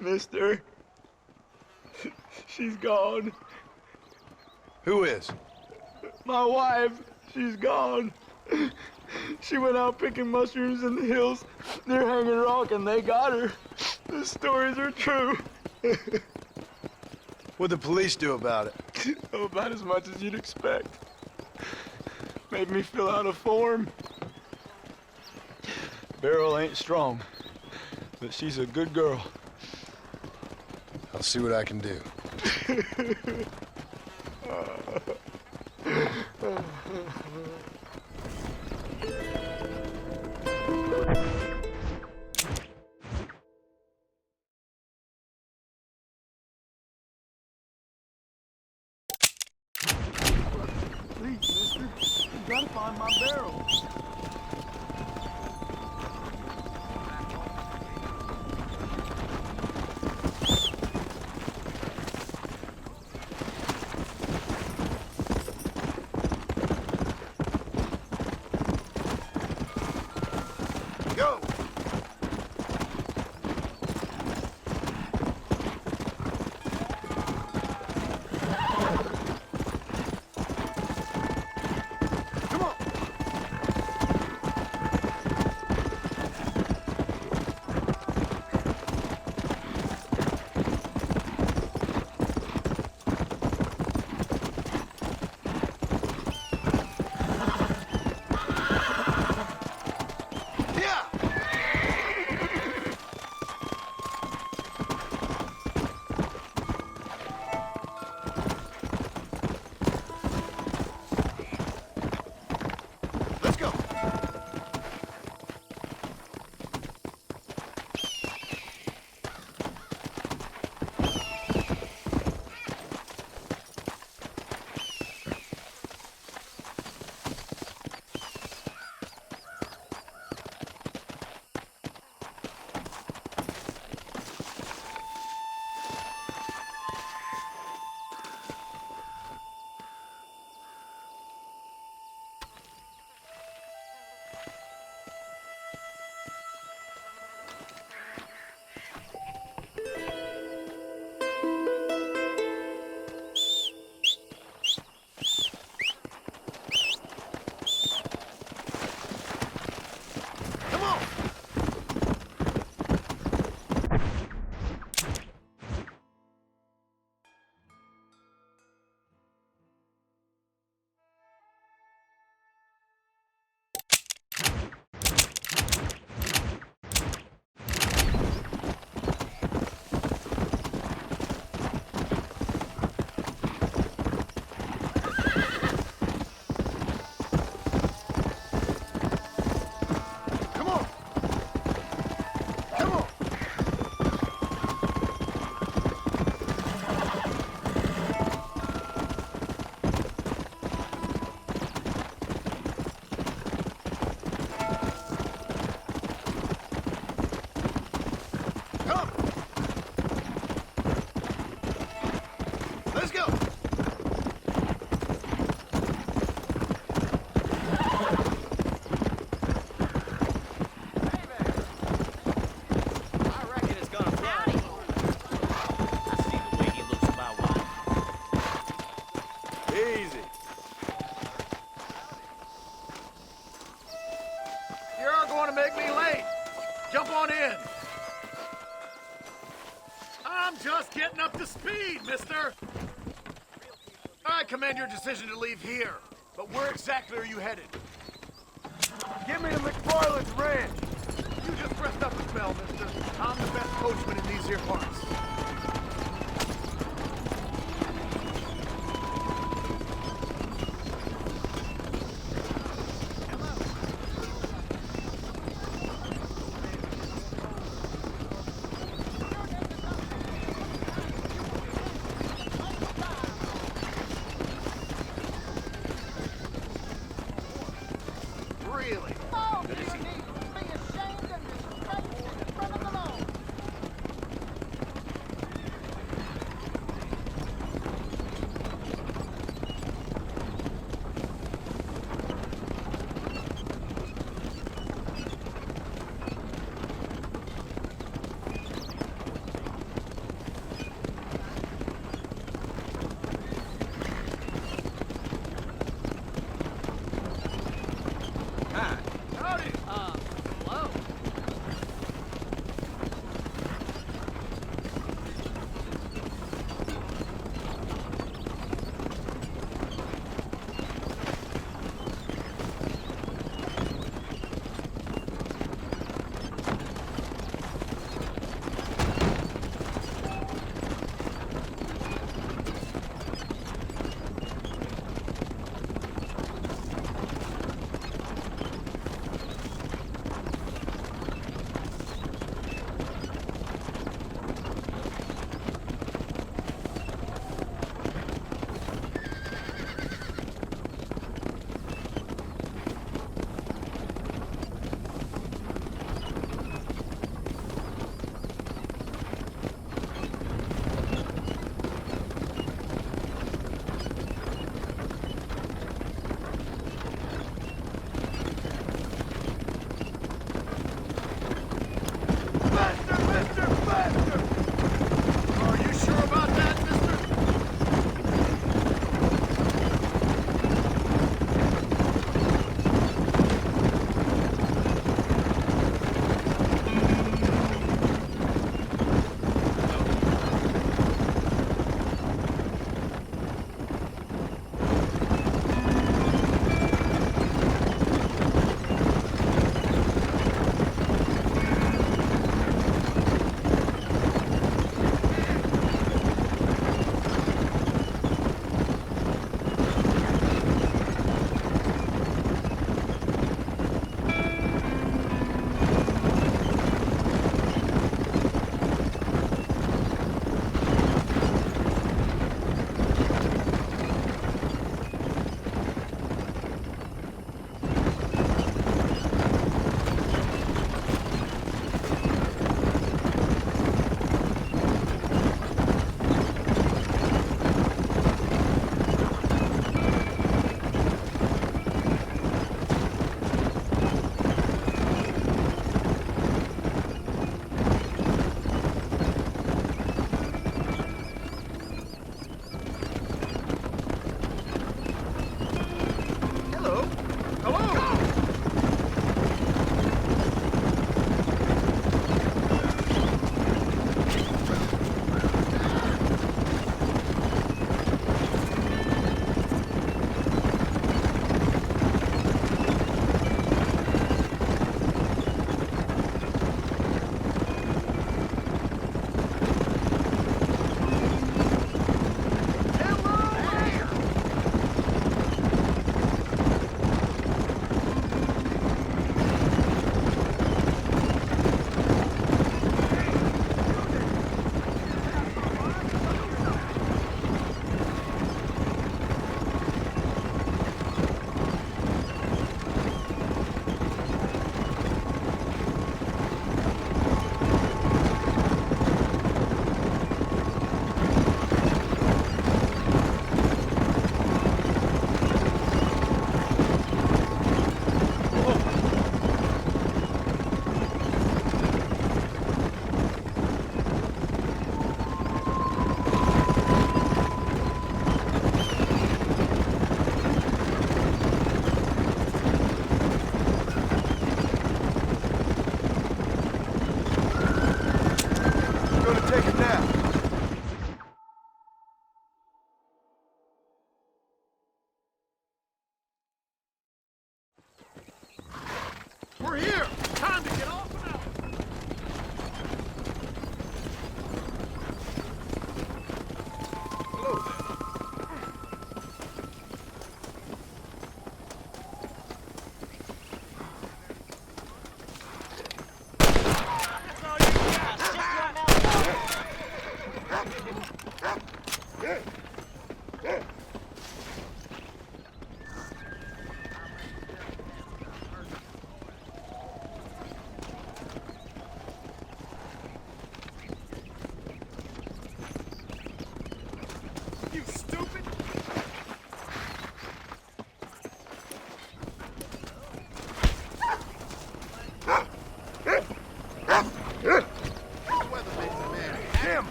Mister, she's gone. Who is? My wife, she's gone. She went out picking mushrooms in the hills near Hanging Rock and they got her. The stories are true. What'd the police do about it? Oh, about as much as you'd expect. Made me fill out a form. Beryl ain't strong, but she's a good girl. I'll see what I can do. Please, mister, you gotta find my barrel. Go! make me late. Jump on in. I'm just getting up to speed, mister. I commend your decision to leave here. But where exactly are you headed? Give me the McFarland's ranch. You just rest up a spell, mister. I'm the best coachman in these here parts. Really? Good to see you.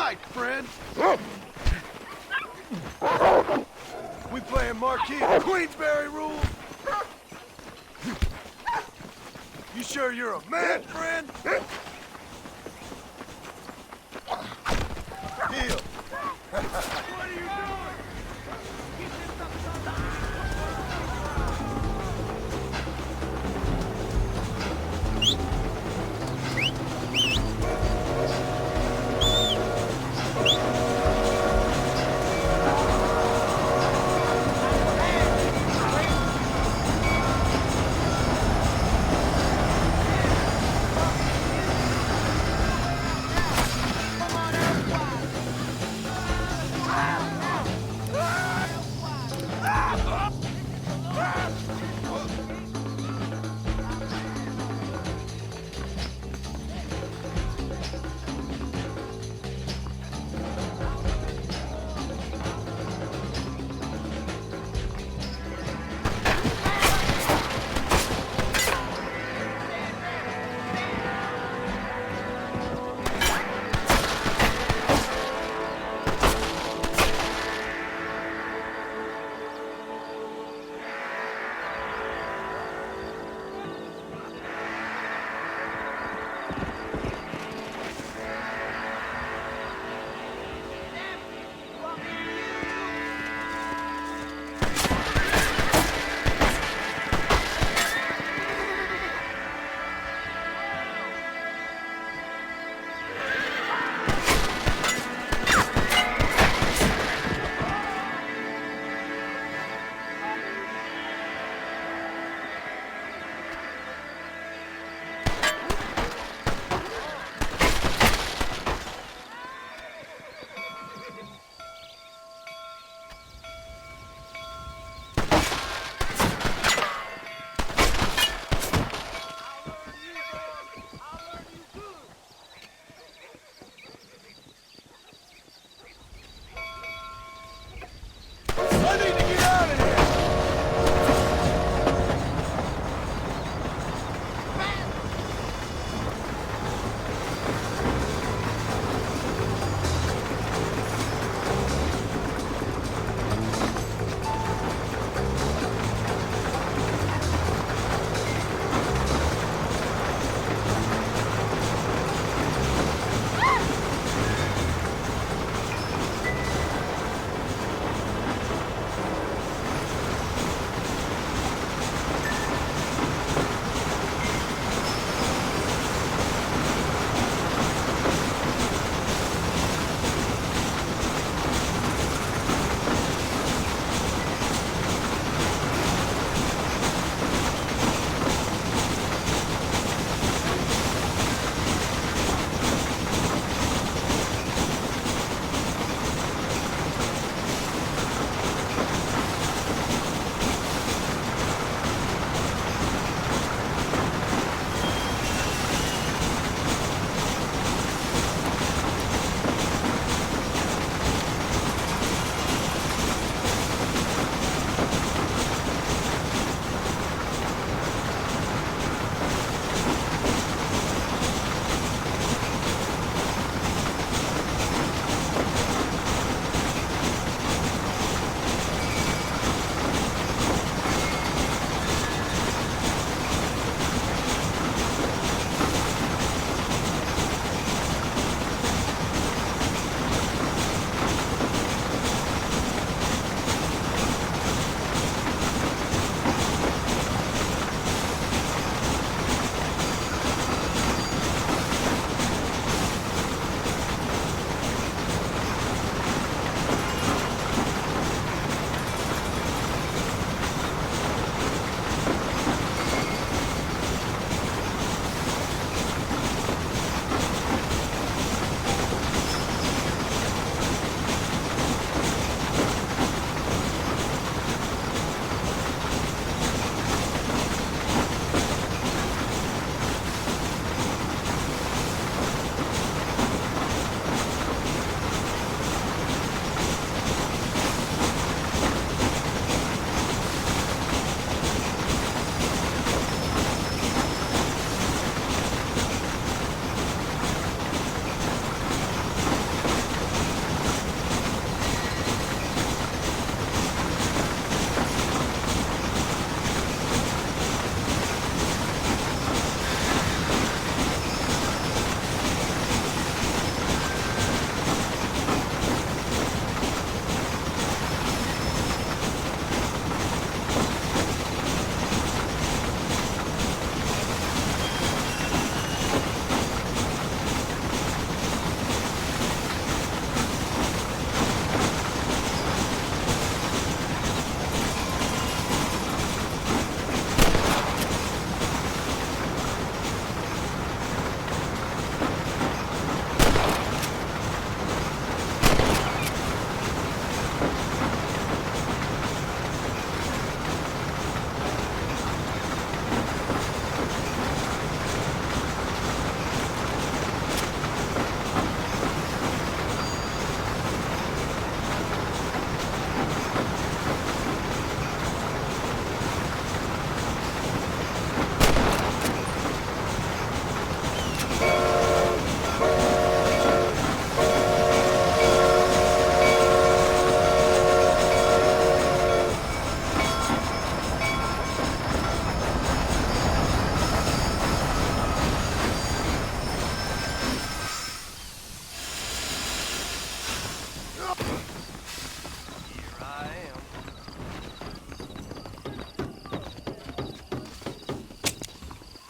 right, friend. We playing Marquis of Queensberry rules? You sure you're a man, friend? Deal. What are you doing?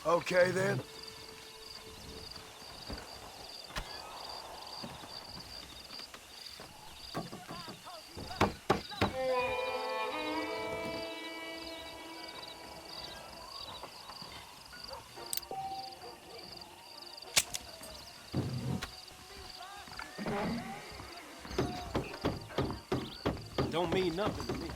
Okay, then. Don't mean nothing to me.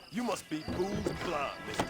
You must be Boone's blood, mister.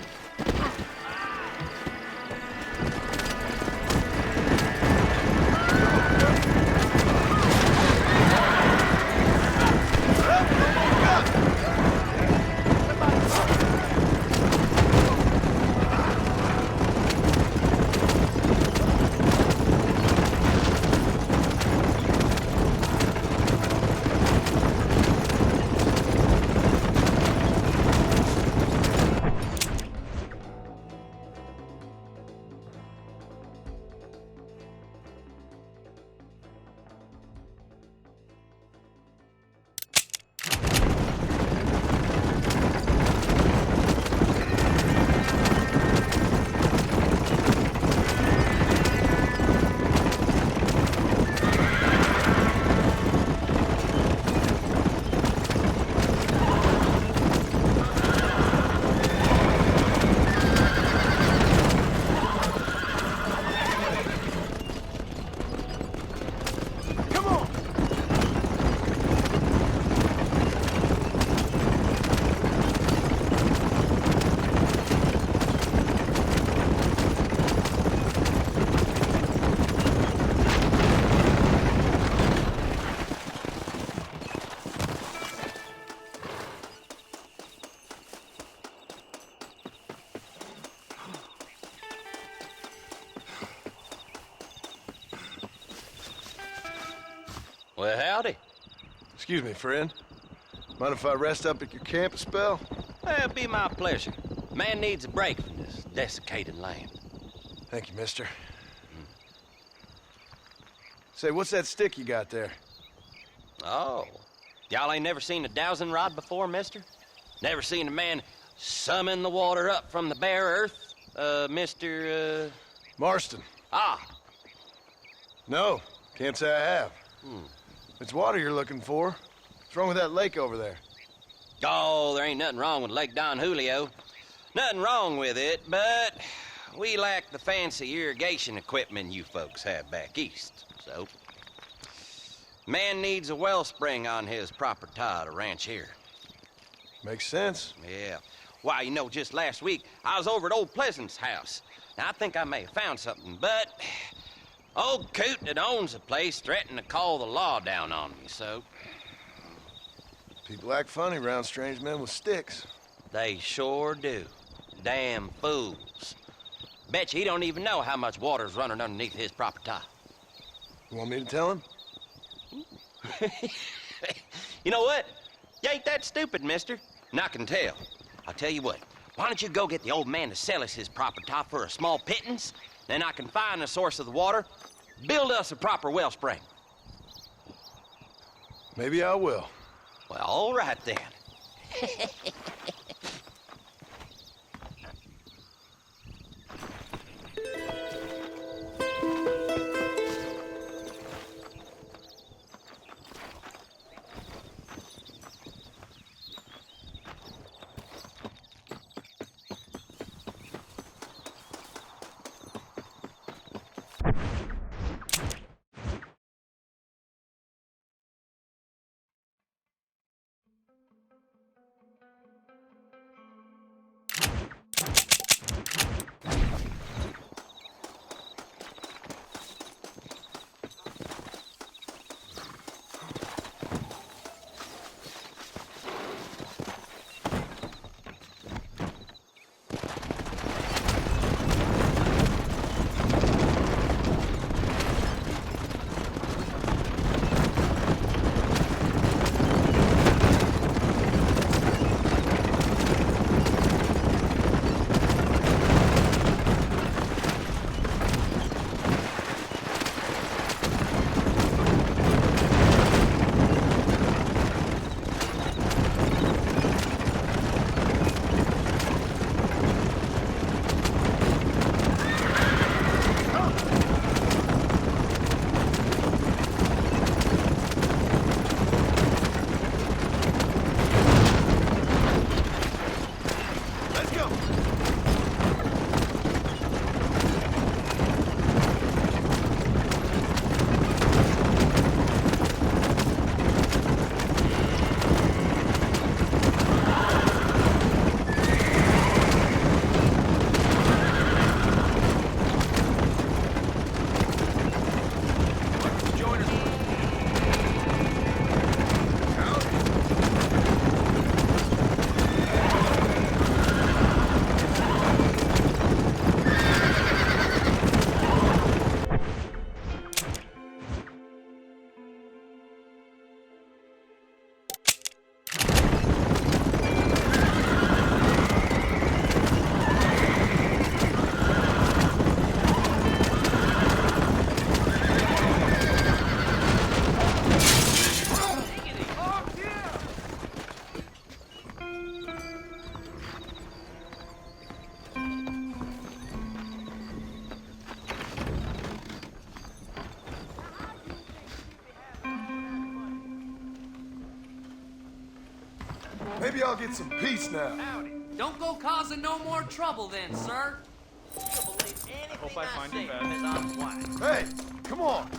Well, howdy. Excuse me, friend. Mind if I rest up at your camp a spell? Well, it'll be my pleasure. Man needs a break from this desiccated land. Thank you, mister. Say, what's that stick you got there? Oh. Y'all ain't never seen a dowsing rod before, mister? Never seen a man summon the water up from the bare earth? Mr. Marston. Ah. No, can't say I have. It's water you're looking for. What's wrong with that lake over there? Oh, there ain't nothing wrong with Lake Don Julio. Nothing wrong with it, but, we lack the fancy irrigation equipment you folks have back east, so... Man needs a wellspring on his property to ranch here. Makes sense. Yeah. Why, you know, just last week, I was over at Old Pleasant's house. Now, I think I may have found something, but... Old Coot that owns the place threatened to call the law down on me, so... People act funny around strange men with sticks. They sure do. Damn fools. Bet you he don't even know how much water's running underneath his property. You want me to tell him? You know what? You ain't that stupid, mister. And I can tell. I'll tell you what. Why don't you go get the old man to sell us his property for a small pittance? Then I can find the source of the water, build us a proper wellspring. Maybe I will. Well, all right then. Maybe I'll get some peace now. Howdy. Don't go causing no more trouble then, sir. I hope I find you fast. Hey, come on.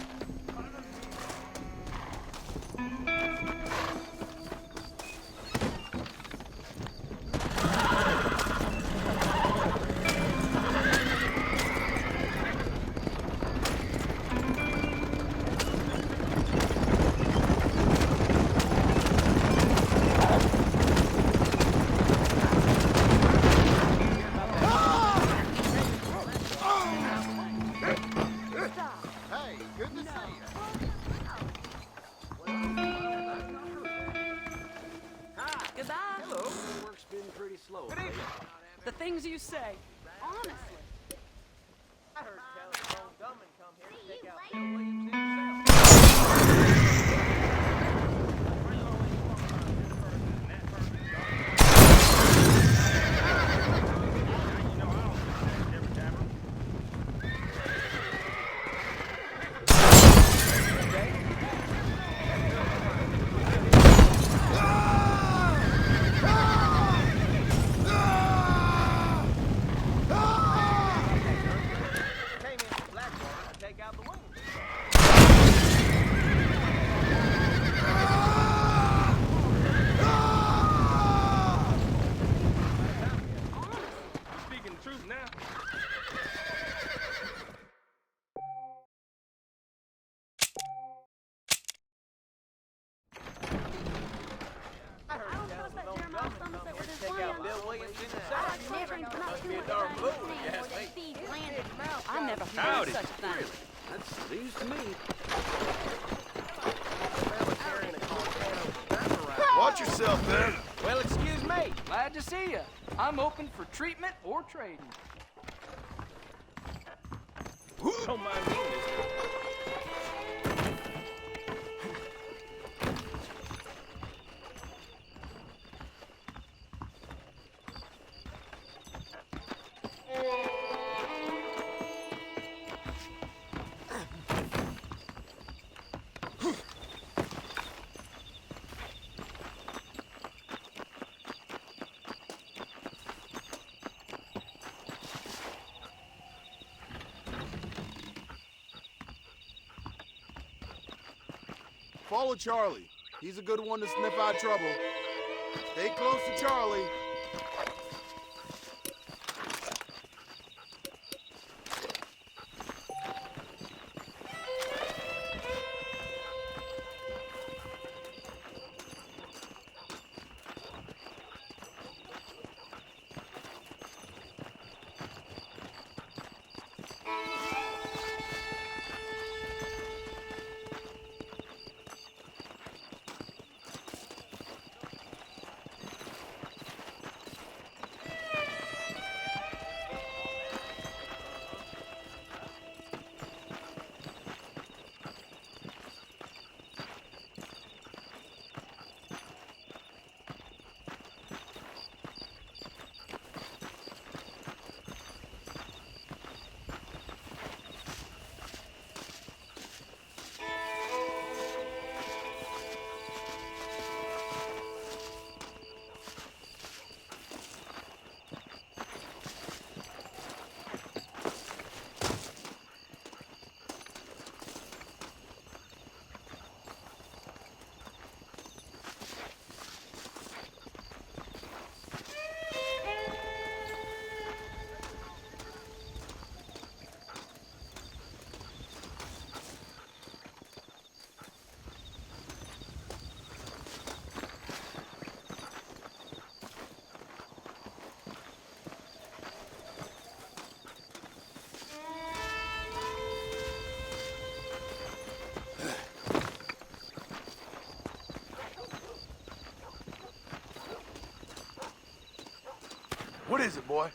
The things you say, honestly. I heard tell old Gumman come here to take out Bill Williams himself. I never heard Howdy. of such a thing. Really? That's news to me. Watch yourself there. Well, excuse me. Glad to see you. I'm open for treatment or trading. Don't mind me, mister. Follow Charlie. He's a good one to sniff out trouble. Stay close to Charlie. What is it, boy?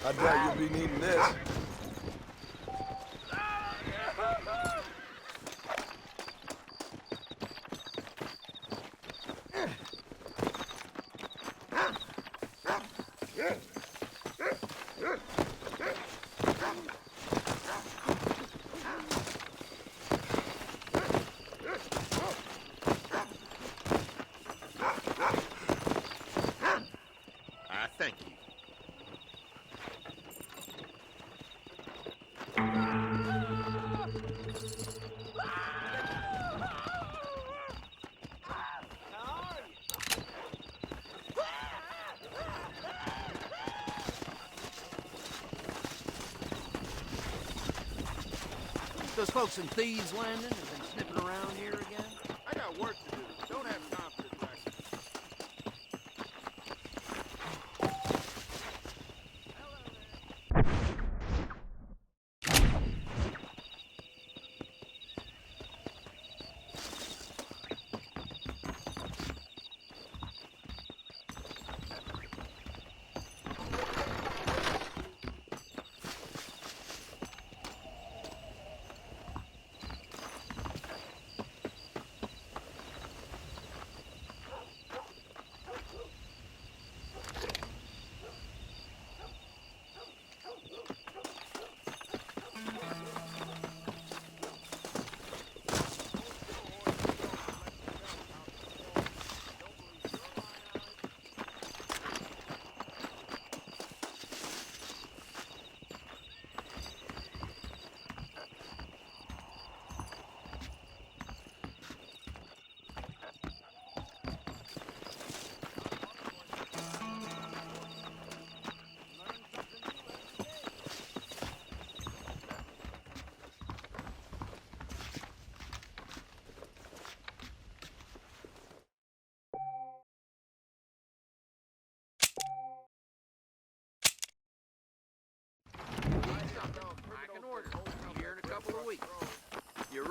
I doubt you'll be needing this. Thank you. Those folks in Thieves Landing have been sniffing around here again? I got work to do. Don't have time for this racket.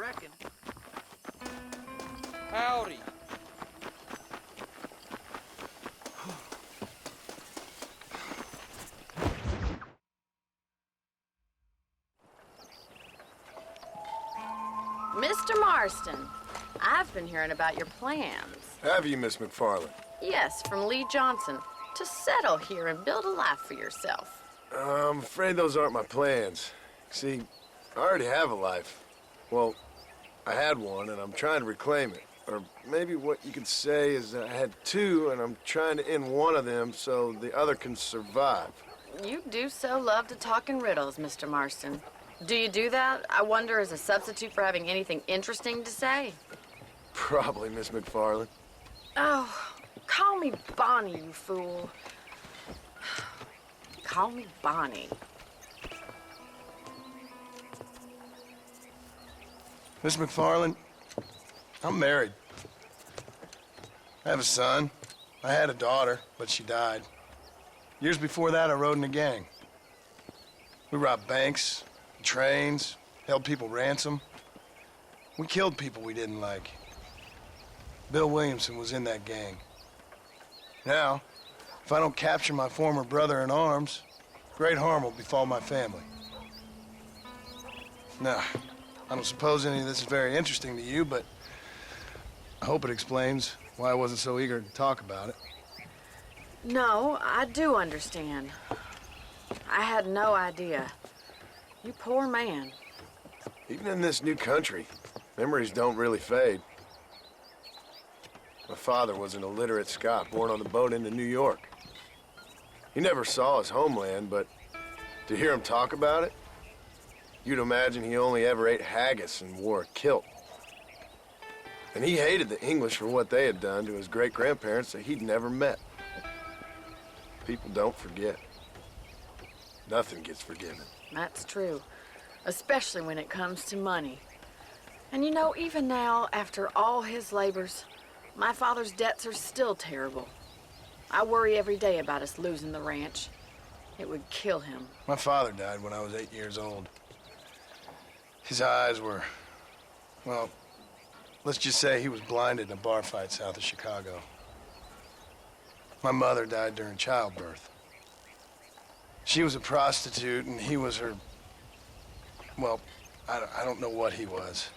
reckon. Howdy. Mr. Marston, I've been hearing about your plans. Have you, Miss McFarland? Yes, from Lee Johnson, to settle here and build a life for yourself. I'm afraid those aren't my plans. See, I already have a life. Well, I had one, and I'm trying to reclaim it. Or maybe what you could say is that I had two, and I'm trying to end one of them so the other can survive. You do so love to talk in riddles, Mr. Marston. Do you do that, I wonder, as a substitute for having anything interesting to say? Probably, Miss McFarland. Oh, call me Bonnie, you fool. Call me Bonnie. Miss McFarland, I'm married. I have a son. I had a daughter, but she died. Years before that, I rode in a gang. We robbed banks, trains, held people ransom. We killed people we didn't like. Bill Williamson was in that gang. Now, if I don't capture my former brother in arms, great harm will befall my family. Now, I don't suppose any of this is very interesting to you, but I hope it explains why I wasn't so eager to talk about it. No, I do understand. I had no idea. You poor man. Even in this new country, memories don't really fade. My father was an illiterate Scot born on the boat into New York. He never saw his homeland, but to hear him talk about it, you'd imagine he only ever ate haggis and wore a kilt. And he hated the English for what they had done to his great-grandparents that he'd never met. People don't forget. Nothing gets forgiven. That's true, especially when it comes to money. And you know, even now, after all his labors, my father's debts are still terrible. I worry every day about us losing the ranch. It would kill him. My father died when I was 8 years old. His eyes were, well, let's just say he was blinded in a bar fight south of Chicago. My mother died during childbirth. She was a prostitute, and he was her, well, I don't know what he was.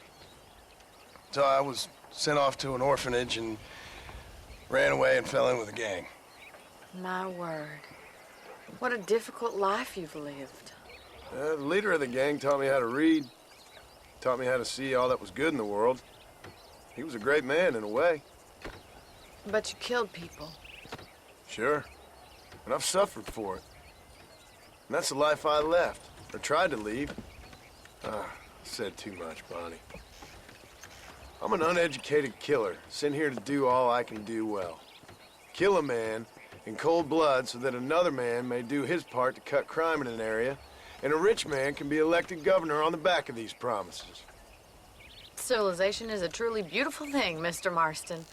So I was sent off to an orphanage and ran away and fell in with a gang. My word. What a difficult life you've lived. The leader of the gang taught me how to read, taught me how to see all that was good in the world. He was a great man in a way. But you killed people. Sure. And I've suffered for it. And that's the life I left, or tried to leave. I said too much, Bonnie. I'm an uneducated killer, sent here to do all I can do well. Kill a man in cold blood so that another man may do his part to cut crime in an area, and a rich man can be elected governor on the back of these promises. Civilization is a truly beautiful thing, Mr. Marston.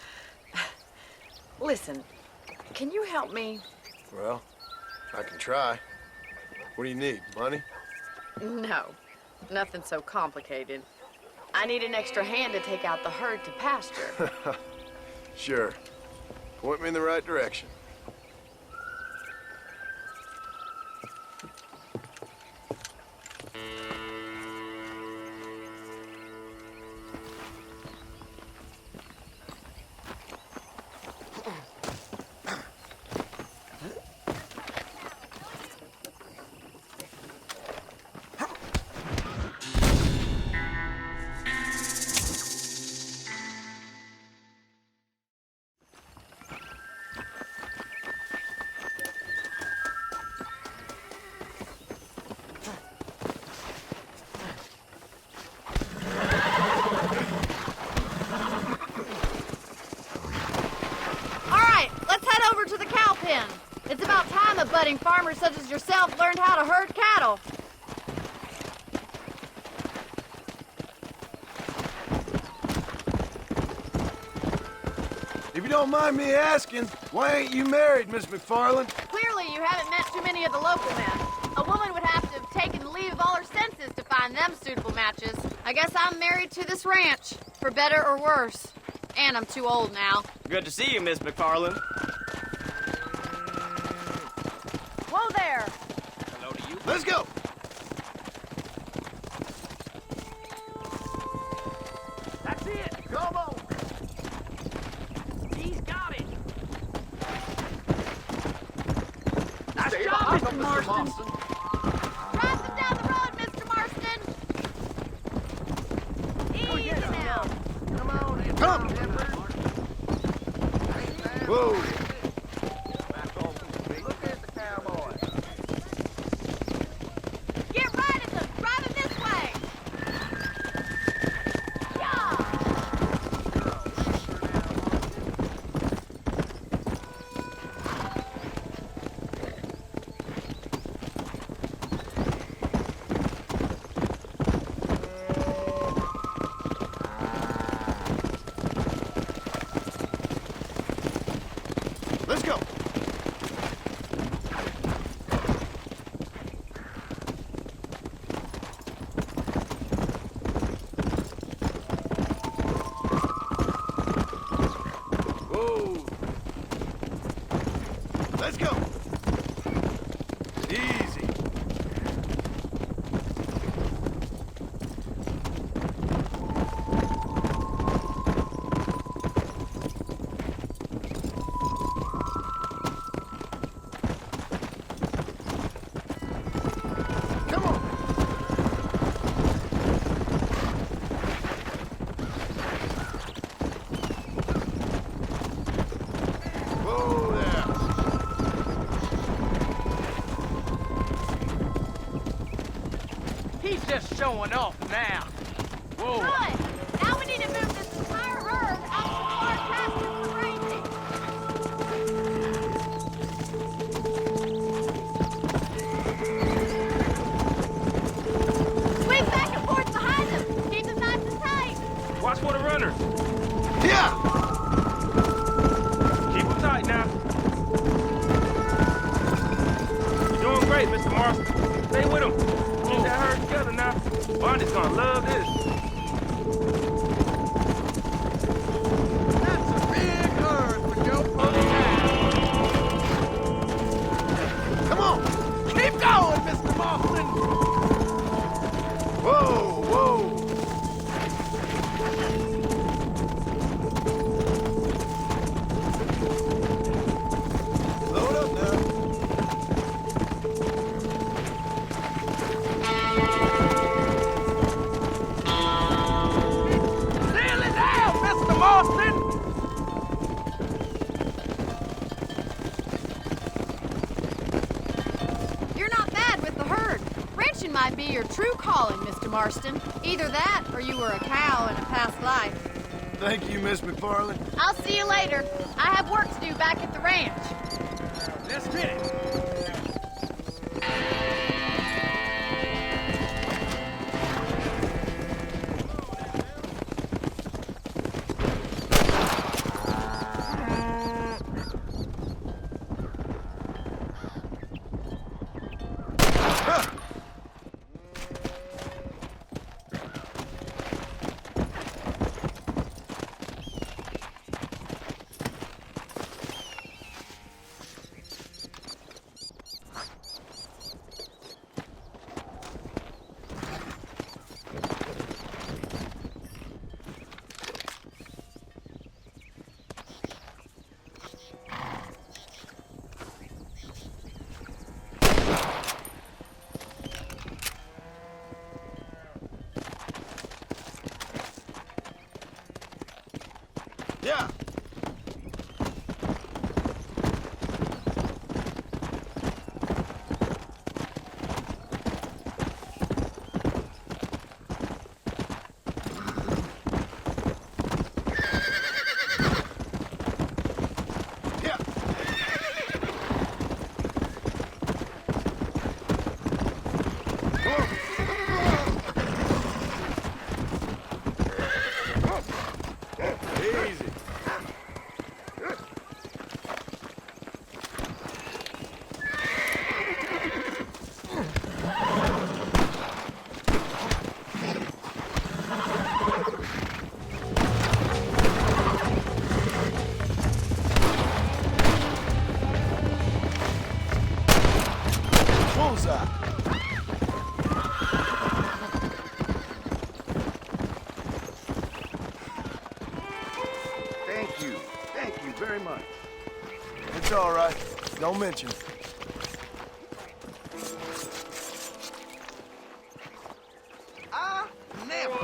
Listen, can you help me? Well, I can try. What do you need, money? No, nothing so complicated. I need an extra hand to take out the herd to pasture. Sure. Point me in the right direction. It's about time a budding farmer such as yourself learned how to herd cattle. If you don't mind me asking, why ain't you married, Miss McFarland? Clearly you haven't met too many of the local men. A woman would have to have taken leave of all her senses to find them suitable matches. I guess I'm married to this ranch, for better or worse. And I'm too old now. Good to see you, Miss McFarland. Whoa there! Hello to you. Let's go! That's it. Come on. He's got it. Nice job, Mr. Marston. Drive them down the road, Mr. Marston. Easy now. Come on, Come! Whoa! Look at the cowboy. Get right at them. Drive them this way. Yeah. Let's go! Whoa! Let's go! Easy. Come on! Whoa there! He's just showing off now. Whoa. Good. Now we need to move this entire herd out to far pastures for grazing. Swing back and forth behind them. Keep them nice and tight. Watch for the runners. Yeah! Keep them tight now. You're doing great, Mr. Marston. Stay with him. Keep that herd together now. Bonnie's gonna love this. That's a big herd for Joe Pony Town. Come on! Keep going, Mr. Marston! Whoa, whoa! Load up now. Nearly there, Mr. Marston. You're not bad with the herd. Ranching might be your true calling, Mr. Marston. Either that, or you were a cow in a past life. Thank you, Miss McFarland. I'll see you later. I have work to do back at the ranch. Let's get it. Yeah! Easy. It's all right. Don't mention it. Never.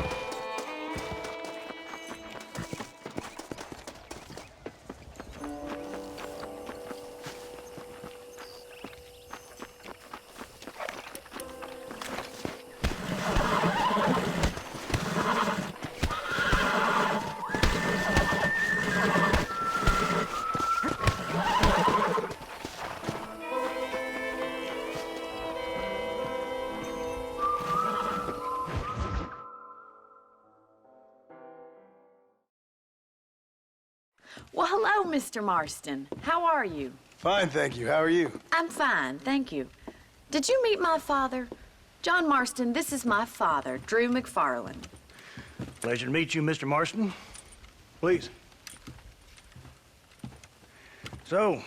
Well, hello, Mr. Marston. How are you? Fine, thank you. How are you? I'm fine, thank you. Did you meet my father? John Marston, this is my father, Drew McFarland. Pleasure to meet you, Mr. Marston. Please. So,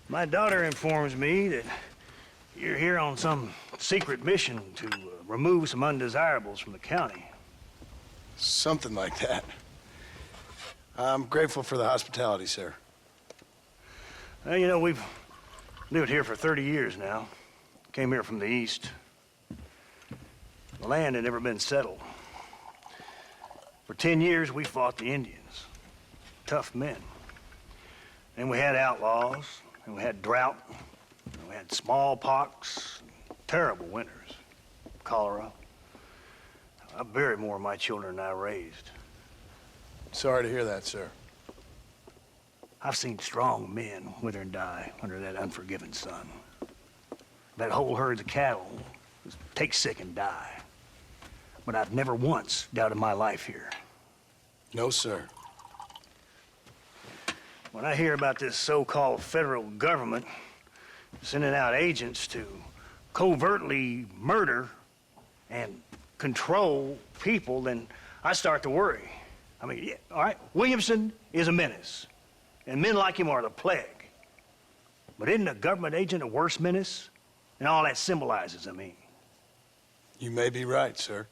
my daughter informs me that you're here on some secret mission to remove some undesirables from the county. Something like that. I'm grateful for the hospitality, sir. Well, you know, we've lived here for 30 years now. Came here from the east. The land had never been settled. For 10 years, we fought the Indians. Tough men. Then we had outlaws, and we had drought, and we had smallpox, terrible winters, cholera. I buried more of my children than I raised. Sorry to hear that, sir. I've seen strong men wither and die under that unforgiving sun. That whole herds of cattle just take sick and die. But I've never once doubted my life here. No, sir. When I hear about this so-called federal government sending out agents to covertly murder and control people, then I start to worry. I mean, yeah, all right, Williamson is a menace, and men like him are the plague. But isn't a government agent a worse menace? And all that symbolizes, I mean. You may be right, sir.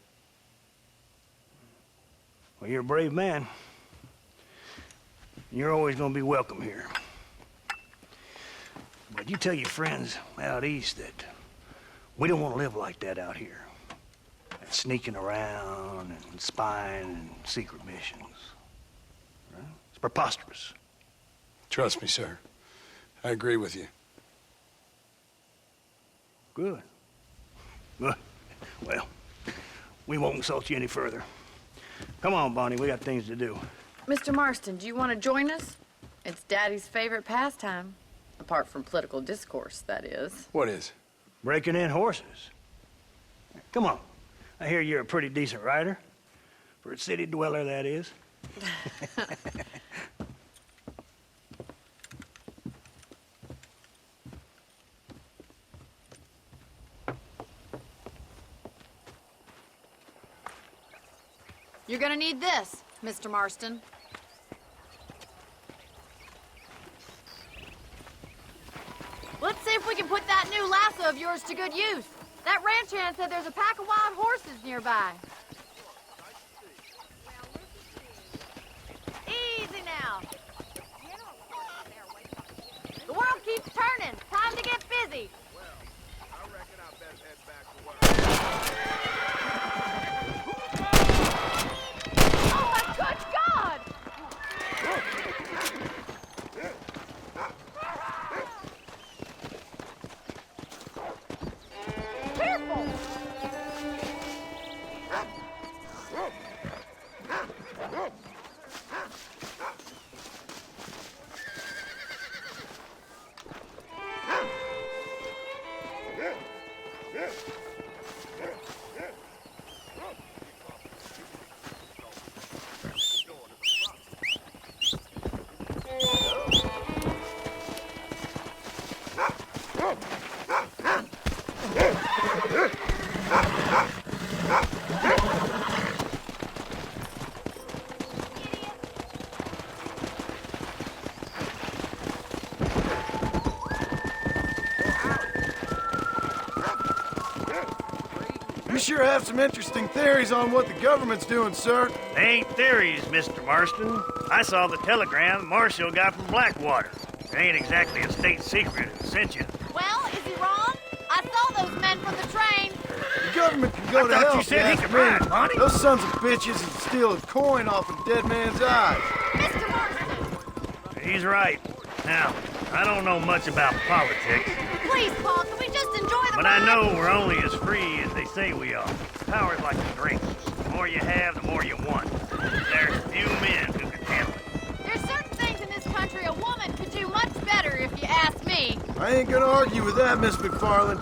Well, you're a brave man. You're always gonna be welcome here. But you tell your friends out east that we don't want to live like that out here. That sneaking around and spying and secret missions. Right? It's preposterous. Trust me, sir. I agree with you. Good. Good. Well, we won't insult you any further. Come on, Bonnie, we got things to do. Mr. Marston, do you want to join us? It's Daddy's favorite pastime. Apart from political discourse, that is. What is? Breaking in horses. Come on. I hear you're a pretty decent rider. For a city dweller, that is. You're gonna need this, Mr. Marston. Let's see if we can put that new lasso of yours to good use. That ranch hand said there's a pack of wild horses nearby. Easy now. The world keeps turning. Time to get busy. I reckon I better head back to work. Oh my good God! Careful! You sure have some interesting theories on what the government's doing, sir. They ain't theories, Mr. Marston. I saw the telegram Marshall got from Blackwater. It ain't exactly a state secret who sent you. Well, is he wrong? I saw those men from the train. The government can go I to thought hell. you said if he ask could me. ride, Bonnie. Those sons of bitches would steal a coin off a dead man's eyes. Mr. Marston! He's right. Now, I don't know much about politics, Please, Paul, can we just enjoy the but ride? I know we're only as free as they say we are. Power's like a drink. The more you have, the more you want. There's few men who can handle it. There's certain things in this country a woman could do much better, if you ask me. I ain't gonna argue with that, Miss McFarland.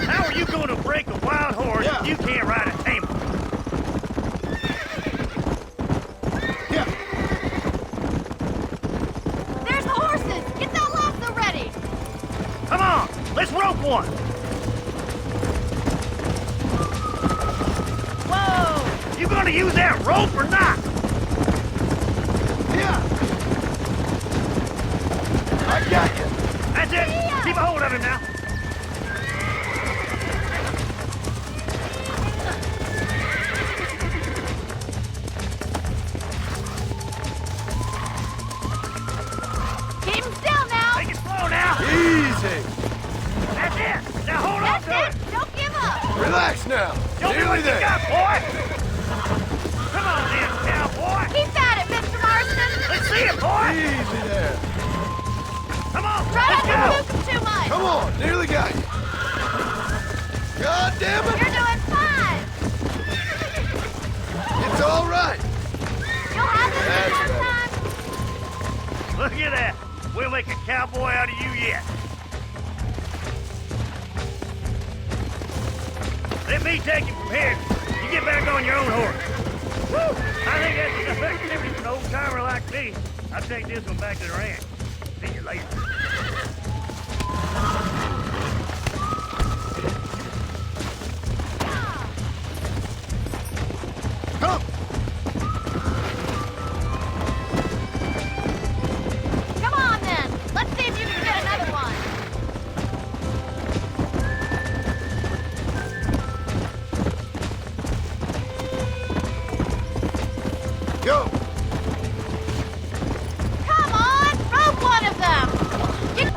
How are you going to break a wild horse if you can't ride a tame one? There's the horses! Get that lasso ready! Come on, let's rope one. Whoa! You gonna use that rope or not? Yeah. I got you. That's it. Keep a hold of him now. Keep him still now! Take it slow now. Easy. That's it. Now hold on to That's it. it! Don't give up! Relax now. Show me Nearly what you there. got, boy. Come on then, cowboy. Keep at it, Mr. Marston! Let's see it, boy. Easy there. Come on, Try let's not to go. spook him too much! Come on, nearly got you. God damn it. You're doing fine! It's all right. You'll have this That's in no better. time! Look at that. We'll make a cowboy out of you yet. Let me take you from here. You get back on your own horse. Woo! I think that's an effective for an old-timer like me. I'll take this one back to the ranch. See you later. Come. Come on then! Let's see if you can get another one! Go. Come on! Rope one of them! Get...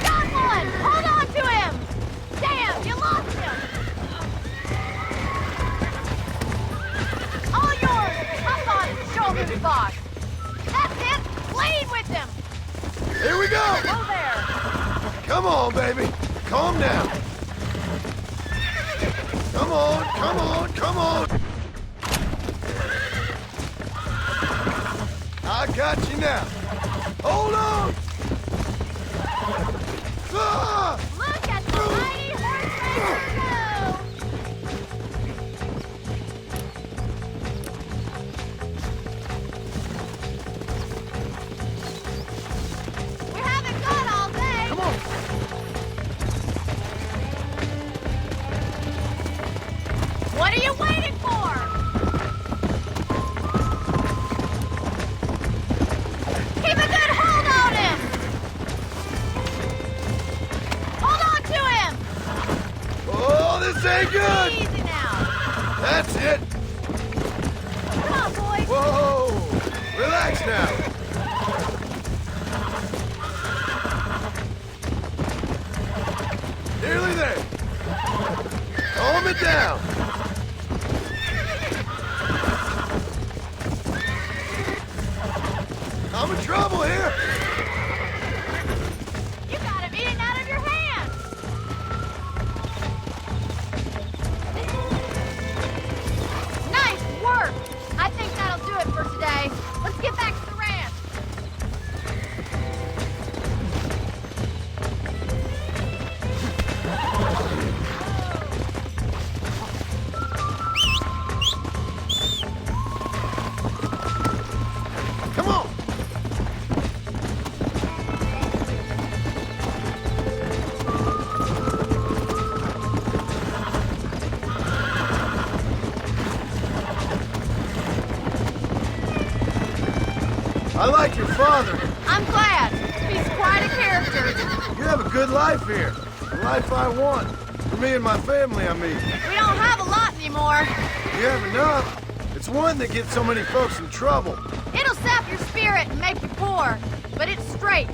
Got one! Hold on to him! Damn, you lost him! All yours! Hop on his shoulders, boss! That's it! Lead with him! Here we go. Go there! Come on, baby. Calm down. Come on, come on, come on. I got you now. Hold on. Ah! Look at the mighty horse racer go! We haven't gone all day! Come on. What are you waiting for? Keep a good hold on him! Hold on to him! Oh, this ain't good. Easy now! That's it. Come on, boys! Whoa. Relax now. Nearly there. Calm it down. I'm in trouble here. You got him eating out of your hand! Nice work! I think that'll do it for today. Let's get back to the ranch. Come on. I like your father. I'm glad. He's quite a character. You have a good life here. The life I want. For me and my family, I mean. We don't have a lot anymore. You have enough. It's one that gets so many folks in trouble. It'll sap your spirit and make you poor, but it's straight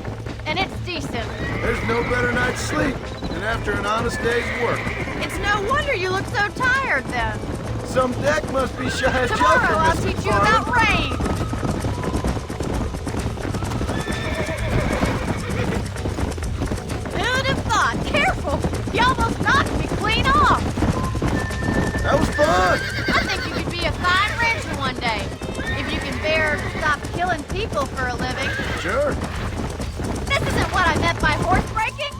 and it's decent. There's no better night's sleep than after an honest day's work. It's no wonder you look so tired then. Some deck must be shy as Tomorrow joker, I'll Miss teach you McFarland. about rain. Who'd have thought? Careful! You almost knocked me clean off. That was fun. I think you could be a fine rancher one day. If you can bear to stop killing people for a living. Sure. This isn't what I meant by horse breaking.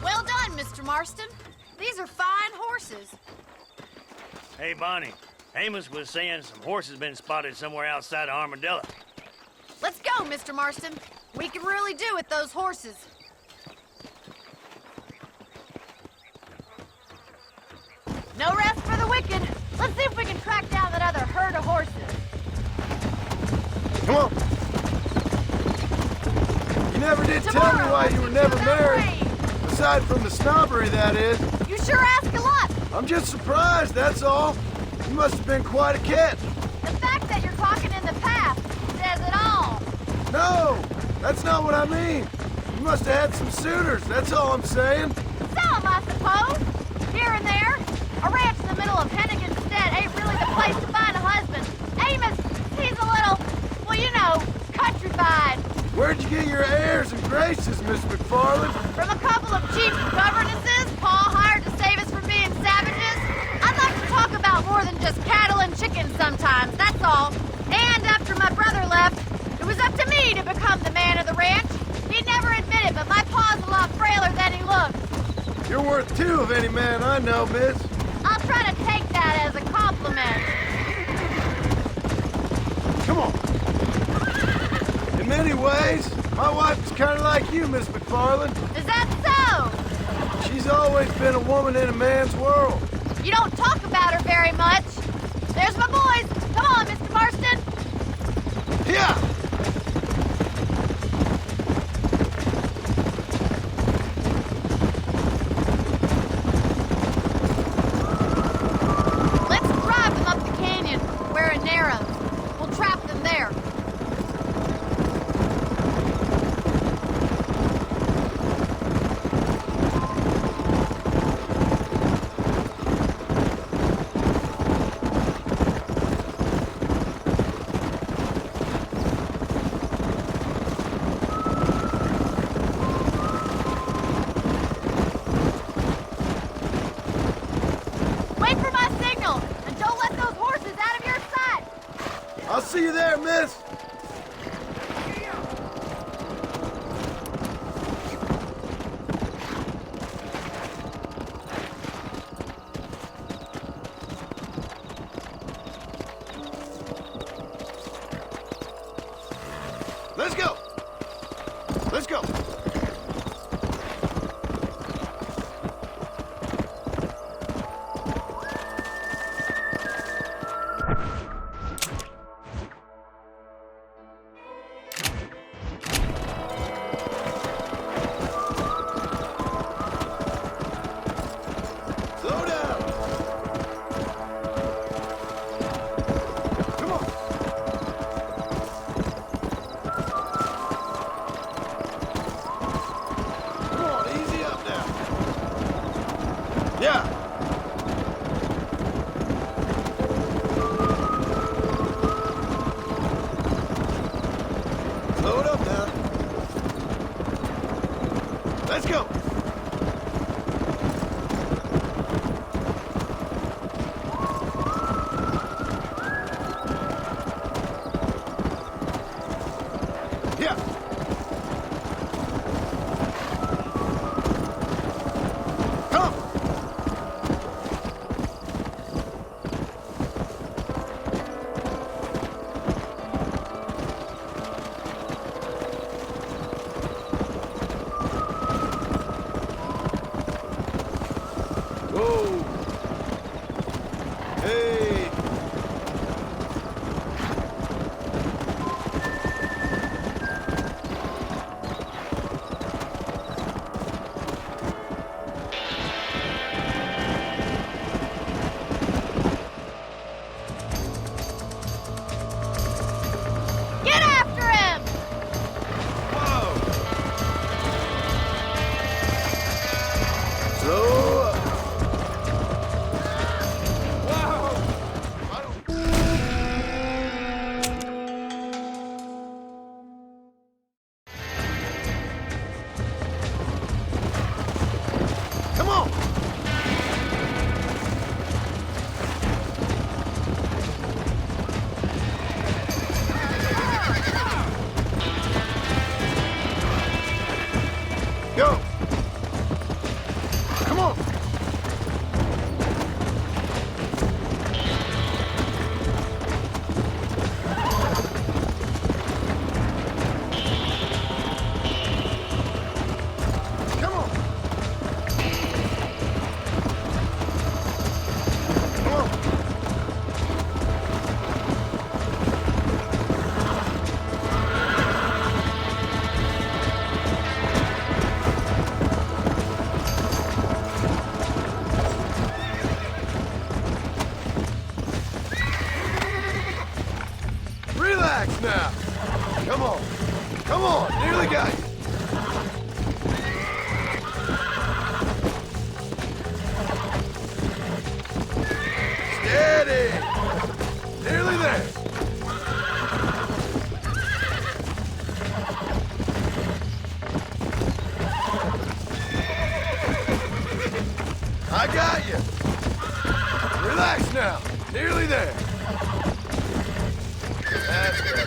Well done, Mr. Marston. These are fine horses. Hey, Bonnie. Amos was saying some horses been spotted somewhere outside of Armadillo. Let's go, Mr. Marston. We can really do with those horses. No rest for the wicked. Let's see if we can track down that other herd of horses. Come on. You never did tell me why you were never married. Aside from the snobbery, that is. You sure ask a lot. I'm just surprised, that's all. You must have been quite a catch. The fact that you're talking in the past says it all. No, that's not what I mean. You must have had some suitors, that's all I'm saying. Some, I suppose. Here and there. A ranch in the middle of Hennigan's Stead ain't really the place to find a husband. Amos, he's a little, well, you know, countrified. Where'd you get your airs and graces, Miss McFarland? From a couple of cheap governesses Paul hired to save us from being savages. I'd like to talk about more than just cattle and chickens sometimes, that's all. And after my brother left, it was up to me to become the man of the ranch. He'd never admit it, but my pa's a lot frailer than he looks. You're worth two of any man I know, miss. I'll try to take that as a compliment. Come on. In many ways, my wife's kind of like you, Miss McFarland. Is that so? She's always been a woman in a man's world. You don't talk about her very much. There's my boys. Come on, Mr. Marston. Yeah. Let's drive them up the canyon where it narrows. We'll trap them there. Wait for my signal, and don't let those horses out of your sight. I'll see you there, miss. Let's go. Let's go. Slow down. Come on. Come on, easy up now. Yeah. Slow it up now. Let's go. Yeah. Come. Go! Come on! Come on! Come on! Relax now. Come on. Come on. Nearly got you. Steady. Nearly there. I got you. Relax now. Nearly there. That's better.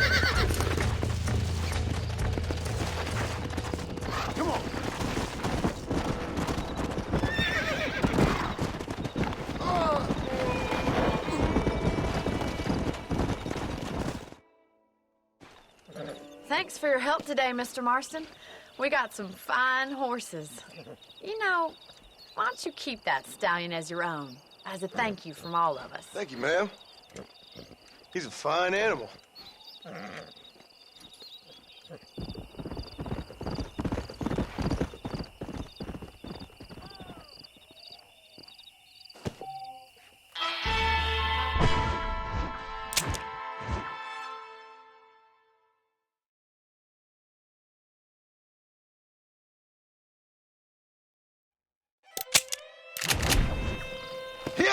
Come on. Thanks for your help today, Mr. Marston. We got some fine horses. You know, why don't you keep that stallion as your own, as a thank you from all of us? Thank you, ma'am. He's a fine animal. Here!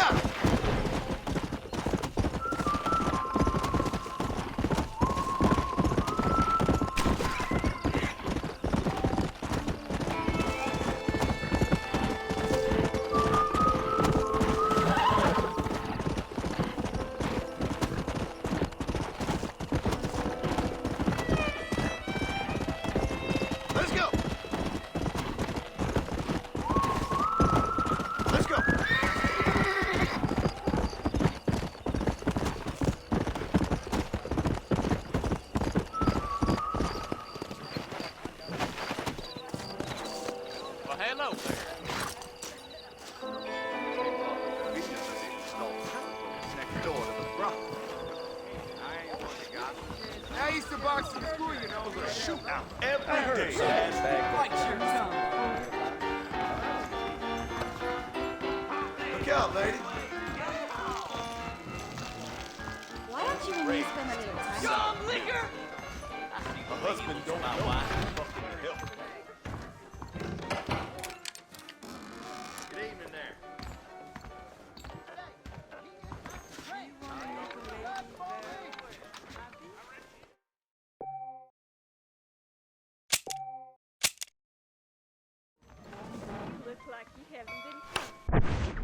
Let's go! Let's go! Well, hello there. Next door to the brothel. I used to box in school, you know. It was a shootout every day. Bite your tongue. Look out, lady. Why don't you and me spend a little time? Some liquor! My husband don't know I fucking help. Good evening there. Looks like you haven't been.